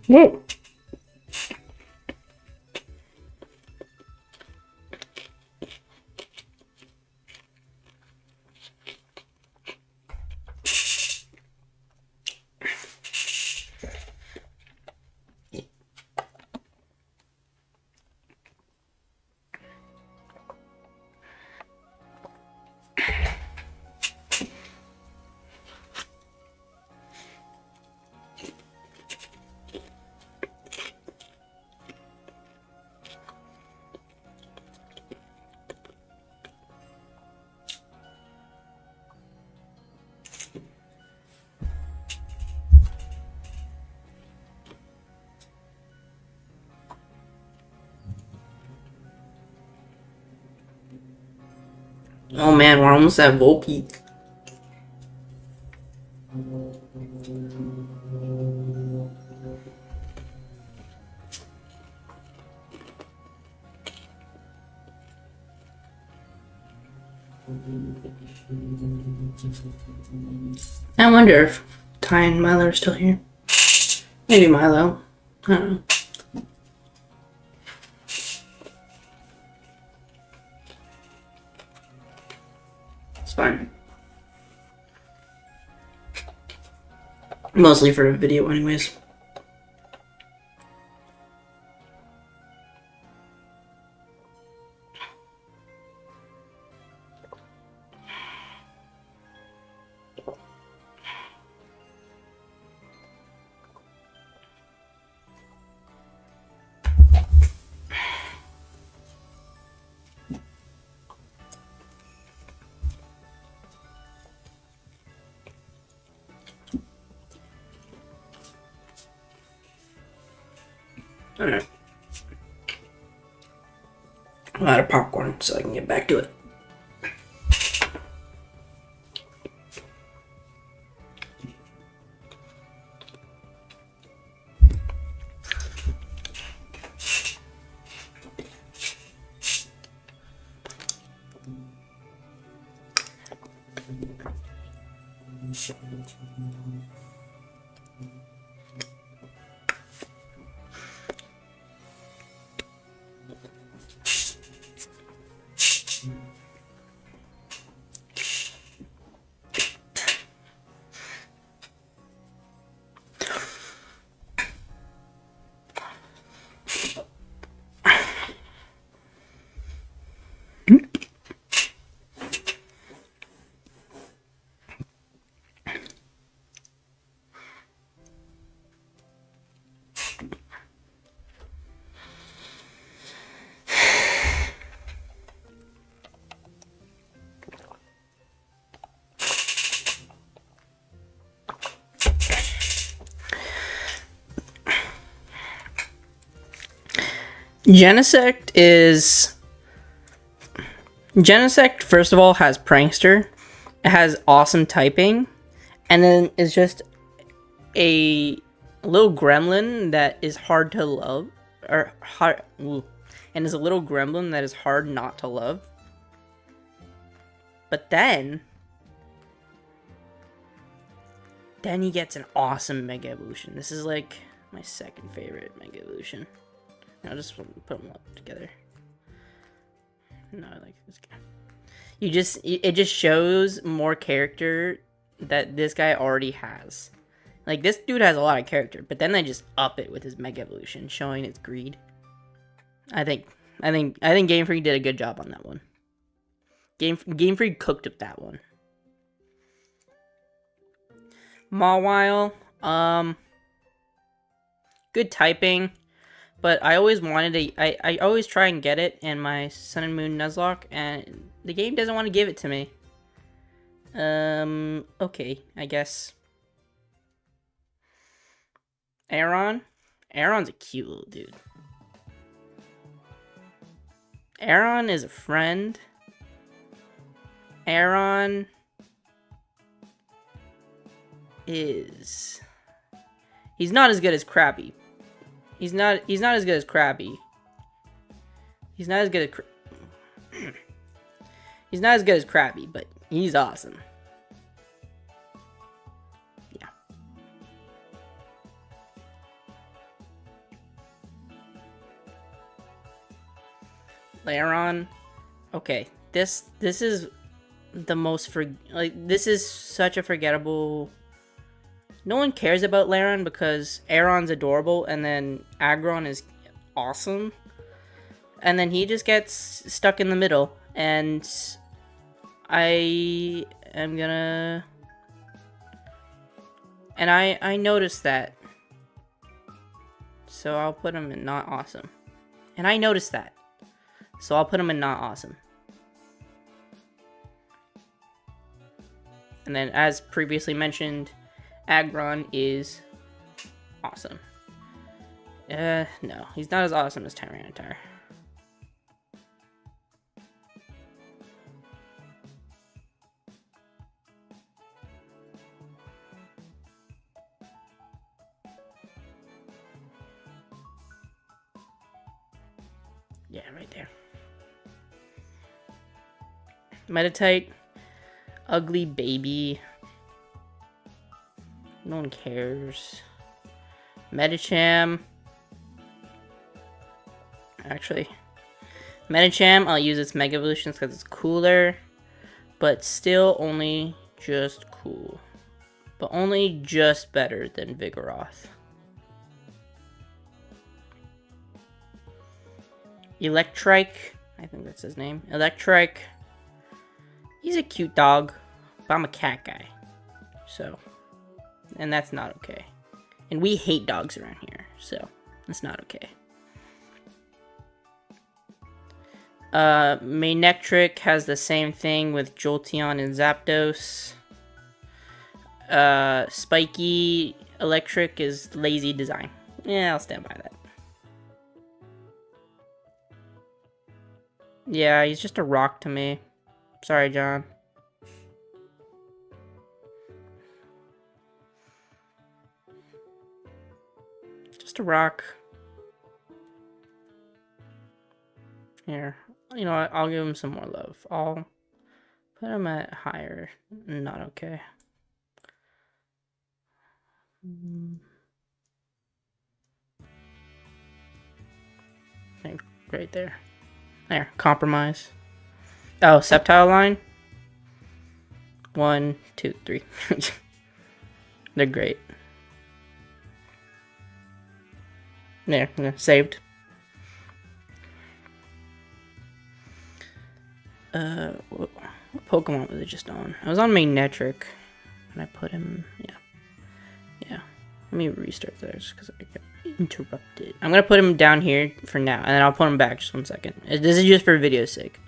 [SPEAKER 1] Whoa. Oh man, we're almost at Volpeak. I wonder if Ty and Milo are still here. Maybe Milo. I don't know. It's fine. Mostly for a video anyways. Alright. I'm out of popcorn, so I can get back to it. Genesect, first of all, has Prankster. It has awesome typing. And then it's just a little gremlin that is hard to love. And is a little gremlin that is hard not to love. But then he gets an awesome Mega Evolution. This is like my second favorite Mega Evolution. I'll just put them up together. No, I like this guy. It just shows more character that this guy already has. Like, this dude has a lot of character, but then they just up it with his Mega Evolution, showing its greed. I think Game Freak did a good job on that one. Game Freak cooked up that one. Mawile, good typing, but I always wanted to. I always try and get it in my Sun and Moon Nuzlocke, and the game doesn't want to give it to me. Okay, I guess. Aron? Aron's a cute little dude. Aron is a friend. Aron is... He's not as good as Krabby. He's not as good as Krabby. He's not as good as He's not as good as Krabby, but he's awesome. Yeah. Lairon. Okay, this is the most this is such a forgettable. No one cares about Lairon because Aron's adorable, and then Aggron is awesome, and then he just gets stuck in the middle. And I am gonna, and I noticed that, so I'll put him in not awesome. And I noticed that, so I'll put him in not awesome. And then, as previously mentioned, Aggron is awesome. No, he's not as awesome as Tyranitar. Yeah, right there. Meditite, ugly baby. No one cares. Medicham. Actually, Medicham, I'll use its Mega Evolutions because it's cooler, but still only just cool. But only just better than Vigoroth. Electrike, I think that's his name. Electrike. He's a cute dog, but I'm a cat guy. So, and that's not okay. And we hate dogs around here, so that's not okay. Manectric has the same thing with Jolteon and Zapdos. Spiky Electric is lazy design. Yeah, I'll stand by that. Yeah, he's just a rock to me. Sorry, John. Just a rock. Here. You know what? I'll give him some more love. I'll put him at higher. Not okay. Right there. There. Compromise. Oh, Sceptile line? 1, 2, 3. They're great. There. Saved. What Pokemon was it just on? I was on Magnetric. And I put him... Yeah. Let me restart this because I got interrupted. I'm going to put him down here for now. And then I'll put him back just 1 second. This is just for video's sake.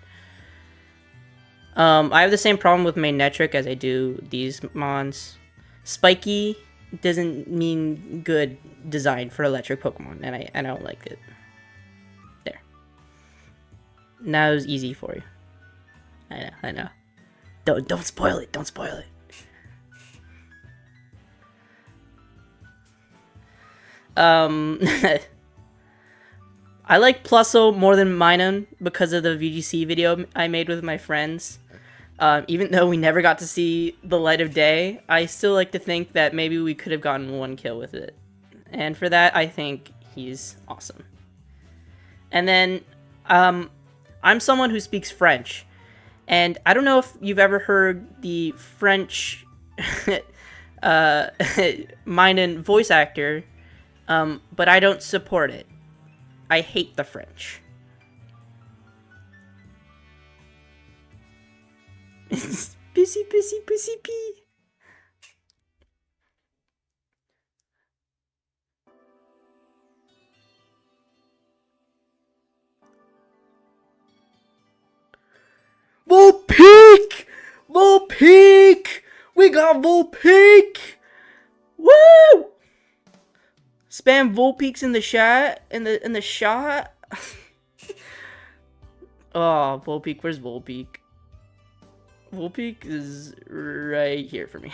[SPEAKER 1] I have the same problem with Magnetric as I do these mons. Spiky doesn't mean good design for electric Pokemon. And I don't like it. There. Now it's easy for you. I know. Don't spoil it. Don't spoil it. I like Plusso more than Minun because of the VGC video I made with my friends. Even though we never got to see the light of day, I still like to think that maybe we could have gotten 1 kill with it. And for that, I think he's awesome. And then, I'm someone who speaks French. And I don't know if you've ever heard the French Minun voice actor, but I don't support it. I hate the French. Pissy, pissy, pissy, pee. Vulpix! Vulpix! We got Vulpix! Woo! Spam Vulpix in the chat, in the shot. Oh, Vulpix, where's Vulpix? Vulpix is right here for me.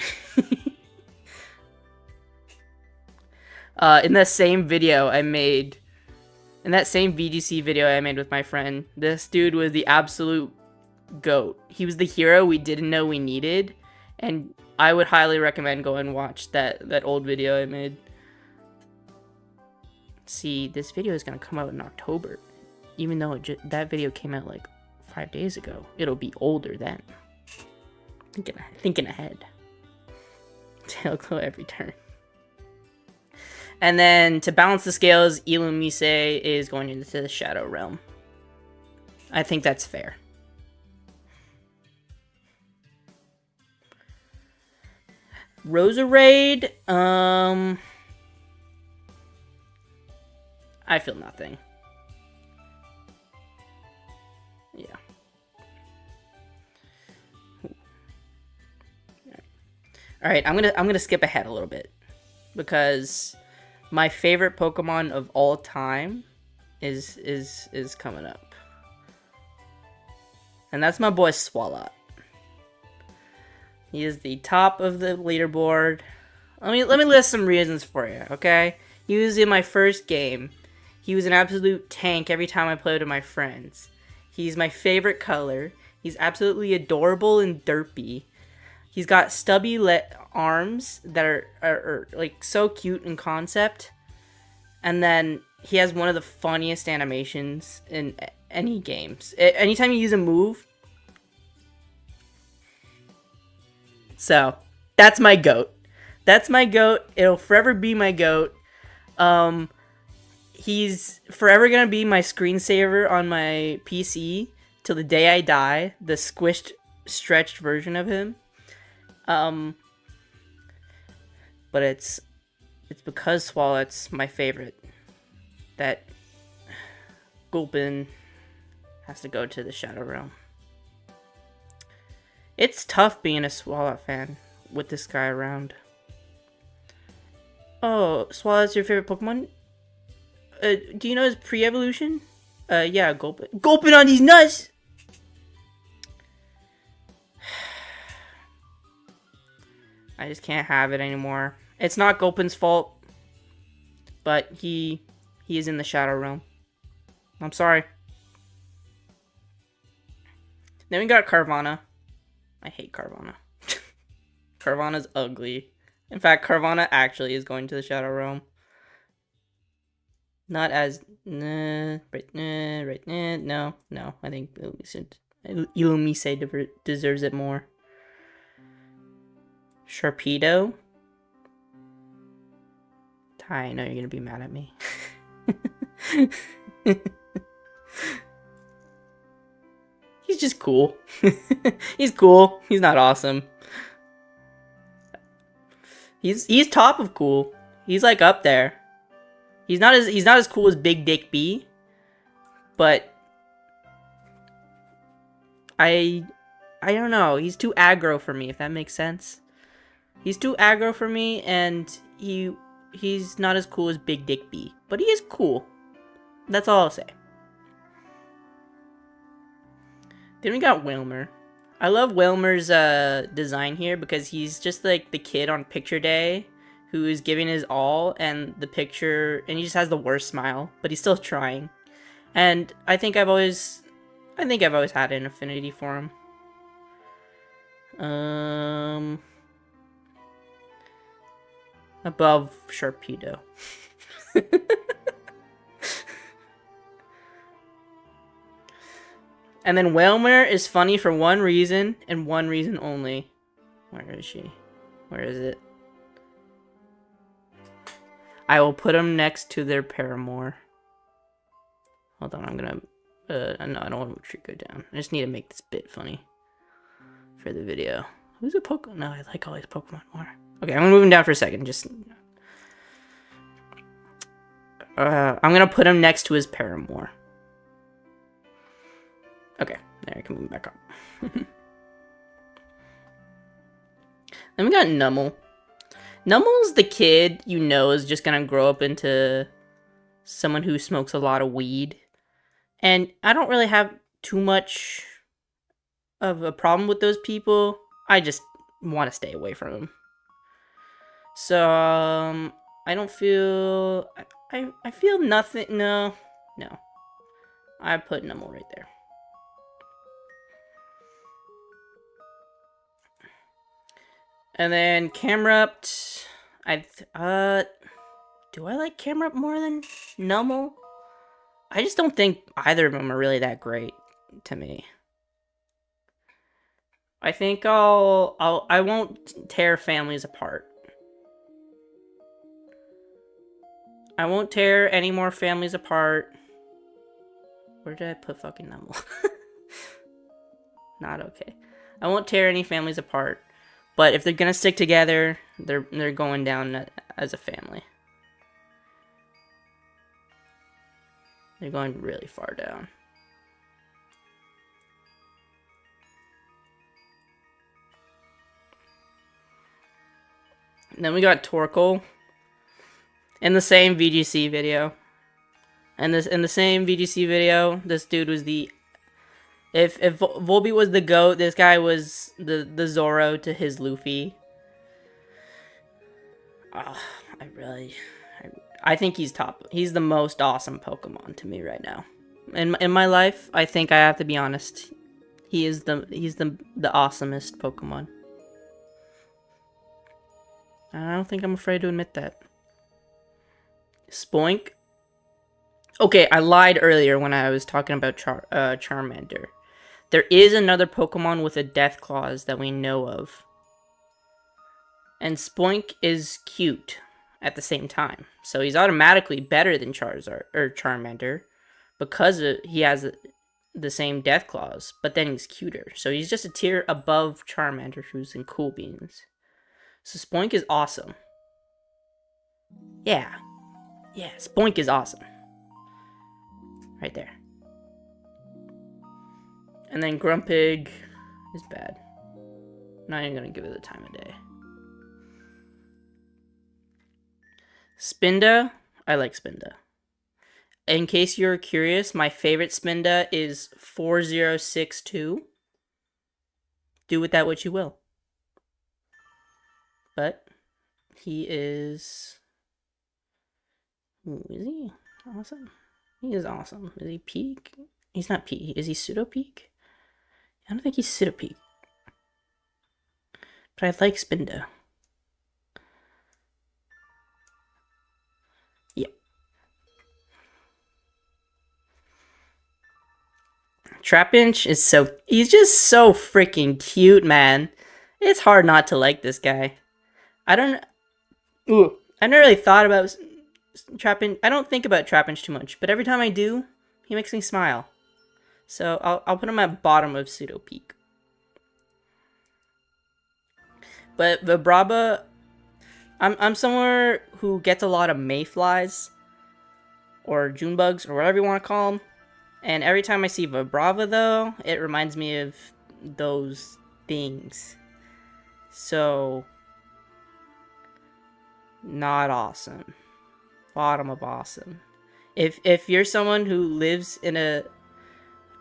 [SPEAKER 1] In that same video I made, in that same VGC video I made with my friend, this dude was the absolute GOAT. He was the hero we didn't know we needed, and I would highly recommend go and watch that old video I made. See, this video is gonna come out in October, even though that video came out like 5 days ago. It'll be older then. Thinking ahead. Tail glow every turn. And then to balance the scales, Illumise is going into the Shadow Realm. I think that's fair. Roserade, I feel nothing. Yeah. All right, I'm gonna skip ahead a little bit because my favorite Pokemon of all time is coming up, and that's my boy Swalot. He is the top of the leaderboard. Let me list some reasons for you, okay? He was in my first game. He was an absolute tank every time I played with my friends. He's my favorite color. He's absolutely adorable and derpy. He's got stubby arms that are like so cute in concept. And then he has one of the funniest animations in any games. Anytime you use a move. So, that's my GOAT. That's my GOAT. It'll forever be my GOAT. He's forever gonna be my screensaver on my PC till the day I die. The squished, stretched version of him. But it's because Swalot's my favorite that Gulpin has to go to the Shadow Realm. It's tough being a Swalot fan with this guy around. Oh, Swalot's your favorite Pokemon? Do you know his pre-evolution? Yeah, Gulpin. Gulpin on these nuts! I just can't have it anymore. It's not Gulpin's fault, but he is in the Shadow Realm. I'm sorry. Then we got Carvanha. I hate Carvanha. Carvanha's ugly. In fact, Carvanha actually is going to the Shadow Realm. Not as... no. I think Illumise deserves it more. Sharpedo. Ty, I know you're gonna be mad at me. He's just cool. He's cool. He's not awesome. He's top of cool. He's like up there. He's not as cool as Big Dick B, but I don't know. He's too aggro for me, if that makes sense. He's too aggro for me, and he's not as cool as Big Dick B, but he is cool. That's all I'll say. Then we got Wilmer. I love Wilmer's design here because he's just like the kid on picture day who is giving his all, and the picture, and he just has the worst smile, but he's still trying. And I think I've always had an affinity for him. Above Sharpedo. And then Wilmer is funny for one reason, and one reason only. Where is she? Where is it? I will put them next to their paramour. Hold on, I'm gonna... no, I don't want to go down. I just need to make this bit funny for the video. Who's a Pokemon? No, I like all these Pokemon more. Okay, I'm gonna move him down for a second. Just... I'm gonna put him next to his paramour. Okay, there, I can move him back up. Then we got Numel. Numel's the kid you know is just gonna grow up into someone who smokes a lot of weed. And I don't really have too much of a problem with those people. I just want to stay away from them. So, I don't feel... I feel nothing... No. I put Numel right there. And then Camerupt, do I like Camerupt more than Numel? I just don't think either of them are really that great to me. I think I won't tear families apart. I won't tear any more families apart. Where did I put fucking Numel? Not okay. I won't tear any families apart. But if they're gonna stick together, they're going down as a family. They're going really far down. And then we got Torkoal in the same VGC video. And in the same VGC video, this dude was the... If Volbeat was the GOAT, this guy was the Zoro to his Luffy. Oh, I think he's top. He's the most awesome Pokemon to me right now. In my life, I think I have to be honest. He's the awesomest Pokemon. I don't think I'm afraid to admit that. Spoink. Okay, I lied earlier when I was talking about Charmander. There is another Pokemon with a death clause that we know of. And Spoink is cute at the same time. So he's automatically better than Charizard or Charmander because he has the same death clause, but then he's cuter. So he's just a tier above Charmander, who's in Cool Beans. So Spoink is awesome. Yeah, Spoink is awesome. Right there. And then Grumpig is bad. Not even gonna give it the time of day. Spinda, I like Spinda. In case you're curious, my favorite Spinda is 4062. Do with that what you will. but he is... Ooh, is he awesome? He is awesome. Is he peak? He's not peak. Is he pseudo peak? I don't think he's pseudo peak. But I like Spindo. Yep. Trapinch is so... He's just so freaking cute, man. It's hard not to like this guy. I don't... Ooh. I never really thought about Trapinch. I don't think about Trapinch too much, but every time I do, he makes me smile. So I'll put him at bottom of pseudo peak. But Vibrava, I'm somewhere who gets a lot of mayflies or Junebugs or whatever you want to call them. And every time I see Vibrava though, it reminds me of those things. So not awesome. Bottom of awesome. If you're someone who lives in a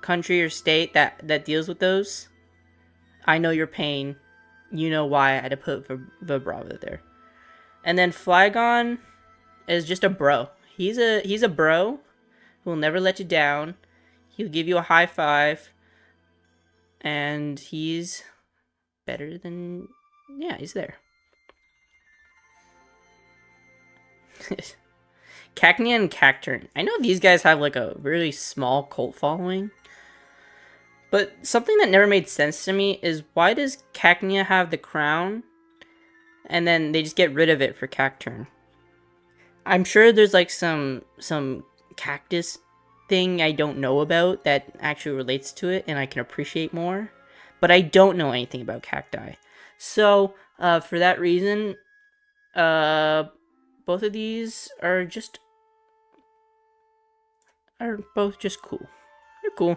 [SPEAKER 1] country or state that deals with those, I know your pain. You know why I had to put Vibrava there. And then Flygon is just a bro. He's a bro who will never let you down. He'll give you a high five. And he's better than... Yeah, he's there. Cacnea and Cacturn. I know these guys have like a really small cult following. But something that never made sense to me is why does Cacnea have the crown and then they just get rid of it for Cacturn? I'm sure there's like some cactus thing I don't know about that actually relates to it and I can appreciate more. But I don't know anything about cacti. So, for that reason, both of these are both just cool. They're cool.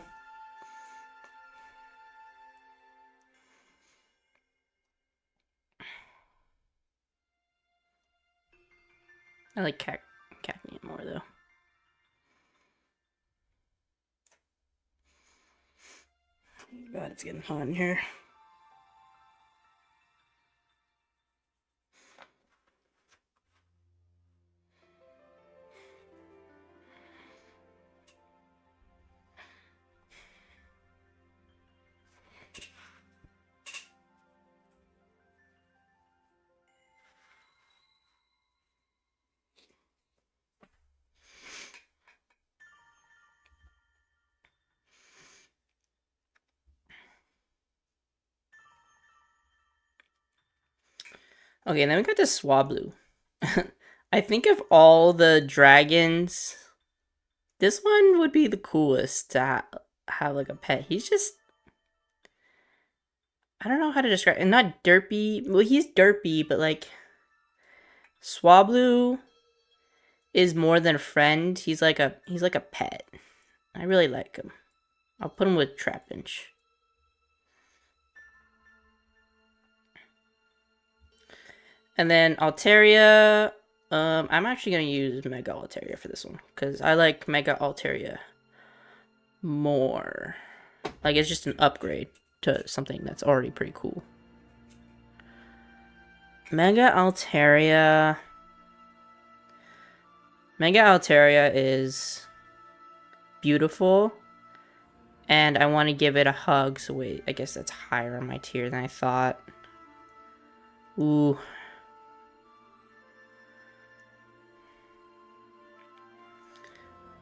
[SPEAKER 1] I like Cacnea more though. God, it's getting hot in here. Okay, and then we got this Swablu. I think of all the dragons, this one would be the coolest to have like a pet. He's just... I don't know how to describe it. Not derpy. Well, he's derpy, but like... Swablu is more than a friend. He's like a pet. I really like him. I'll put him with Trapinch. And then Altaria, I'm actually going to use Mega Altaria for this one, because I like Mega Altaria more. Like, it's just an upgrade to something that's already pretty cool. Mega Altaria is beautiful, and I want to give it a hug, so wait, I guess that's higher on my tier than I thought. Ooh.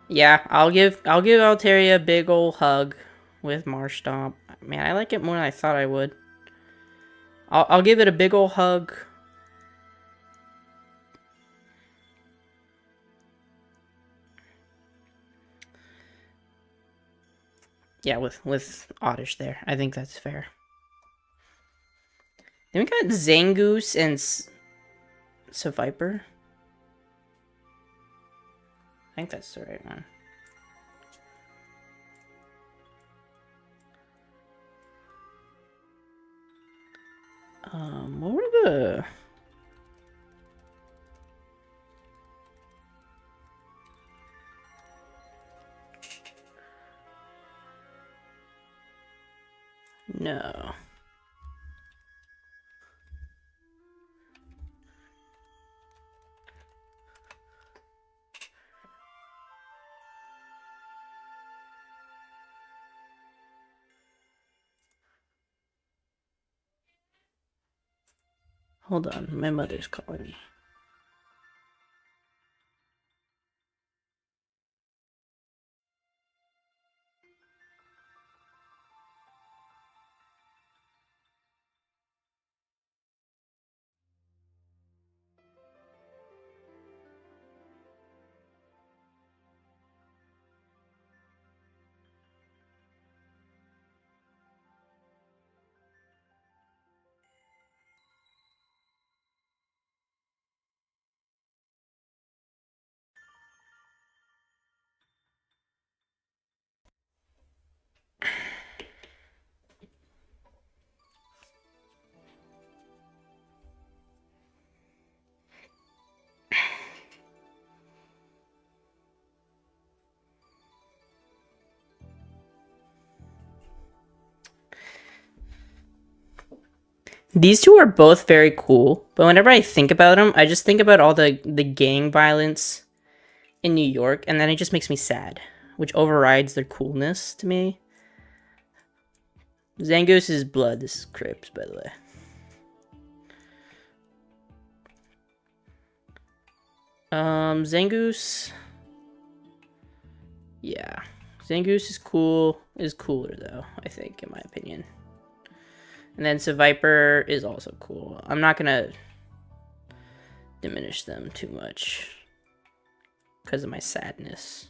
[SPEAKER 1] Yeah, I'll give Altaria a big ol' hug with Marshtomp. Man, I like it more than I thought I would. I'll give it a big ol' hug. Yeah, with Oddish there. I think that's fair. Then we got Zangoose and Seviper. I think that's the right one. What were the... No. Hold on, my mother's calling me. These two are both very cool, but whenever I think about them, I just think about all the gang violence in New York, and then it just makes me sad, which overrides their coolness to me. Zangoose is blood. This is Crips, by the way. Zangoose. Yeah, Zangoose is cool. Is cooler though, I think, in my opinion. And then Seviper is also cool. I'm not gonna diminish them too much because of my sadness.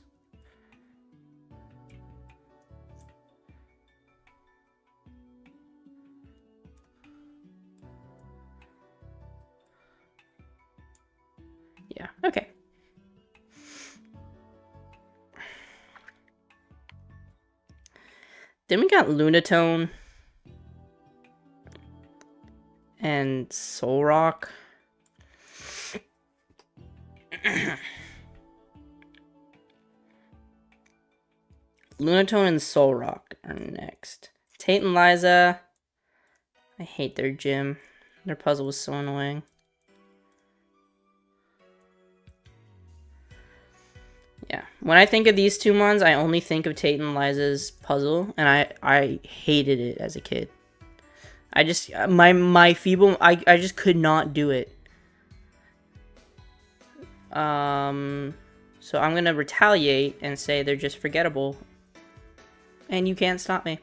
[SPEAKER 1] Yeah, okay. Then we got Lunatone and Solrock. Lunatone and Solrock are next. Tate and Liza. I hate their gym. Their puzzle was so annoying. Yeah, when I think of these two mons, I only think of Tate and Liza's puzzle, and I hated it as a kid. I just my feeble I just could not do it. So I'm gonna retaliate and say they're just forgettable, and you can't stop me.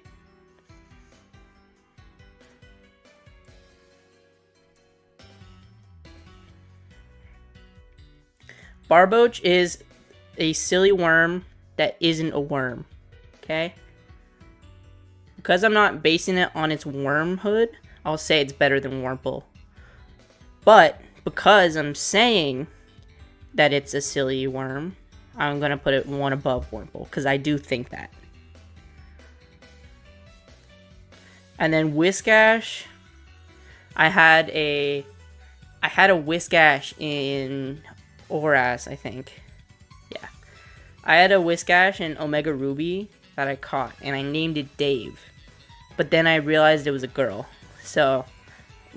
[SPEAKER 1] Barboach is a silly worm that isn't a worm, okay? Because I'm not basing it on its wormhood, I'll say it's better than Wurmple. But because I'm saying that it's a silly worm, I'm going to put it one above Wurmple, because I do think that. And then Whiscash, I had a Whiscash in Oras, I think. Yeah. I had a Whiscash in Omega Ruby that I caught, and I named it Dave. But then I realized it was a girl. So,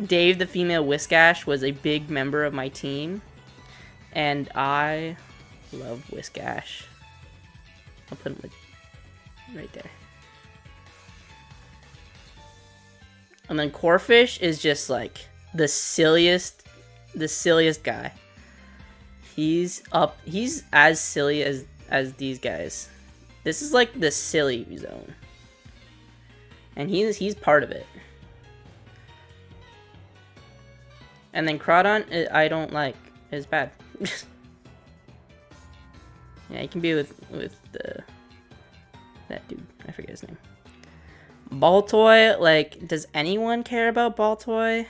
[SPEAKER 1] Dave, the female Whiscash, was a big member of my team. And I love Whiscash. I'll put him right there. And then Corfish is just like the silliest guy. He's as silly as these guys. This is like the silly zone. And he's part of it. And then Crawdon, I don't like. It's bad. Yeah, he can be with that dude. I forget his name. Baltoy, like, does anyone care about Baltoy?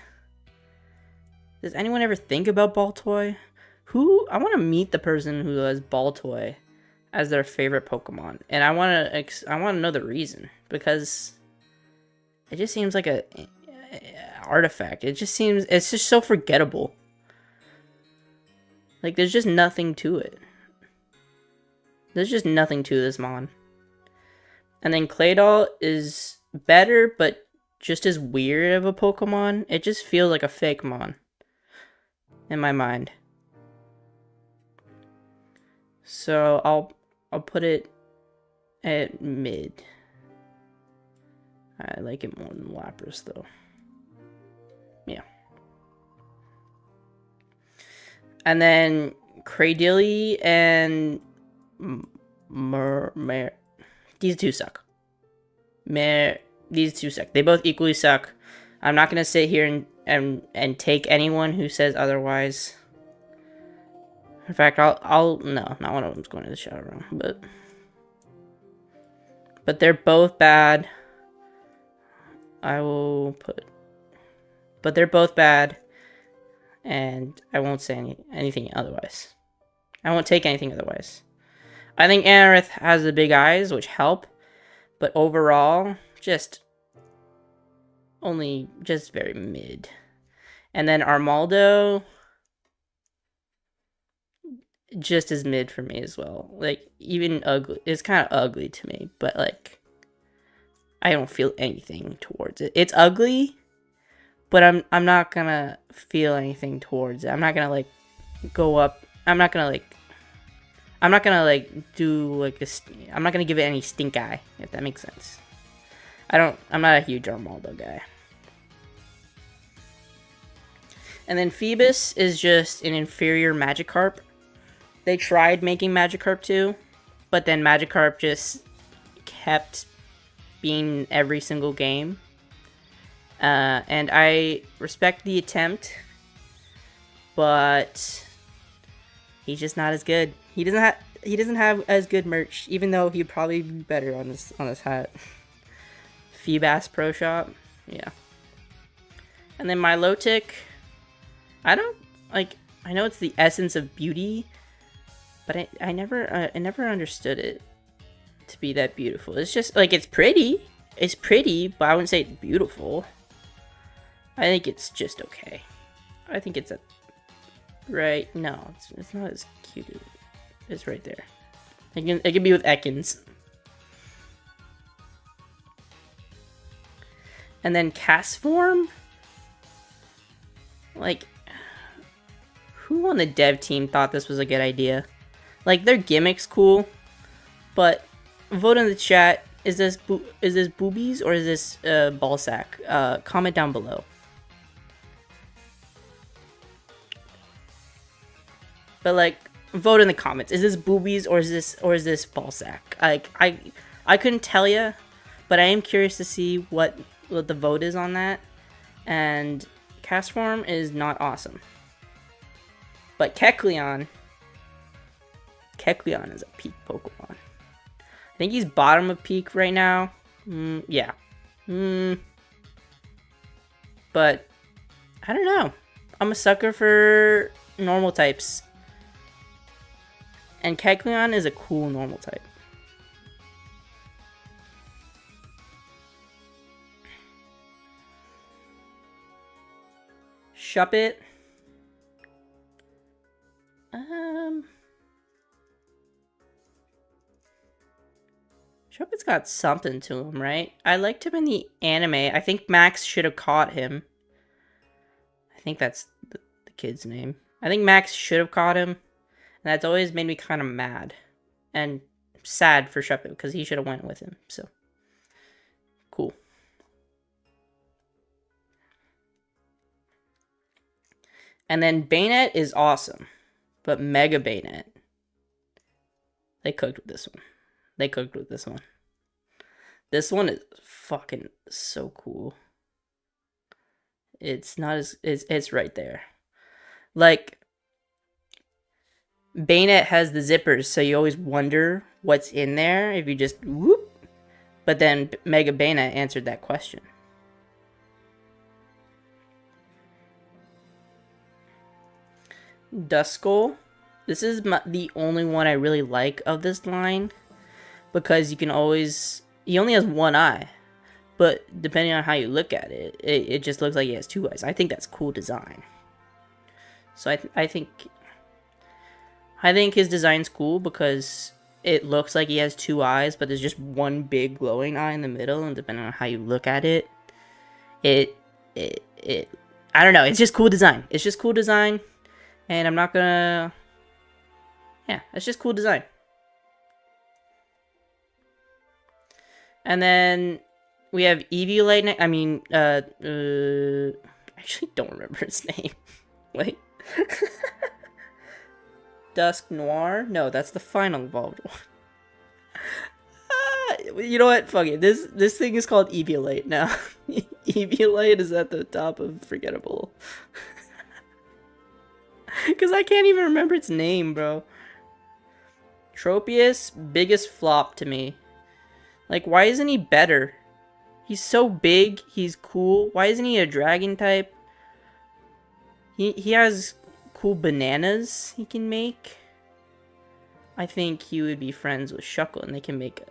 [SPEAKER 1] Does anyone ever think about Baltoy? I want to meet the person who has Baltoy as their favorite Pokemon, and I want to know the reason, because it just seems like a artifact. It's just so forgettable. Like, there's just nothing to it. There's just nothing to this mon. And then Claydol is better, but just as weird of a Pokemon. It just feels like a fake mon in my mind. So I'll put it at mid. I like it more than Lapras, though. Yeah. And then Cradilly and these two suck. These two suck. They both equally suck. I'm not gonna sit here and take anyone who says otherwise. In fact, no, not one of them's going to the shadow realm, but they're both bad. I will put, but they're both bad, and I won't say anything otherwise. I won't take anything otherwise. I think Anorith has the big eyes, which help, but overall, just very mid. And then Armaldo, just as mid for me as well. Like, even ugly. It's kind of ugly to me, but like, I don't feel anything towards it. It's ugly, but I'm not gonna feel anything towards it. I'm not gonna like go up. I'm not gonna do like I'm not gonna give it any stink eye, if that makes sense. I'm not a huge Armaldo guy. And then Phoebus is just an inferior Magikarp. They tried making Magikarp too, but then Magikarp just kept being in every single game. And I respect the attempt, but he's just not as good. He doesn't have as good merch, even though he'd probably be better on this hat. Feebas Pro Shop, yeah. And then Milotic, I know it's the essence of beauty, but I never understood it to be that beautiful. It's just like it's pretty, but I wouldn't say it's beautiful. I think it's just okay. I think it's right. No, it's not as cute. It's right there. It can be with Ekans. And then Cast Form, like, who on the dev team thought this was a good idea? Like, their gimmick's cool, but vote in the chat. Is this boobies or is this ballsack? Comment down below. But like, vote in the comments. Is this boobies or is this ballsack? Like, I couldn't tell you, but I am curious to see what the vote is on that. And Cast Form is not awesome. But Kecleon is a peak Pokemon. I think he's bottom of peak right now. Yeah. But I don't know. I'm a sucker for normal types. And Kecleon is a cool normal type. Shuppet. Shuppet's got something to him, right? I liked him in the anime. I think Max should have caught him. I think that's the kid's name. I think Max should have caught him. And that's always made me kind of mad. And sad for Shuppet, because he should have went with him. So, cool. And then Bayonet is awesome. But Mega Bayonet, they cooked with this one. This one is fucking so cool. It's not as... It's right there. Like, Bayonet has the zippers, so you always wonder what's in there if you just whoop. But then Mega Bayonet answered that question. Duskull. This is the only one I really like of this line, because you can always... He only has one eye, but depending on how you look at it, it just looks like he has two eyes. I think that's cool design. So I think his design's cool because it looks like he has two eyes, but there's just one big glowing eye in the middle, and depending on how you look at it, I don't know. It's just cool design. And I'm not gonna... Yeah, it's just cool design. And then we have Eviolite. I mean, I actually don't remember his name. Wait. Dusk Noir? No, that's the final evolved one. You know what? Fuck it. This thing is called Eviolite now. Eviolite is at the top of Forgettable. Because I can't even remember its name, bro. Tropius, biggest flop to me. Like, why isn't he better? He's so big, he's cool. Why isn't he a dragon type? He has cool bananas he can make. I think he would be friends with Shuckle and they can make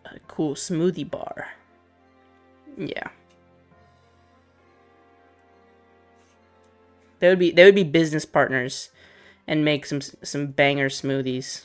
[SPEAKER 1] a cool smoothie bar. Yeah. They would be business partners and make some banger smoothies.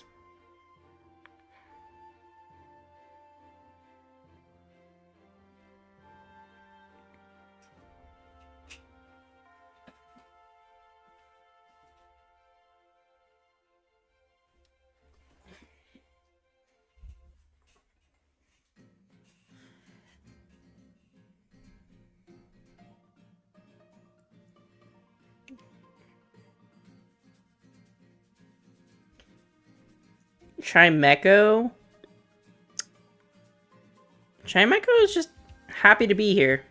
[SPEAKER 1] Chimecho is just happy to be here.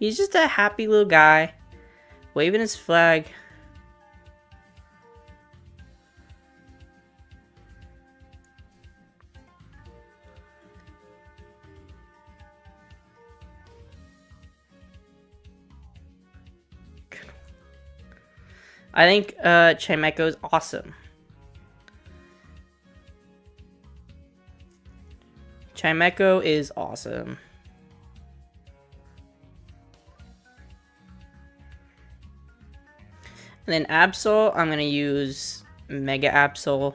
[SPEAKER 1] He's just a happy little guy, waving his flag. I think Chimecho is awesome. Chimecho is awesome. And then Absol, I'm going to use Mega Absol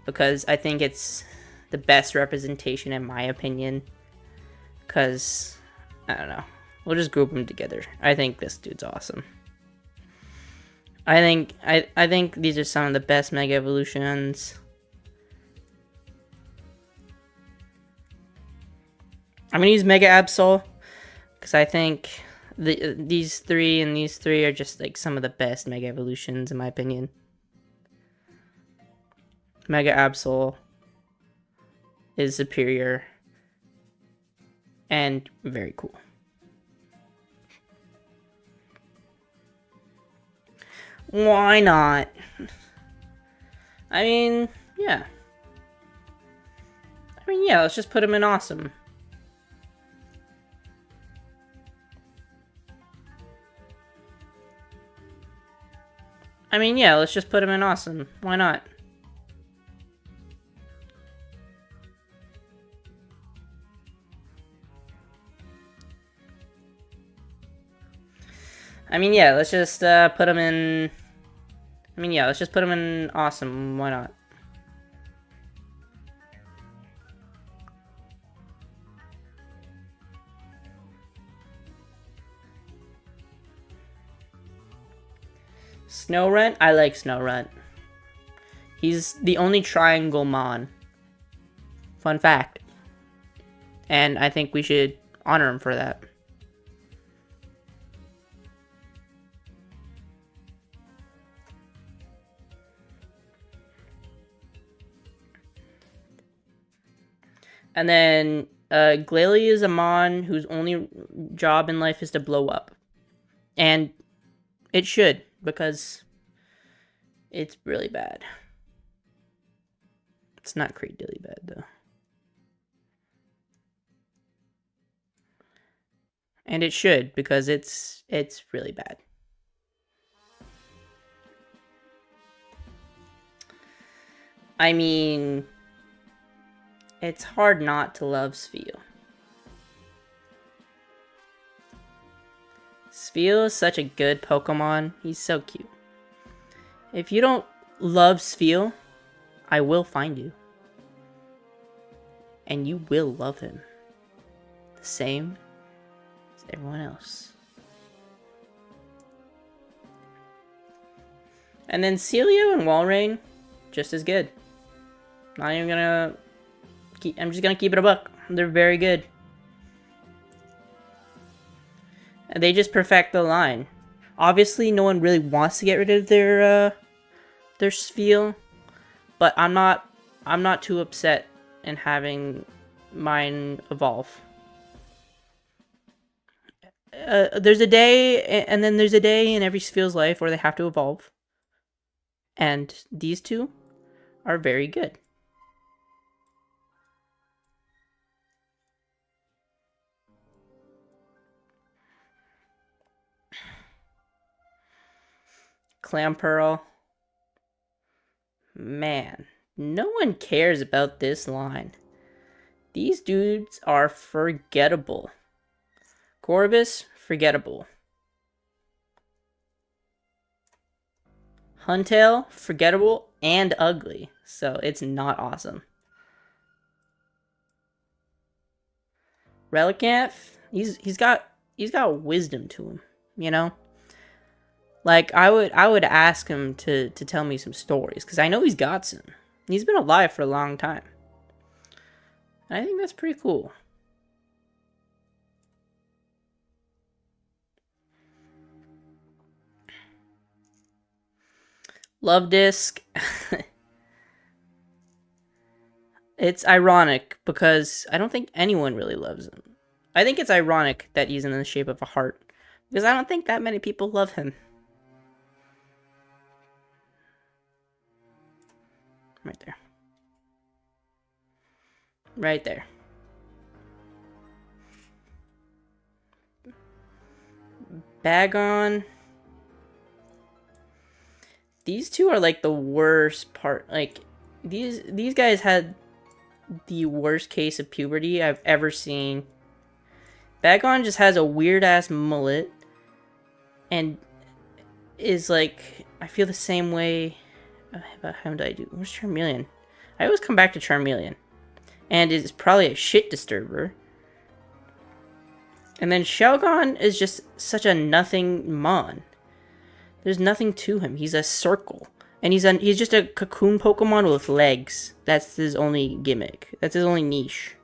[SPEAKER 1] because I think it's the best representation in my opinion. Because, I don't know. We'll just group them together. I think this dude's awesome. I think these are some of the best Mega Evolutions. I'm gonna use Mega Absol because I think these three and these three are just like some of the best Mega Evolutions in my opinion. Mega Absol is superior and very cool. Why not? I mean, yeah. Let's just put him in awesome. Let's just put him in awesome. Why not? Let's just put him in... let's just put him in awesome. Why not? Snorunt? I like Snorunt. He's the only triangle mon. Fun fact. And I think we should honor him for that. And then Glalie is a mon whose only job in life is to blow up. And it should, because it's really bad. It's not crazy bad, though. And it should, because it's really bad. It's hard not to love Spheal. Spheal is such a good Pokemon. He's so cute. If you don't love Spheal, I will find you. And you will love him. The same as everyone else. And then Celio and Walrein, just as good. Not even gonna... I'm just gonna keep it a buck. They're very good. And they just perfect the line. Obviously, no one really wants to get rid of their Spheal, but I'm not too upset in having mine evolve. There's a day, and then there's a day in every Spheel's life where they have to evolve. And these two are very good. Clamperl. Man, no one cares about this line. These dudes are forgettable. Corvus, forgettable. Huntail, forgettable and ugly. So it's not awesome. Relicanth, he's got wisdom to him, you know? Like I would ask him to tell me some stories, because I know he's got some. He's been alive for a long time. And I think that's pretty cool. Love Disc. It's ironic because I don't think anyone really loves him. I think it's ironic that he's in the shape of a heart, because I don't think that many people love him. Right there. Right there. Bagon. These two are like the worst part. Like these guys had the worst case of puberty I've ever seen. Bagon just has a weird ass mullet and is like, I feel the same way about how did I do? Where's Charmeleon? I always come back to Charmeleon. And it's probably a shit disturber. And then Shelgon is just such a nothing mon. There's nothing to him. He's a circle. And he's just a cocoon Pokemon with legs. That's his only gimmick. That's his only niche.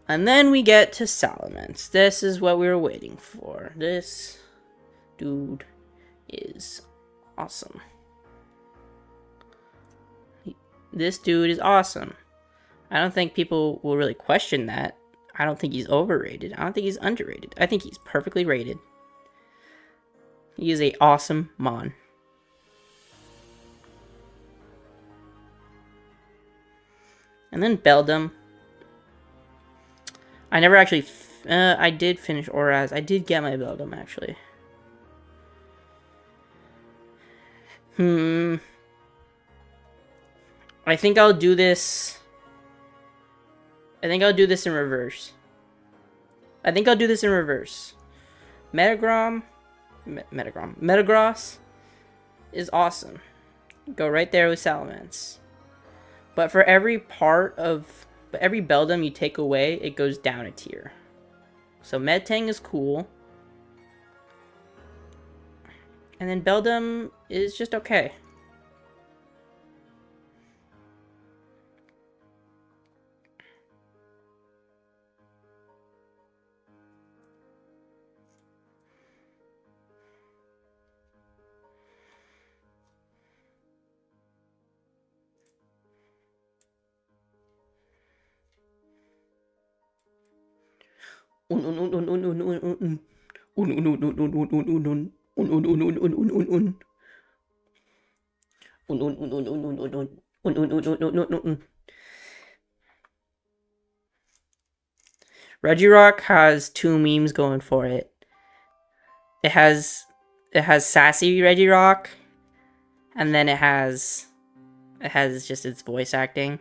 [SPEAKER 1] And then we get to Salamence. This is what we were waiting for. This dude is awesome. This dude is awesome. I don't think people will really question that. I don't think he's overrated. I don't think he's underrated. I think he's perfectly rated. He is a awesome mon. And then Beldum. I never actually... I did finish Oraz. I did get my Beldum, actually. I think I'll do this... I think I'll do this in reverse. Metagross is awesome. Go right there with Salamence. But for every every Beldum you take away, it goes down a tier. So Metang is cool. And then Beldum is just okay. Regirock has two memes going for it. It has sassy Regirock, and then it has just its voice acting.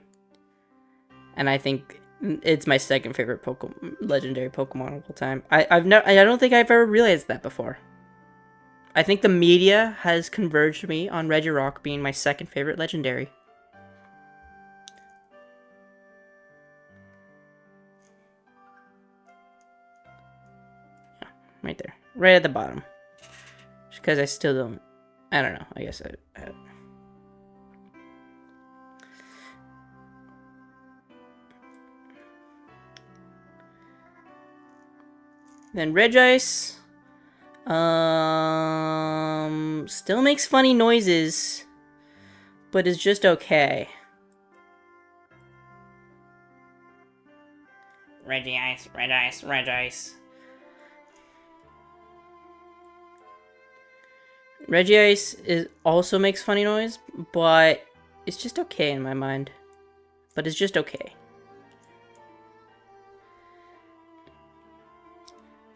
[SPEAKER 1] And I think it's my second favorite legendary Pokemon of all time. I don't think I've ever realized that before. I think the media has converged me on Regirock being my second favorite legendary. Yeah, right there. Right at the bottom. Just because I still don't... I don't know. I guess I Then Regice, still makes funny noises. but is just okay. Regice, Regice, Regice. Regice also makes funny noise, but it's just okay in my mind. But it's just okay.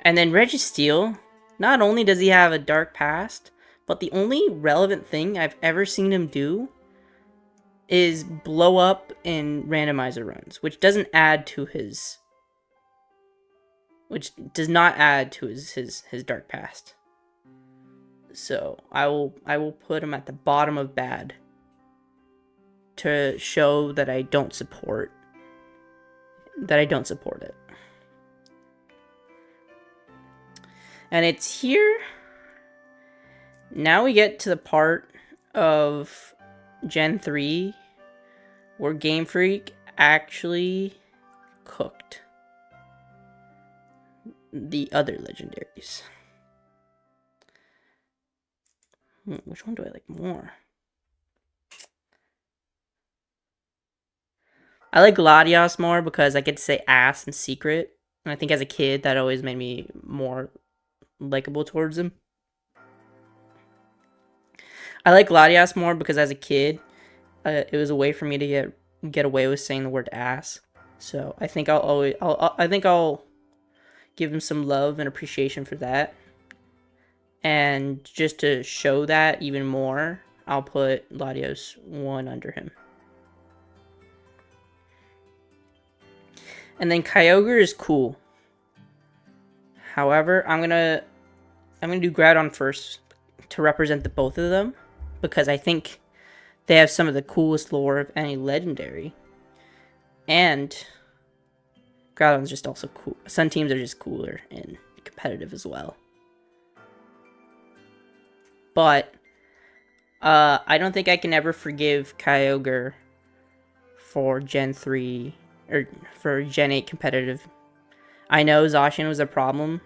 [SPEAKER 1] And then Registeel, not only does he have a dark past, but the only relevant thing I've ever seen him do is blow up in randomizer runs, which doesn't add to his... which does not add to his dark past. So I will put him at the bottom of bad to show that I don't support it. And it's here. Now we get to the part of Gen 3 where Game Freak actually cooked the other legendaries. Which one do I like more? I like Latios more because I get to say ass in secret. And I think as a kid, that always made me more likable towards him. I like Latios more because as a kid, it was a way for me to get away with saying the word ass. So I think I'll give him some love and appreciation for that. And just to show that even more, I'll put Latios 1 under him. And then Kyogre is cool. However, I'm gonna do Groudon first to represent the both of them, because I think they have some of the coolest lore of any legendary. And Groudon's just also cool. Some teams are just cooler and competitive as well. But I don't think I can ever forgive Kyogre for Gen 3 or for Gen 8 competitive. I know Zacian was a problem,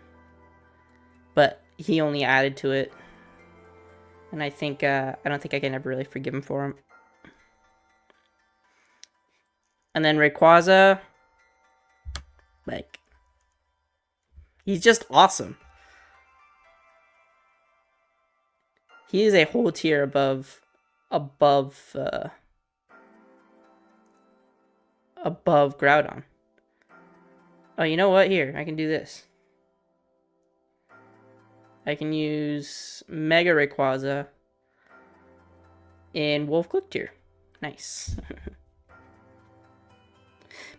[SPEAKER 1] but he only added to it. And I think I don't think I can ever really forgive him for him. And then Rayquaza, like, he's just awesome. He is a whole tier above Groudon. Oh, you know what? Here, I can do this. I can use Mega Rayquaza in Wolf Click tier. Nice.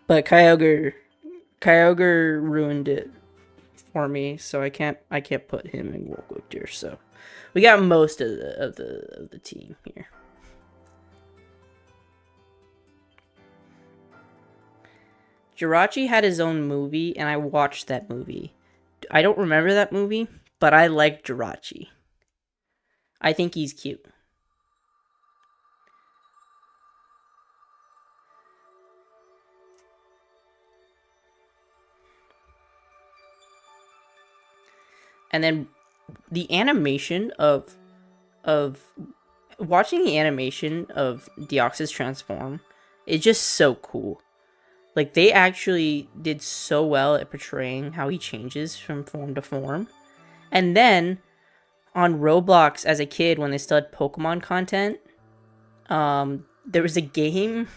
[SPEAKER 1] But Kyogre ruined it for me, so I can't put him in Wolf Click tier. So we got most of the team here. Jirachi had his own movie, and I watched that movie. I don't remember that movie, but I like Jirachi. I think he's cute. And then the animation of watching the animation of Deoxys transform is just so cool. Like, they actually did so well at portraying how he changes from form to form. And then, on Roblox as a kid, when they still had Pokemon content, there was a game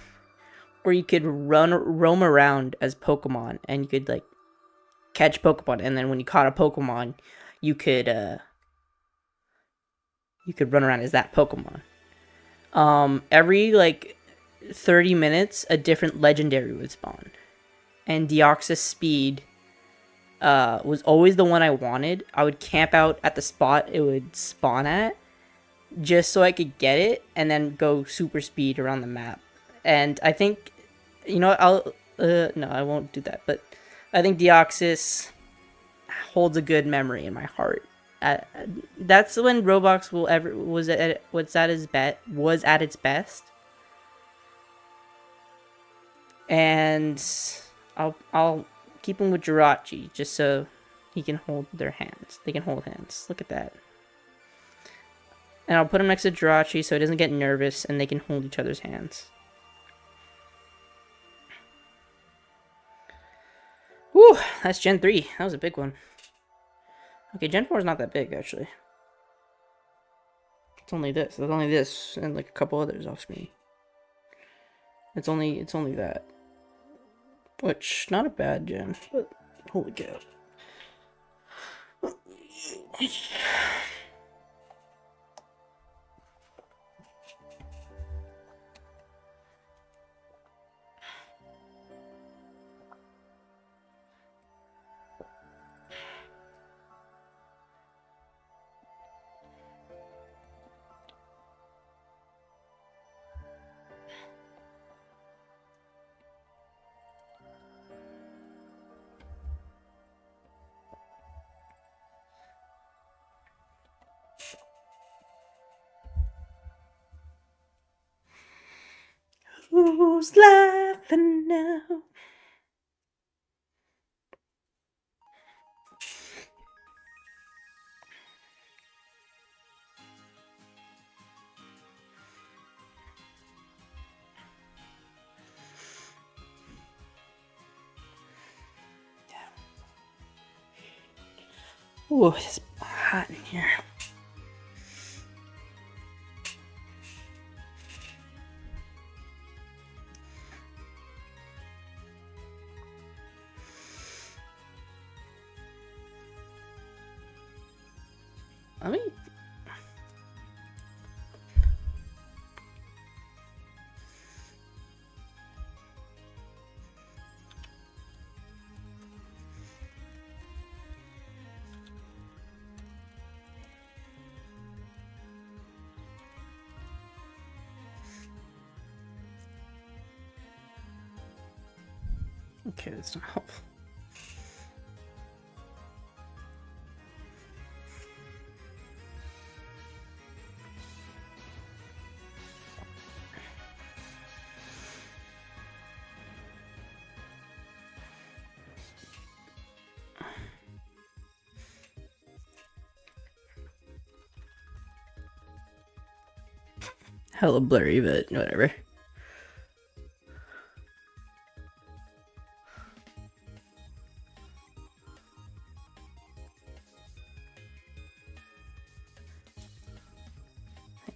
[SPEAKER 1] where you could roam around as Pokemon, and you could, like, catch Pokemon. And then when you caught a Pokemon, you could run around as that Pokemon. Every, like, 30 minutes, a different legendary would spawn. And Deoxys Speed was always the one I wanted. I would camp out at the spot it would spawn at, just so I could get it, and then go super speed around the map. And I think, you know, no, I won't do that, but I think Deoxys holds a good memory in my heart. That's when Roblox was at its best. And I'll keep him with Jirachi just so he can hold their hands. They can hold hands. Look at that. And I'll put him next to Jirachi so he doesn't get nervous and they can hold each other's hands. Whew, that's Gen 3. That was a big one. Okay, Gen 4 is not that big, actually. It's only this. There's only this and like a couple others off screen. It's only that. Which, not a bad gen, but holy cow. Who's laughing now? Ooh, it's hot in here. I mean, okay, that's not helpful. Hella blurry, but whatever.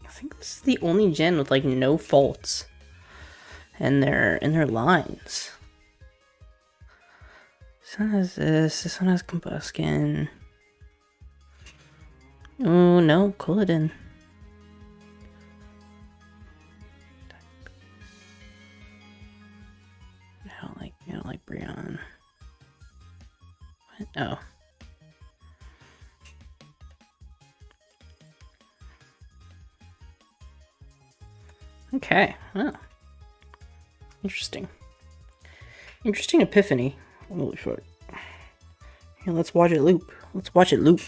[SPEAKER 1] I think this is the only gen with like no faults in their lines. This one has this one has Combuskin. Oh no, Culloden. I don't like Brion. What? Oh. Okay. Oh. Interesting. Interesting epiphany. Holy shit. Yeah, let's watch it loop. Let's watch it loop.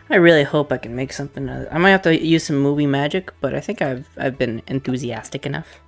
[SPEAKER 1] I really hope I can make something. I might have to use some movie magic, but I think I've been enthusiastic enough.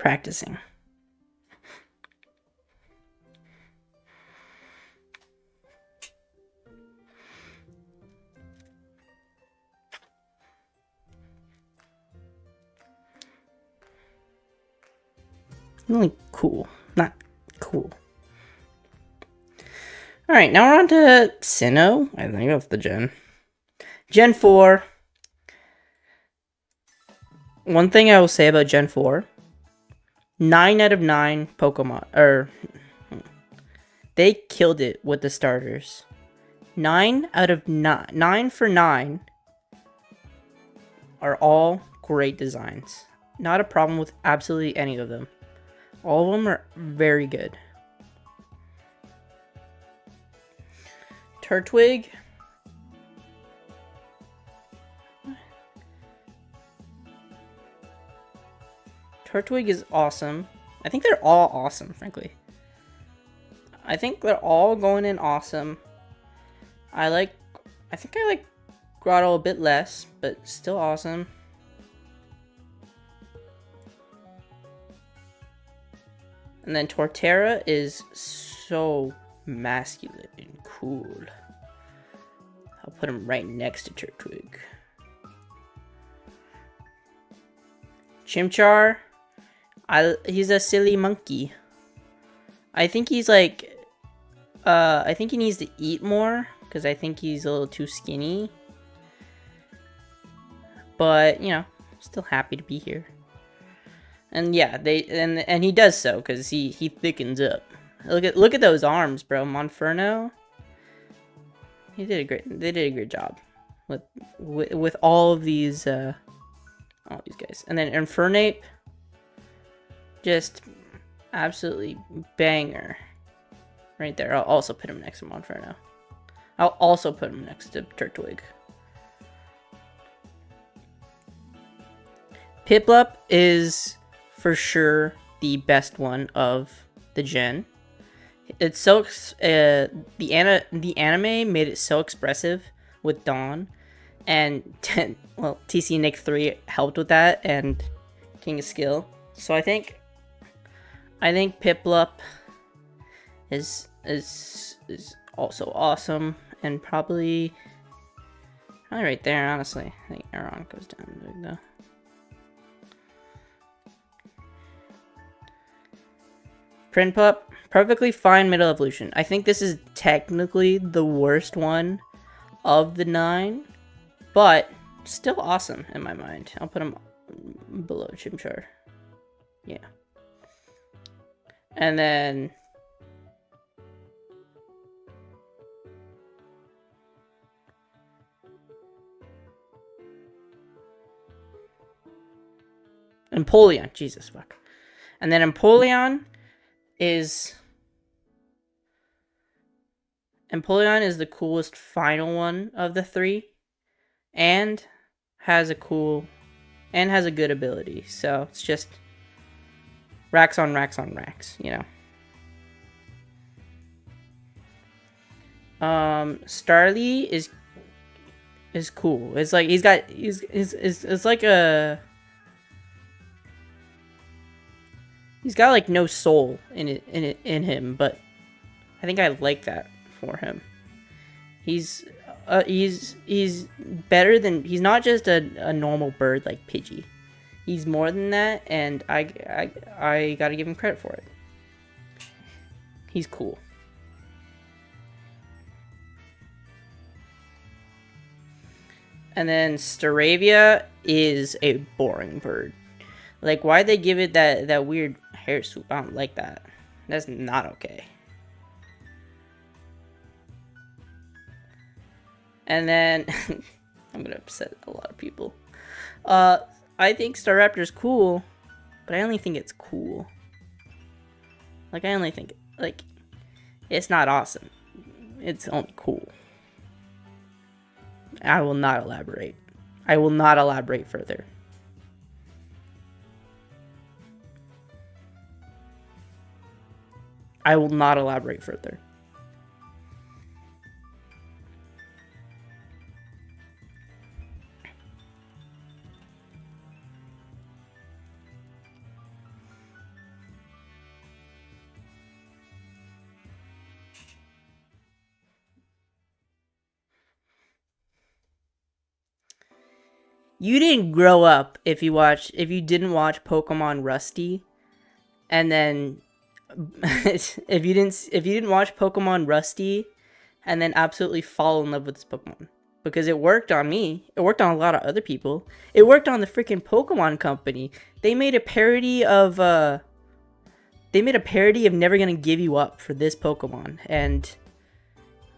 [SPEAKER 1] practicing. Really cool. Not cool. Alright, now we're on to Sinnoh. I think that's the gen. Gen 4. One thing I will say about Gen 4. 9 out of 9 Pokemon. They killed it with the starters. 9 out of 9. 9 for 9 are all great designs. Not a problem with absolutely any of them. All of them are very good. Turtwig. Turtwig is awesome. I think they're all awesome, frankly. I think they're all going in awesome. I think I like Grotto a bit less, but still awesome. And then Torterra is so masculine and cool. I'll put him right next to Turtwig. Chimchar, he's a silly monkey. I think he's like, I think he needs to eat more, because I think he's a little too skinny. But, you know, still happy to be here. And yeah, and he does so, because he thickens up. Look at those arms, bro. Monferno. They did a great job with all of these guys. And then Infernape, just absolutely banger. Right there. I'll also put him next to Monferno. I'll also put him next to Turtwig. Piplup is for sure the best one of the gen. It's so the anime made it so expressive with Dawn, and well, TC Nick 3 helped with that, and King of Skill. So I think Piplup is also awesome, and probably right there. Honestly, I think Aron goes down though. Prinplup, perfectly fine middle evolution. I think this is technically the worst one of the 9, but still awesome in my mind. I'll put him below Chimchar. Yeah. And then Empoleon. Jesus fuck. And then Empoleon is the coolest final one of the 3, and has a good ability. So it's just racks on racks on racks, you know. Starly is cool. It's like it's like a he's got like no soul in him, but I think I like that for him. He's better than, he's not just a normal bird like Pidgey. He's more than that, and I gotta give him credit for it. He's cool. And then Staravia is a boring bird. Like, why'd they give it that weird hair swoop? I don't like that. That's not okay. And then I'm gonna upset a lot of people. I think Staraptor's cool, but I only think it's cool. Like, I only think, like, it's not awesome. It's only cool. I will not elaborate. I will not elaborate further. I will not elaborate further. You didn't grow up if you didn't watch Pokemon Rusty, and then if you didn't watch Pokemon Rusty, and then absolutely fall in love with this Pokemon. Because it worked on me. It worked on a lot of other people. It worked on the freaking Pokemon Company. They made a parody of Never Gonna Give You Up for this Pokemon. And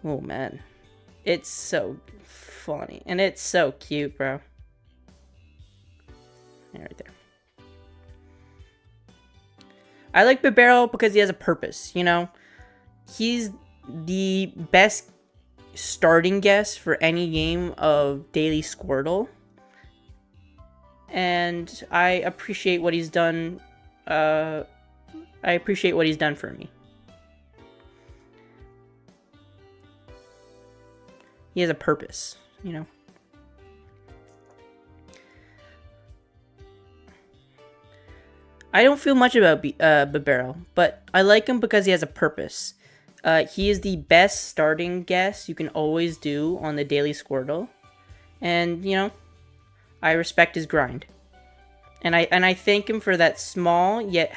[SPEAKER 1] oh man. It's so funny. And it's so cute, bro. Yeah, right there. I like Bibarel because he has a purpose, you know? He's the best starting guess for any game of Daily Squirtle. And I appreciate what he's done. I appreciate what he's done for me. He has a purpose, you know? I don't feel much about Bibarel, but I like him because he has a purpose. He is the best starting guess you can always do on the Daily Squirtle. And, you know, I respect his grind. And I thank him for that small yet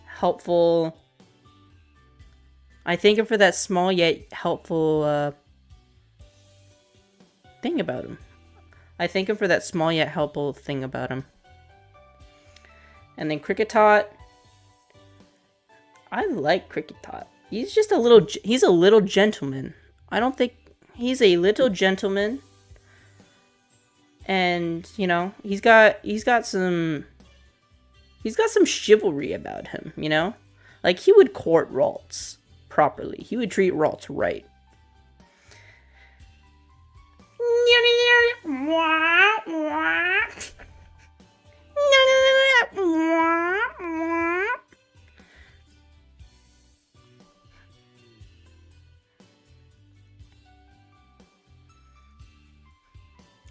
[SPEAKER 1] helpful... I thank him for that small yet helpful thing about him. I thank him for that small yet helpful thing about him. And then Kricketot. I like Kricketot. He's just a little gentleman. I don't think he's a little gentleman. And, you know, he's got some chivalry about him, you know? Like, he would court Ralts properly. He would treat Ralts right.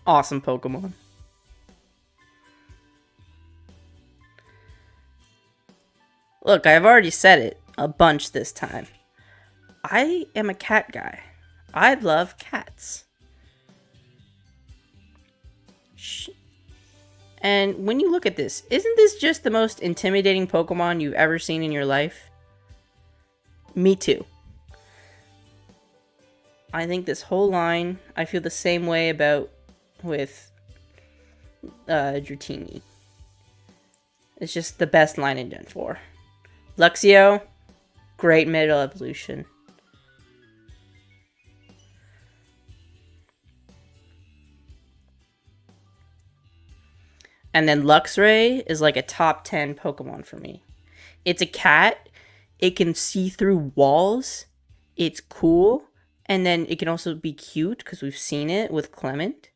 [SPEAKER 1] Awesome Pokemon. Look, I've already said it a bunch this time. I am a cat guy. I love cats. And when you look at this, isn't this just the most intimidating Pokemon you've ever seen in your life? Me too. I think this whole line, I feel the same way about with Dratini. It's just the best line in Gen 4. Luxio, great middle evolution. And then Luxray is like a top 10 Pokemon for me. It's a cat. It can see through walls. It's cool. And then it can also be cute because we've seen it with Clement.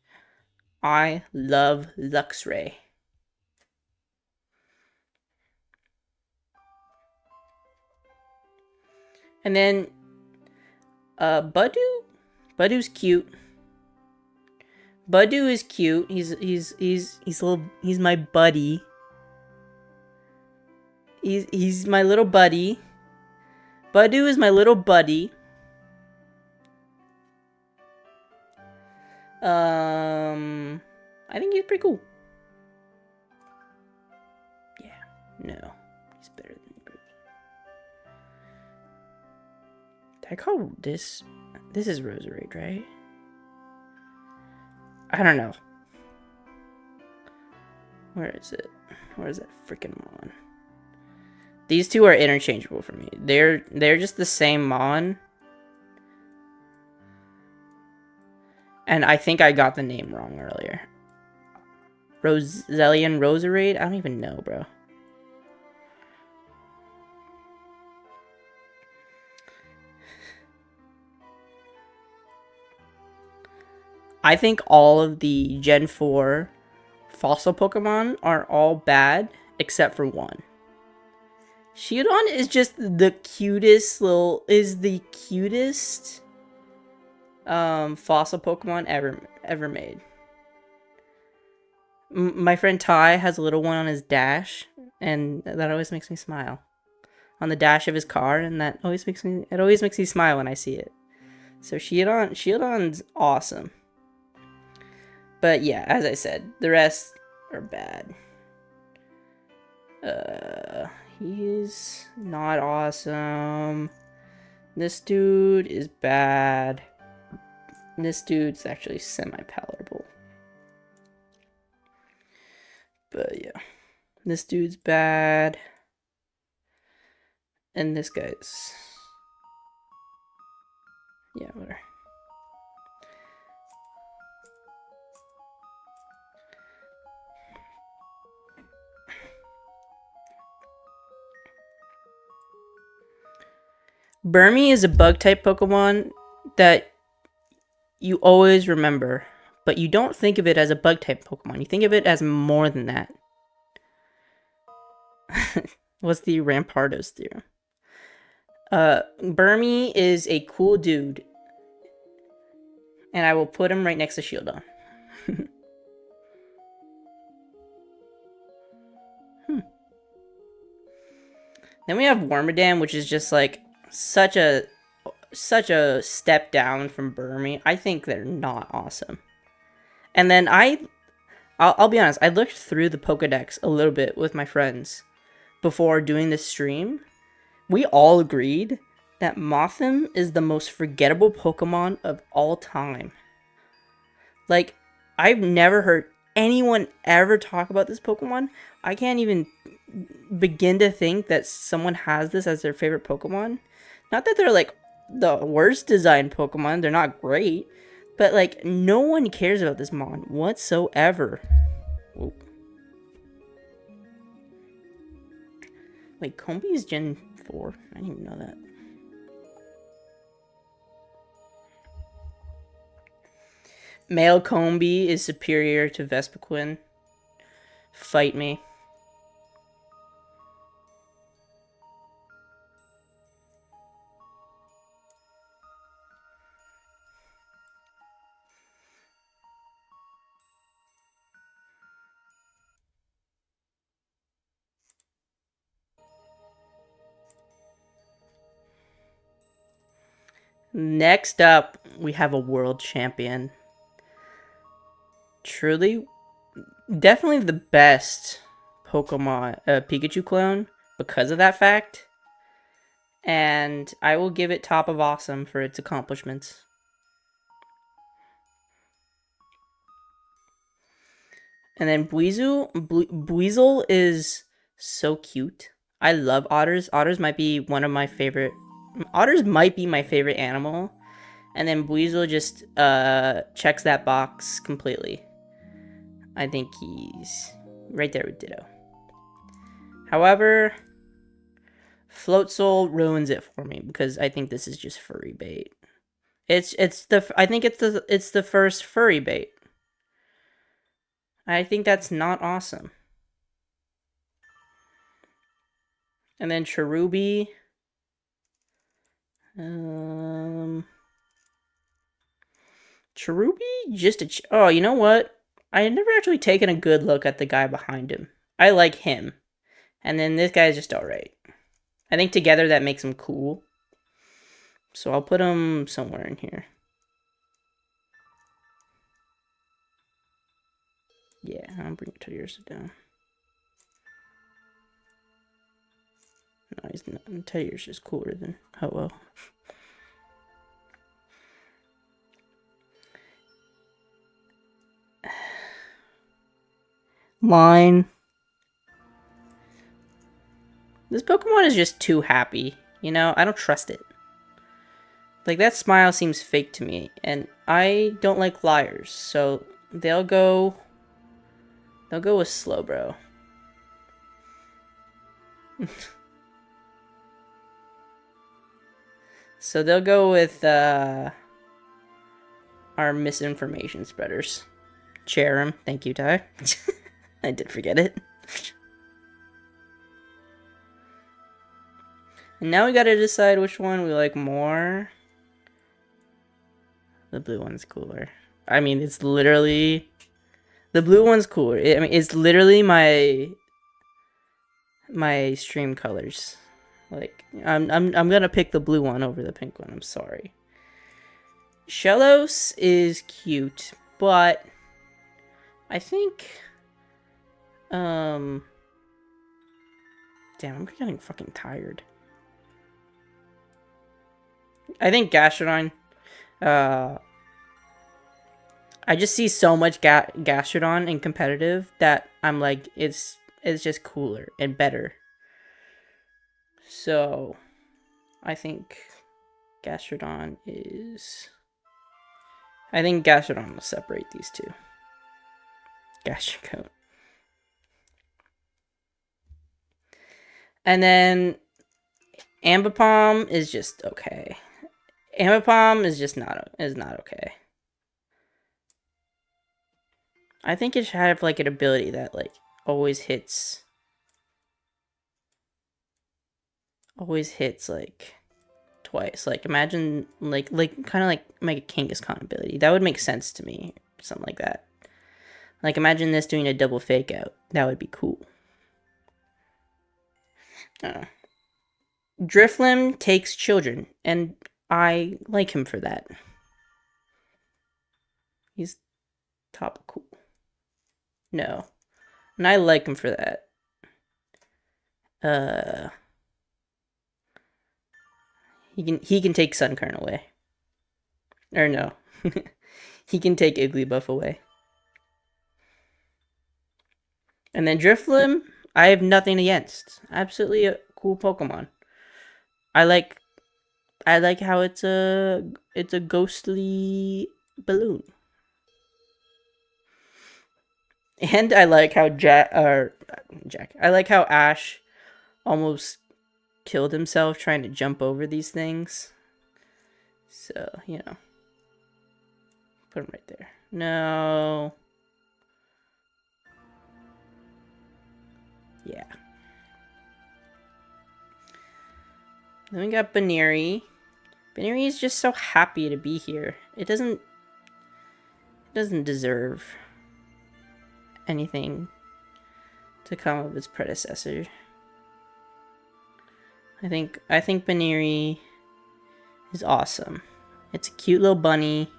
[SPEAKER 1] I love Luxray. And then Budu. Budu's cute. Budu is cute. He's my buddy. He's my little buddy. Budu is my little buddy. I think he's pretty cool. Yeah, no, he's better than Bruce. Did I call this? This is Roserade, right? I don't know. Where is it? Where is that freaking Mon? These two are interchangeable for me. They're just the same Mon. And I think I got the name wrong earlier. Rosellian Roserade? I don't even know, bro. I think all of the Gen 4 fossil Pokemon are all bad, except for one. Shieldon is just the cutest fossil Pokemon ever made. My friend Ty has a little one on his dash, and that always makes me smile. On the dash of his car, and that always makes me smile when I see it. So Shieldon's awesome. But yeah, as I said, the rest are bad. He's not awesome. This dude is bad. This dude's actually semi-palatable. But yeah, this dude's bad. And this guy's... yeah, whatever. Burmy is a bug-type Pokemon that you always remember, but you don't think of it as a bug-type Pokemon. You think of it as more than that. What's the Rampardos theorem? Burmy is a cool dude, and I will put him right next to Shieldon. Then we have Wormadam, which is just like such a step down from Burmy. I think they're not awesome. And then I'll be honest, I looked through the Pokedex a little bit with my friends before doing this stream. We all agreed that Mothim is the most forgettable Pokemon of all time. Like, I've never heard anyone ever talk about this Pokemon. I can't even begin to think that someone has this as their favorite Pokemon. Not that they're like the worst designed Pokemon, they're not great, but like no one cares about this mon whatsoever. Whoa. Wait, Combi's Gen 4? I didn't even know that. Male Combi is superior to Vespiquen. Fight me. Next up, we have a world champion. Truly, definitely the best Pokemon, Pikachu clone because of that fact. And I will give it top of awesome for its accomplishments. And then Buizel is so cute. I love otters. Otters might be one of my favorite. Otters might be my favorite animal. And then Buizel just checks that box completely. I think he's right there with Ditto. However, Floatzel ruins it for me because I think this is just furry bait. I think it's the first furry bait. I think that's not awesome. And then Cherubi. Cherubi just oh, you know what? I had never actually taken a good look at the guy behind him. I like him. And then this guy's just alright. I think together that makes him cool. So I'll put him somewhere in here. Yeah, I'll bring Teddiursa down. No, he's not. Teddiursa's cooler than Ho-Oh. Line. This Pokemon is just too happy. You know, I don't trust it. Like, that smile seems fake to me. And I don't like liars. So, they'll go with Slowbro. So, they'll go with, our misinformation spreaders. Cherim. Thank you, Ty. I did forget it. And now we gotta decide which one we like more. The blue one's cooler. I mean, it's literally... The blue one's cooler. I mean, it's literally my stream colors. Like, I'm gonna pick the blue one over the pink one. I'm sorry. Shellos is cute, but I think, damn, I'm getting fucking tired. I think Gastrodon, I just see so much Gastrodon in competitive that I'm like, it's just cooler and better. So, I think Gastrodon is... I think Gastrodon will separate these two. Gastrocoat. And then Ambipom is just okay. Ambipom is just not okay. I think it should have like an ability that like always hits like twice. Like imagine like kind of like a Kangaskhan ability. That would make sense to me. Something like that. Like imagine this doing a double fake out. That would be cool. Drifloon takes children, and I like him for that. He's top cool. No. And I like him for that. He can take Sunkern away. Or no. He can take Igglybuff away. And then Drifloon, I have nothing against. Absolutely a cool Pokemon. I like how it's a ghostly balloon. And I like how I like how Ash almost killed himself trying to jump over these things. So, you know. Put him right there. No. Yeah. Then we got Baneri. Baneri is just so happy to be here. It doesn't deserve anything to come of its predecessor. I think Baneri is awesome. It's a cute little bunny.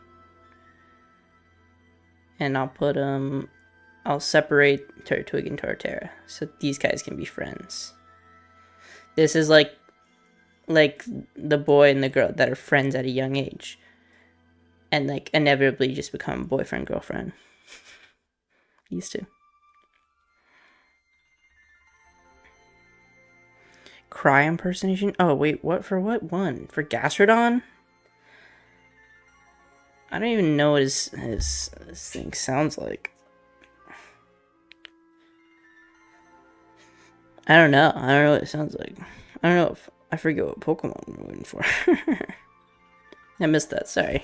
[SPEAKER 1] And I'll separate Turtwig and Torterra so these guys can be friends. This is like the boy and the girl that are friends at a young age. And like inevitably just become boyfriend, girlfriend. These two. Cry impersonation? Oh wait, what for what one? For Gastrodon? I don't even know what his thing sounds like. I don't know. I don't know what it sounds like. I don't know if I forget what Pokemon we're waiting for. I missed that, sorry.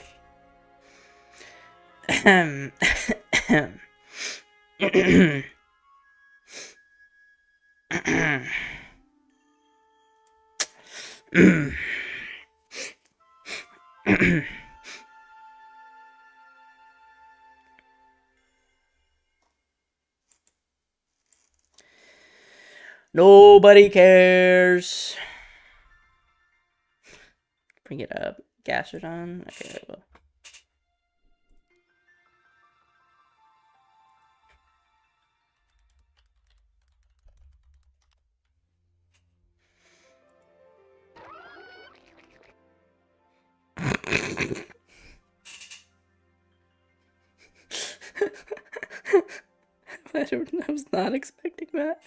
[SPEAKER 1] Nobody cares. Bring it up. Gastrodon. Okay, well. I was not expecting that.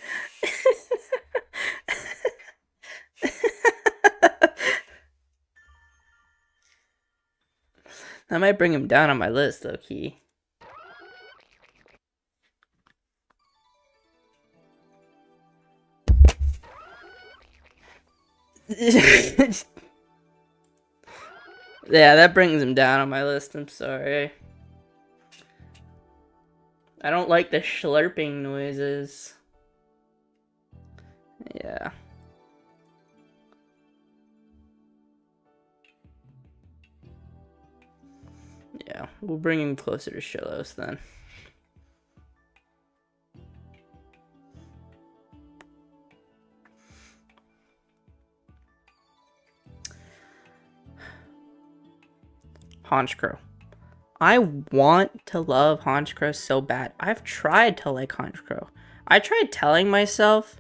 [SPEAKER 1] That might bring him down on my list, though, Key. Yeah, that brings him down on my list. I'm sorry. I don't like the slurping noises. Yeah. Yeah, we'll bring him closer to Shellos then. Honchkrow. I want to love Honchkrow so bad. I've tried to like Honchkrow. I tried telling myself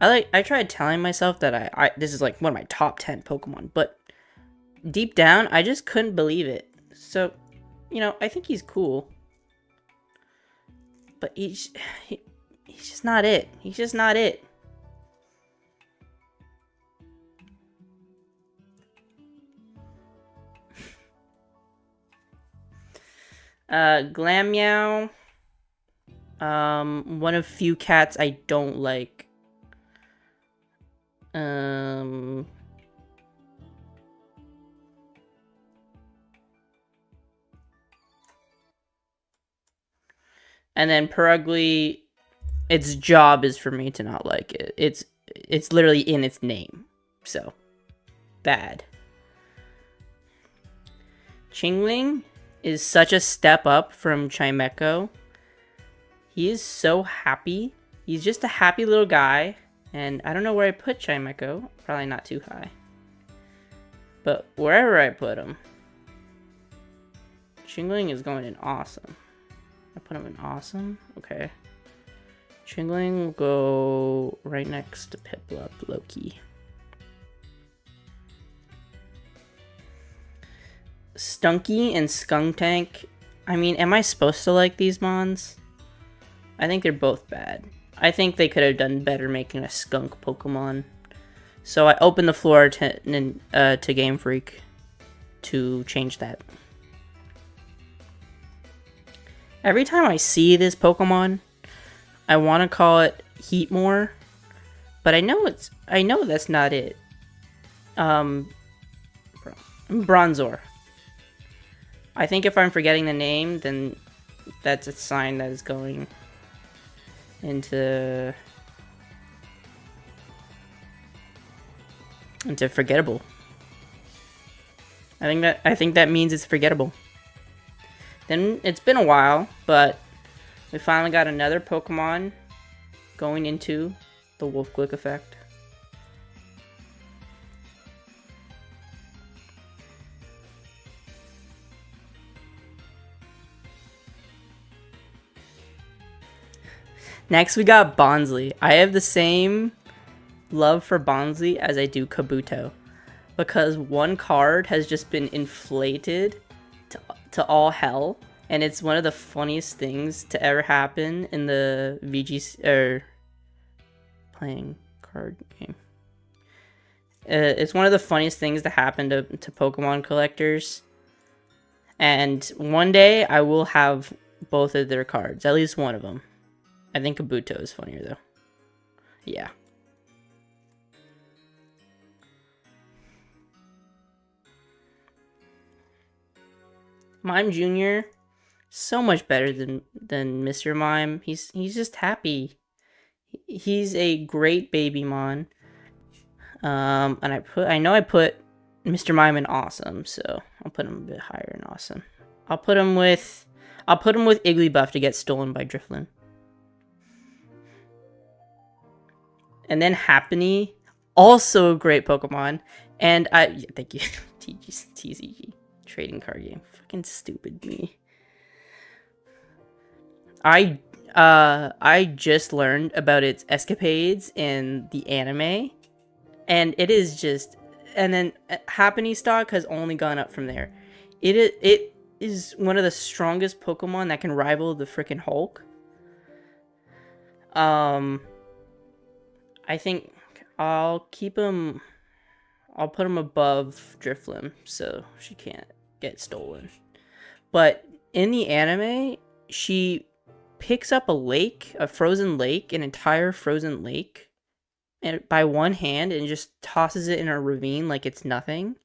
[SPEAKER 1] that I this is like one of my top 10 Pokemon, but deep down I just couldn't believe it. So, you know, I think he's cool. But he's just not it. He's just not it. Glammeow. One of few cats I don't like. And then Perugly, its job is for me to not like it. It's literally in its name. So, bad. Chingling is such a step up from Chimecho. He is so happy. He's just a happy little guy. And I don't know where I put Chimecho. Probably not too high. But wherever I put him, Chingling is going in awesome. I put him in awesome? Okay. Chingling will go right next to Piplup, Loki. Stunky and Skuntank. I mean, am I supposed to like these mons? I think they're both bad. I think they could have done better making a skunk Pokemon. So I opened the floor to Game Freak to change that. Every time I see this Pokemon, I want to call it Heatmore, but I know that's not it. Bronzor. I think if I'm forgetting the name, then that's a sign that is going into forgettable. I think that means it's forgettable. Then it's been a while, but we finally got another Pokemon going into the Wolf Glick effect. Next we got Bonsly. I have the same love for Bonsly as I do Kabuto, because one card has just been inflated to all hell, and it's one of the funniest things to ever happen in the VGC playing card game. It's one of the funniest things to happen to Pokemon collectors, and one day I will have both of their cards, at least one of them. I think Kabuto is funnier though. Yeah. Mime Jr. so much better than Mr. Mime. He's just happy. He's a great baby mon. And I know I put Mr. Mime in awesome, so I'll put him a bit higher in awesome. I'll put him with Igglybuff to get stolen by Drifloon. And then Happiny, also a great Pokemon. And thank you, TCG trading card game. Fucking stupid me. I just learned about its escapades in the anime, and it is just. And then Happiny stock has only gone up from there. It is one of the strongest Pokemon that can rival the freaking Hulk. I think I'll keep him. I'll put him above Drifloon so she can't get stolen. But in the anime, she picks up a lake, a frozen lake, an entire frozen lake, and by one hand and just tosses it in a ravine like it's nothing.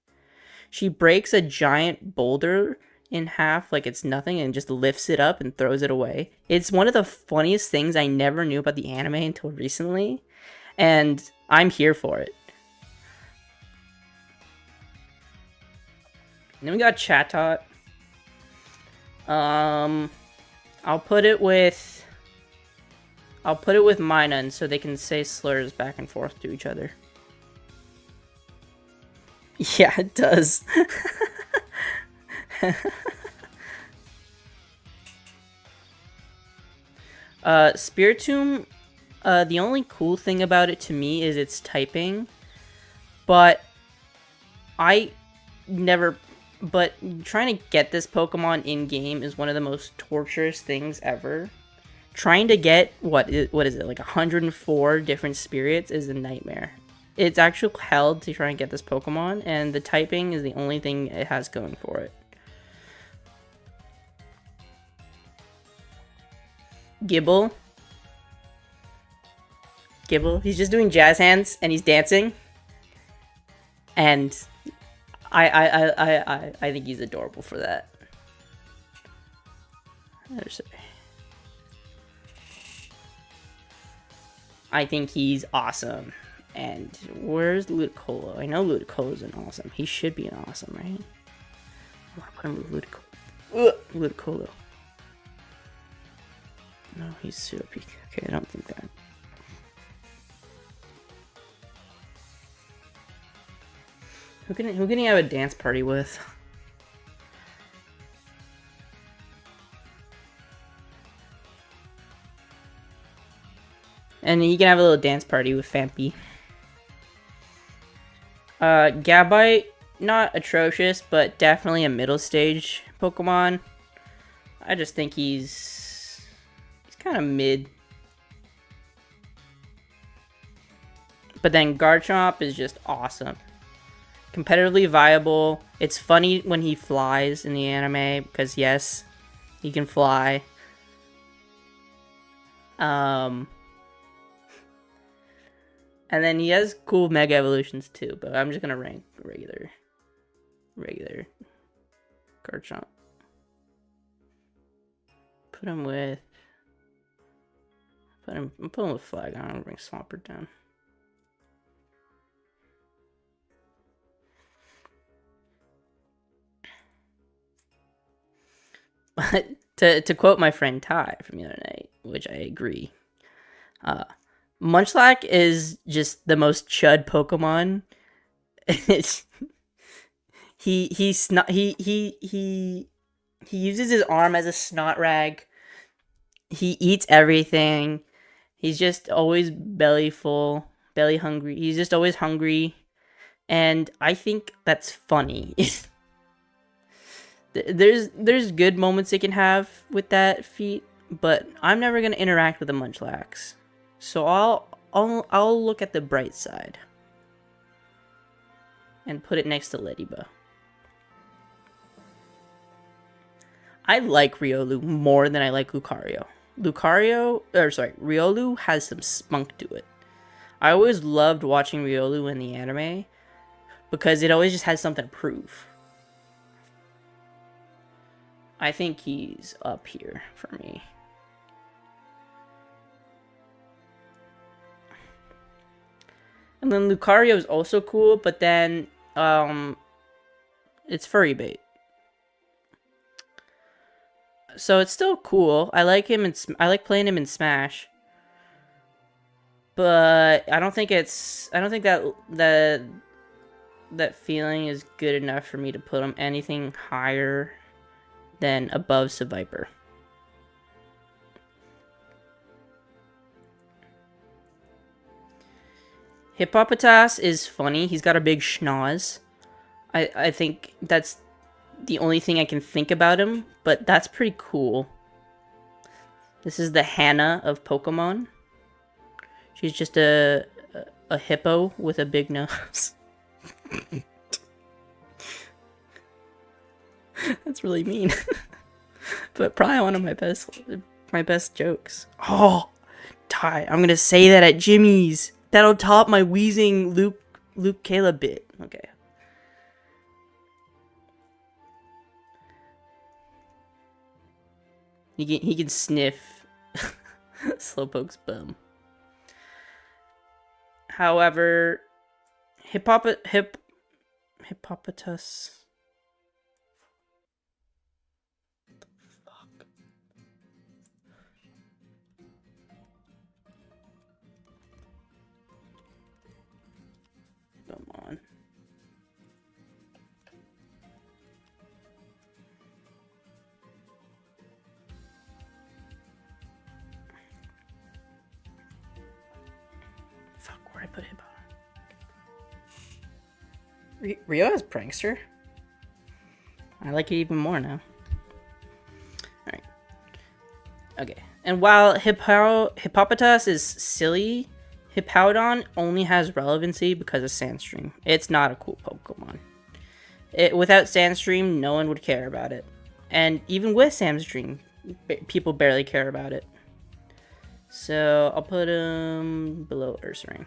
[SPEAKER 1] She breaks a giant boulder in half like it's nothing and just lifts it up and throws it away. It's one of the funniest things I never knew about the anime until recently. And I'm here for it. And then we got Chatot. I'll put it with Minun so they can say slurs back and forth to each other. Yeah, it does. Spiritomb, the only cool thing about it to me is its typing, but I never... But trying to get this Pokemon in-game is one of the most torturous things ever. Trying to get, what is it, like 104 different spirits is a nightmare. It's actual hell to try and get this Pokemon, and the typing is the only thing it has going for it. Gibble, he's just doing jazz hands, and he's dancing. And I think he's adorable for that. I think he's awesome. And where's Ludicolo? I know Ludicolo's an awesome. He should be an awesome, right? I want to put him with Ludicolo. Ludicolo. No, he's pseudo peak. Okay, I don't think that. Who can he have a dance party with? And he can have a little dance party with Fampy. Gabite, not atrocious, but definitely a middle stage Pokemon. I just think he's kind of mid. But then Garchomp is just awesome. Competitively viable. It's funny when he flies in the anime, because yes, he can fly. And then he has cool Mega Evolutions too, but I'm just gonna rank regular Garchomp. Put him with Flag. I'm gonna bring Swampert down. But to quote my friend Ty from the other night, which I agree, Munchlax is just the most chud Pokemon. he uses his arm as a snot rag. He eats everything. He's just always belly hungry. He's just always hungry, and I think that's funny. There's good moments they can have with that feat, but I'm never gonna interact with a Munchlax, so I'll look at the bright side and put it next to Ladybug. I like Riolu more than I like Lucario. Riolu has some spunk to it. I always loved watching Riolu in the anime because it always just has something to prove. I think he's up here for me. And then Lucario is also cool, but then it's furry bait. So it's still cool. I like him I like playing him in Smash. But I don't think that feeling is good enough for me to put him anything higher than above Seviper. Hippopotas is funny. He's got a big schnoz. I think that's the only thing I can think about him, but that's pretty cool. This is the Hannah of Pokemon. She's just a hippo with a big nose. That's really mean. But probably one of my best jokes. Oh, Ty, I'm gonna say that at Jimmy's. That'll top my wheezing Luke Kayla bit. Okay. He can sniff Slowpoke's bum. However, Hippopotas. Come on. Rio has Prankster? I like it even more now. Alright. Okay. And while Hippopotas is silly, Hippowdon only has relevancy because of Sandstream. It's not a cool Pokemon. Without Sandstream, no one would care about it. And even with Sandstream, people barely care about it. So I'll put him below Ursaring.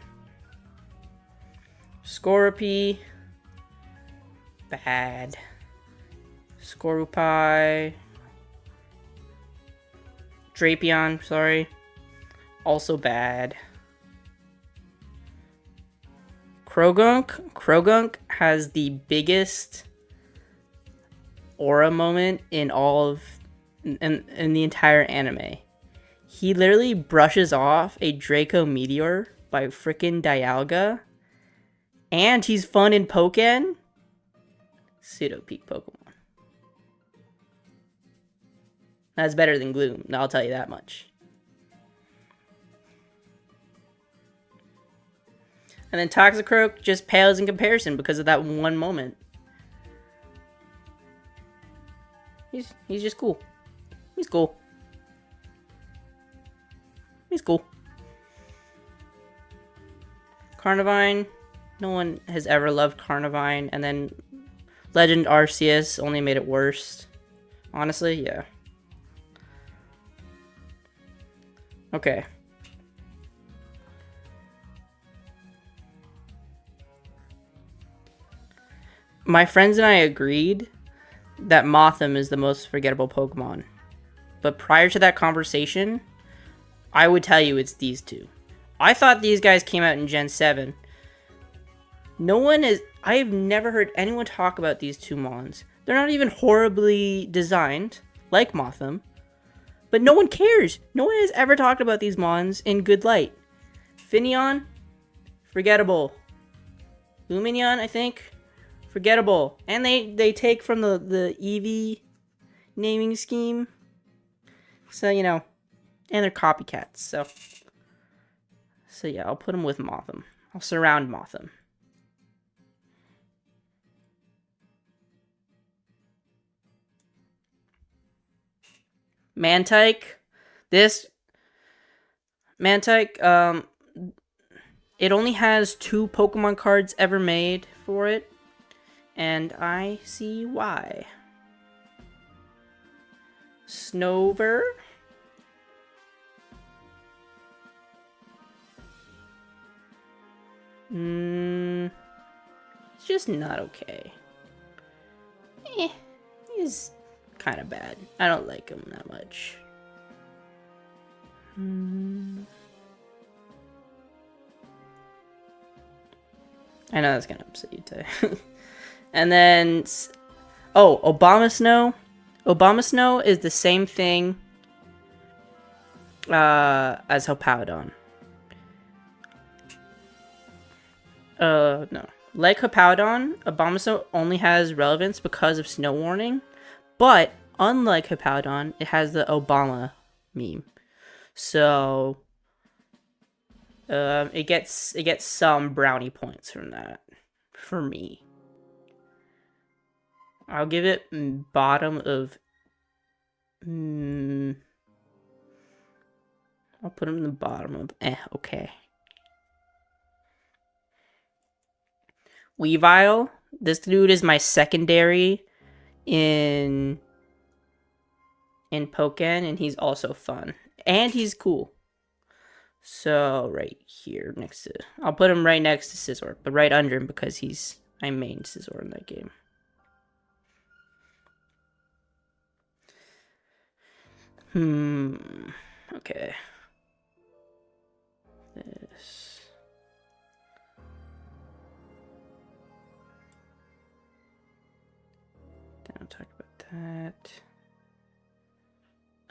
[SPEAKER 1] Scorpy. Bad. Scorupi. Drapion, sorry. Also bad. Krogunk has the biggest aura moment in all of in the entire anime. He literally brushes off a Draco Meteor by frickin' Dialga. And he's fun in Pokken. Pseudo peak Pokemon. That's better than Gloom, I'll tell you that much. And then Toxicroak just pales in comparison because of that one moment. He's just cool. He's cool. He's cool. Carnivine. No one has ever loved Carnivine. And then Legend Arceus only made it worse. Honestly, yeah. Okay. My friends and I agreed that Mothim is the most forgettable Pokemon. But prior to that conversation, I would tell you it's these two. I thought these guys came out in Gen 7. I have never heard anyone talk about these two Mons. They're not even horribly designed, like Mothim. But no one cares. No one has ever talked about these Mons in good light. Finneon, forgettable. Lumineon, I think, forgettable. And they take from the Eevee naming scheme. So, you know, and they're copycats. So yeah, I'll put them with Mothim. I'll surround Mothim. Mantike. Mantike, it only has 2 Pokemon cards ever made for it. And I see why. Snover. It's just not okay. He's kind of bad. I don't like him that much. I know that's gonna upset you too. And then, oh, Obama Snow. Obama Snow is the same thing as Hippowdon. No. Like Hippowdon, Obama Snow only has relevance because of Snow Warning. But, unlike Hippowdon, it has the Obama meme. So, it gets some brownie points from that. For me. I'll give it bottom of... I'll put him in the bottom of... okay. Weavile. This dude is my secondary in Pokken, and he's also fun. And he's cool. So, right here next to... I'll put him right next to Scizor, but right under him because I main Scizor in that game. Okay. This. Don't talk about that.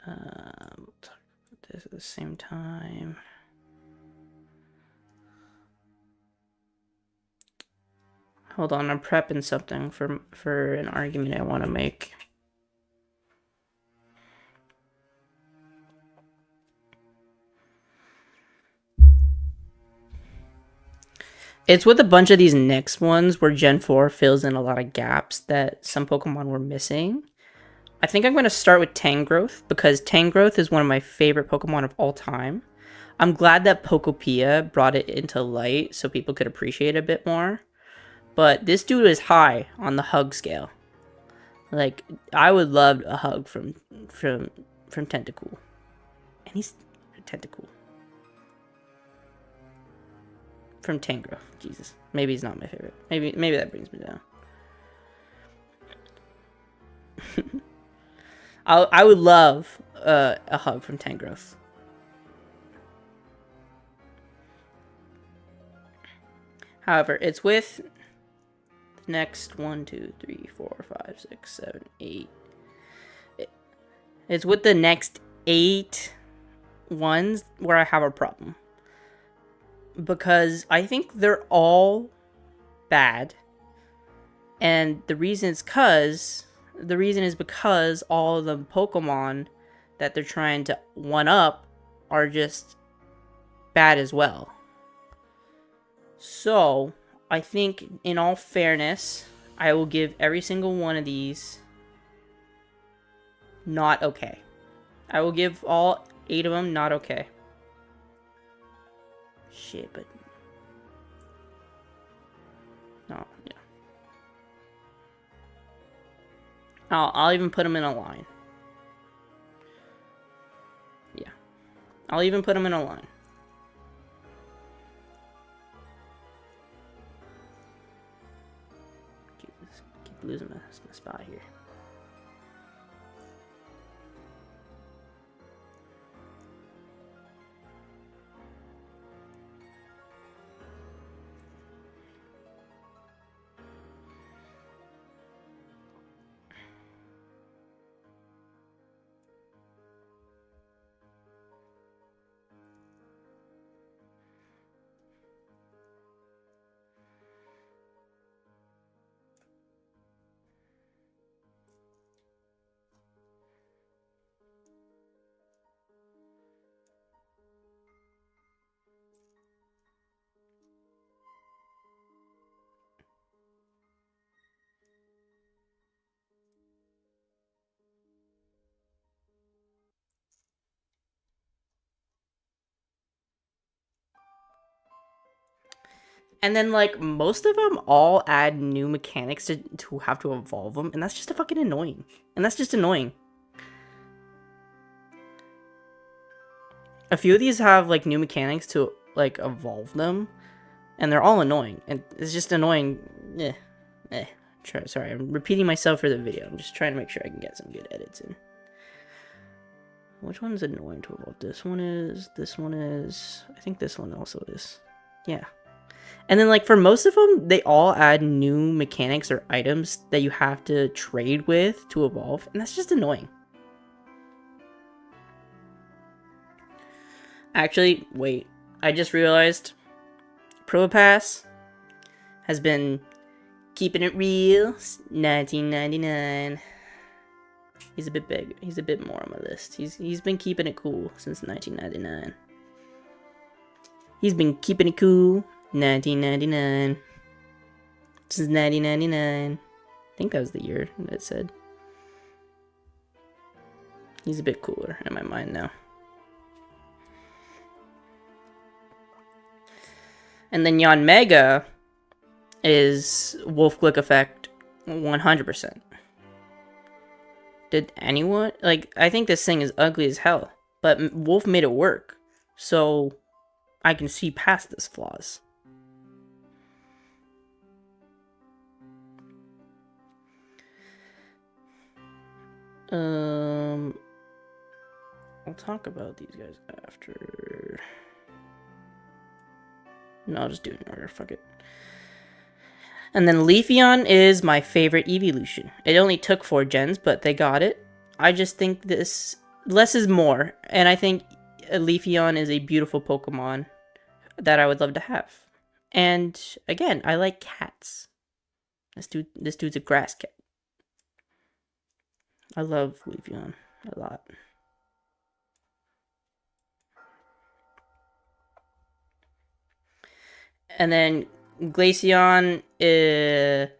[SPEAKER 1] We'll talk about this at the same time. Hold on, I'm prepping something for an argument I want to make. It's with a bunch of these next ones where Gen 4 fills in a lot of gaps that some Pokemon were missing. I think I'm going to start with Tangrowth because Tangrowth is one of my favorite Pokemon of all time. I'm glad that Pokopia brought it into light so people could appreciate it a bit more. But this dude is high on the hug scale. Like, I would love a hug from Tentacool. And he's Tentacool. From Tangrowth. Jesus. Maybe he's not my favorite. Maybe that brings me down. I would love a hug from Tangrowth. However, it's with the next 1, 2, 3, 4, 5, 6, 7, 8. It's with the next 8 ones where I have a problem. Because I think they're all bad. And the reason is because all the Pokemon that they're trying to one up are just bad as well. So, I think in all fairness, I will give every single one of these not okay. I will give all 8 of them not okay. Shit, but no, yeah. I'll even put them in a line. Yeah, I'll even put them in a line. Keep losing my spot here. And then, like, most of them all add new mechanics to have to evolve them, and that's just fucking annoying. And that's just annoying. A few of these have, like, new mechanics to, like, evolve them, and they're all annoying. And it's just annoying. Sorry, I'm repeating myself for the video. I'm just trying to make sure I can get some good edits in. Which one's annoying to evolve? This one is. I think this one also is. Yeah. And then, like, for most of them, they all add new mechanics or items that you have to trade with to evolve, and that's just annoying. Actually, wait. I just realized Probopass has been keeping it real. 1999. He's a bit big. He's a bit more on my list. He's been keeping it cool since 1999. He's been keeping it cool. 1999. Since 1999. I think that was the year that it said. He's a bit cooler in my mind now. And then Yanmega is Wolf Glick effect 100%. Did anyone... Like, I think this thing is ugly as hell. But Wolf made it work. So, I can see past this flaws. I'll talk about these guys after. No, I'll just do it in order. Fuck it. And then Leafeon is my favorite evolution. It only took 4 gens, but they got it. I just think this less is more, and I think Leafeon is a beautiful Pokemon that I would love to have. And again, I like cats. This dude's a grass cat. I love Leafeon a lot. And then Glaceon is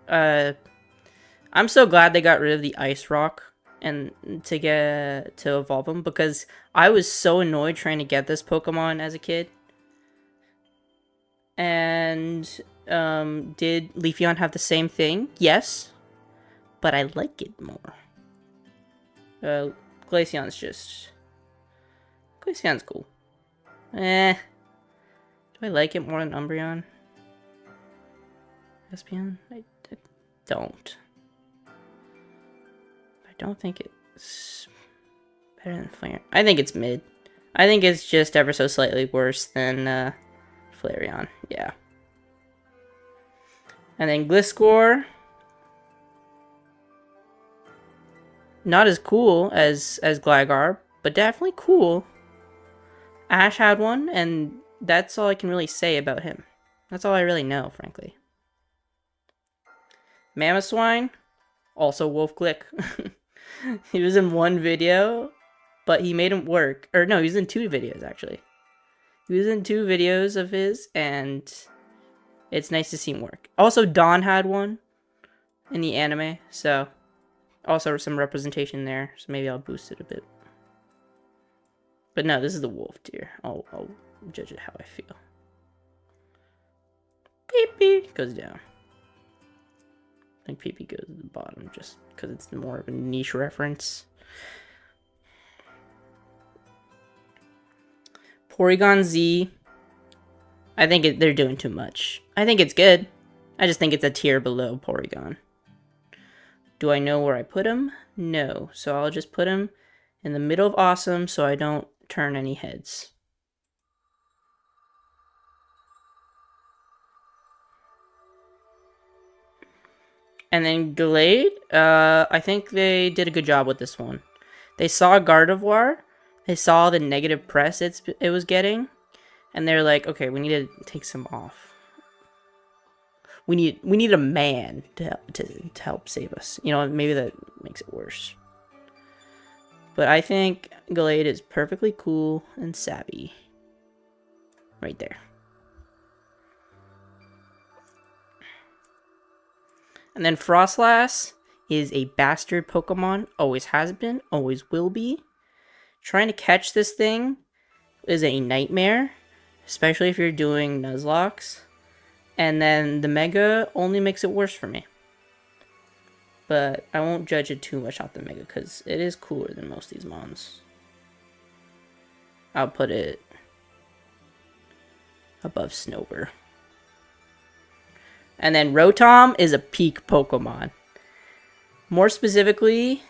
[SPEAKER 1] I'm so glad they got rid of the Ice Rock and to evolve him, because I was so annoyed trying to get this Pokemon as a kid. And did Leafeon have the same thing? Yes, but I like it more. Glaceon's cool. Do I like it more than Umbreon? Espeon? I don't. I don't think it's better than Flareon. I think it's mid. I think it's just ever so slightly worse than Flareon. Yeah. And then Gliscor. Not as cool as Gligar, but definitely cool. Ash had one, and that's all I can really say about him. That's all I really know, frankly. Mamoswine, also Wolf Glick. He was in one video, but he made him work. Or no, he was in 2 videos, actually. He was in 2 videos of his, and it's nice to see him work. Also, Dawn had one in the anime, so also some representation there, so maybe I'll boost it a bit. But no, this is the Wolf tier. I'll judge it how I feel. Pee-pee goes down. I think Pee-pee goes to the bottom just because it's more of a niche reference. Porygon Z. I think they're doing too much. I think it's good. I just think it's a tier below Porygon. Do I know where I put him? No. So I'll just put him in the middle of awesome so I don't turn any heads. And then Glade, I think they did a good job with this one. They saw Gardevoir, they saw the negative press it was getting, and they're like, okay, we need to take some off. We need a man to help save us. You know, maybe that makes it worse. But I think Glade is perfectly cool and savvy. Right there. And then Frostlass is a bastard Pokemon. Always has been. Always will be. Trying to catch this thing is a nightmare. Especially if you're doing Nuzlocks. And then the Mega only makes it worse for me. But I won't judge it too much off the Mega, because it is cooler than most of these mons. I'll put it above Snover. And then Rotom is a peak Pokemon. More specifically,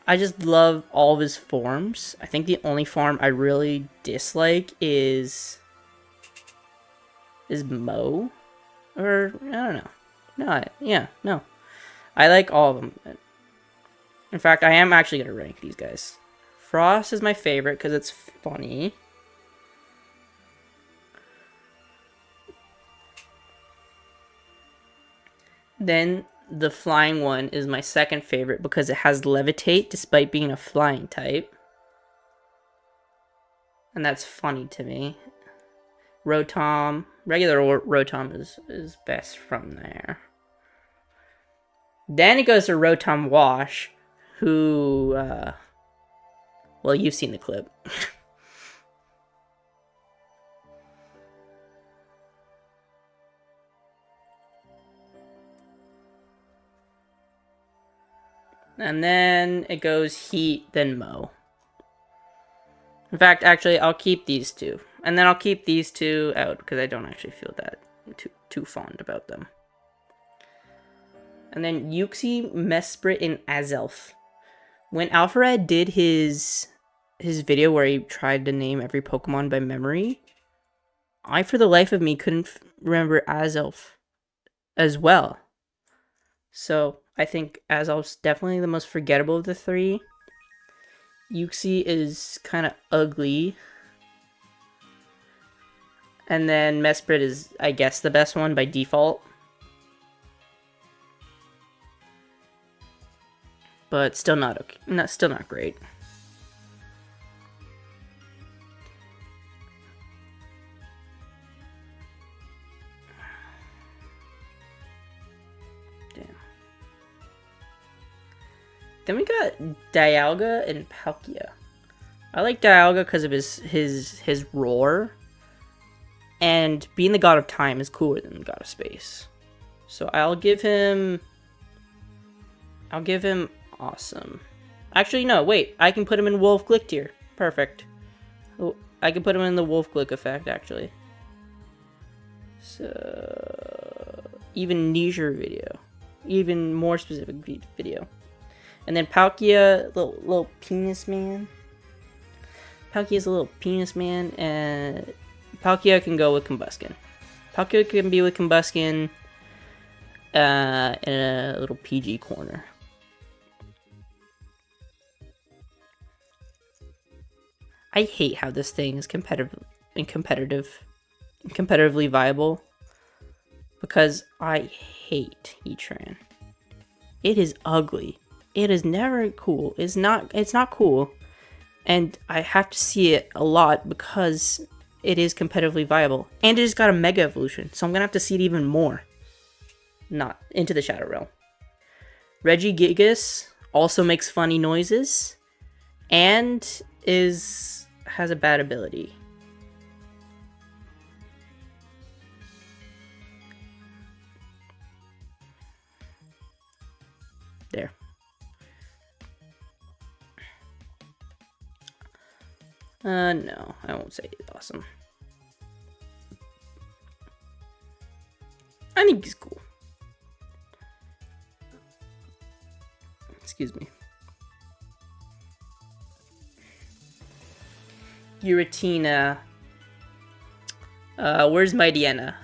[SPEAKER 1] I just love all of his forms. I think the only form I really dislike is Mo. Or, I don't know. No. I like all of them. In fact, I am actually going to rank these guys. Frost is my favorite because it's funny. Then the flying one is my second favorite because it has levitate despite being a flying type. And that's funny to me. Rotom, regular Rotom is best from there. Then it goes to Rotom Wash, who, well, you've seen the clip. And then it goes Heat, then Mo. In fact, actually, I'll keep these 2. And then I'll keep these 2 out, because I don't actually feel that too fond about them. And then Uxie, Mesprit, and Azelf. When Alpharad did his video where he tried to name every Pokemon by memory, I, for the life of me, couldn't remember Azelf as well. So, I think Azelf's definitely the most forgettable of the 3. Uxie is kind of ugly. And then Mesprit is, I guess, the best one by default. But still not okay. Still not great. then we got Dialga and Palkia. I like Dialga because of his roar. And being the god of time is cooler than the god of space. So I'll give him awesome. Actually, no, wait. I can put him in Wolf Glick tier. Perfect. Oh, I can put him in the Wolf Glick effect, actually. So even nicher video. Even more specific video. And then Palkia, little penis man. Palkia's a little penis man, and Palkia can go with Combuskin. Palkia can be with Combuskin in a little PG corner. I hate how this thing is competitively viable, because I hate Heatran. It is ugly. It is never cool. It's not cool. And I have to see it a lot because it is competitively viable. And it just got a Mega Evolution, so I'm going to have to see it even more. Not into the Shadow Realm. Regigigas also makes funny noises. And has a bad ability. There. No, I won't say it's awesome. I think he's cool. Excuse me. Giratina. Where's Mightyena?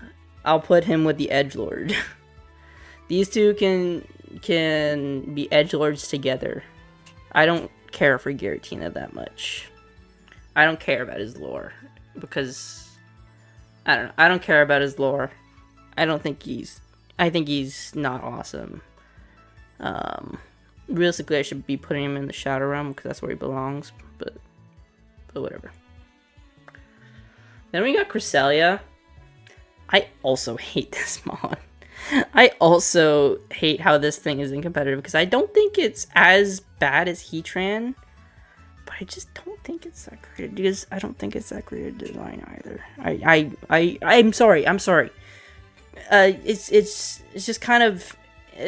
[SPEAKER 1] I'll put him with the Edgelord. These two can be Edgelords together. I don't care for Giratina that much. I don't care about his lore, because I don't know. I don't care about his lore. I think he's not awesome. Realistically, I should be putting him in the Shadow Realm because that's where he belongs, but whatever. Then we got Cresselia. I also hate this mod. I also hate how this thing is competitive because I don't think it's as bad as Heatran. But I just don't think it's that great, because I don't think it's that great a design either. I'm sorry. It's just kind of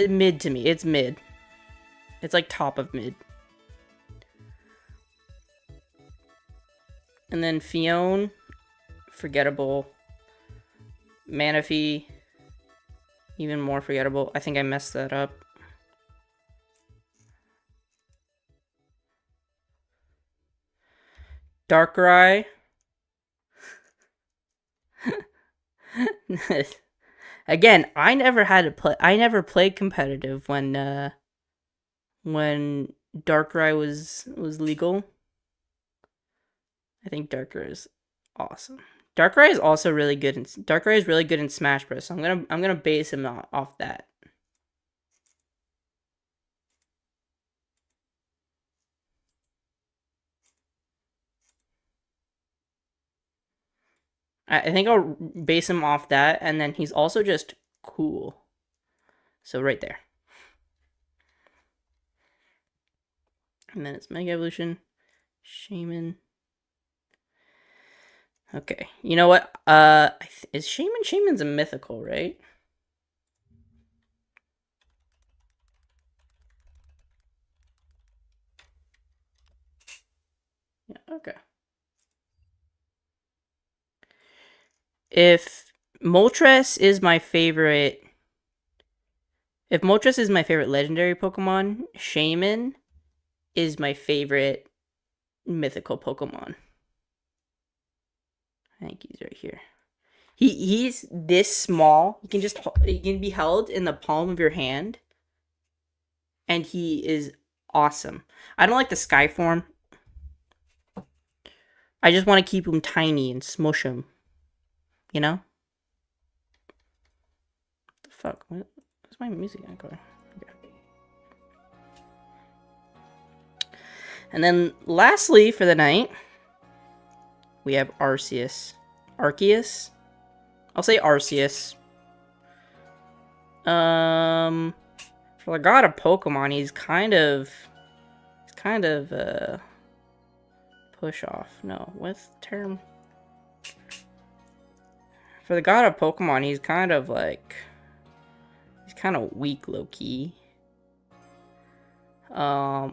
[SPEAKER 1] mid to me. It's mid. It's like top of mid. And then Fione, forgettable. Manaphy, even more forgettable. I think I messed that up. Darkrai. Again, I never played competitive when Darkrai was legal. I think Darkrai is awesome. Darkrai is also really good. Darkrai is really good in Smash Bros. So I'm gonna base him off that. I think I'll base him off that, and then he's also just cool. So right there. And then it's Mega Evolution, Shaman. Okay, you know what? Is Shaman's a mythical, right? Yeah, okay. If Moltres is my favorite legendary Pokemon, Shaman is my favorite mythical Pokemon. I think he's right here. He's this small. He can be held in the palm of your hand. And he is awesome. I don't like the Sky form. I just want to keep him tiny and smush him. You know? What the fuck? Where's my music going? Okay. And then lastly for the night, we have Arceus. Arceus? I'll say Arceus. For the god of Pokemon, he's kind of kind of push off. No, with term. For the god of Pokemon, he's kind of like, he's kind of weak low-key. I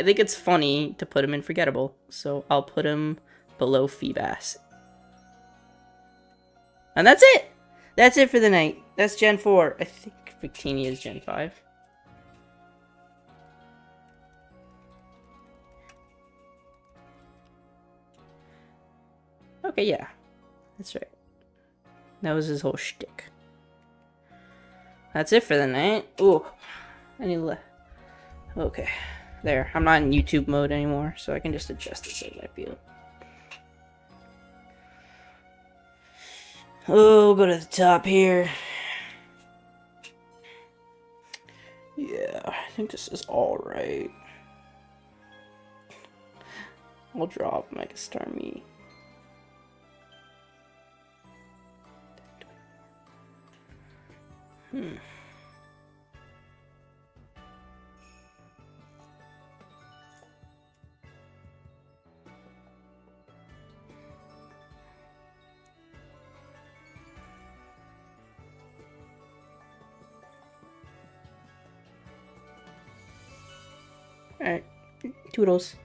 [SPEAKER 1] think it's funny to put him in forgettable, so I'll put him below Feebas. And that's it! That's it for the night. That's Gen 4. I think Victini is Gen 5. Okay, yeah. That's right. That was his whole shtick. That's it for the night. Ooh. I need to... Okay. There. I'm not in YouTube mode anymore, so I can just adjust this as I feel. Oh, go to the top here. Yeah, I think this is alright. I'll drop Mega Star Me. Alright, toodles.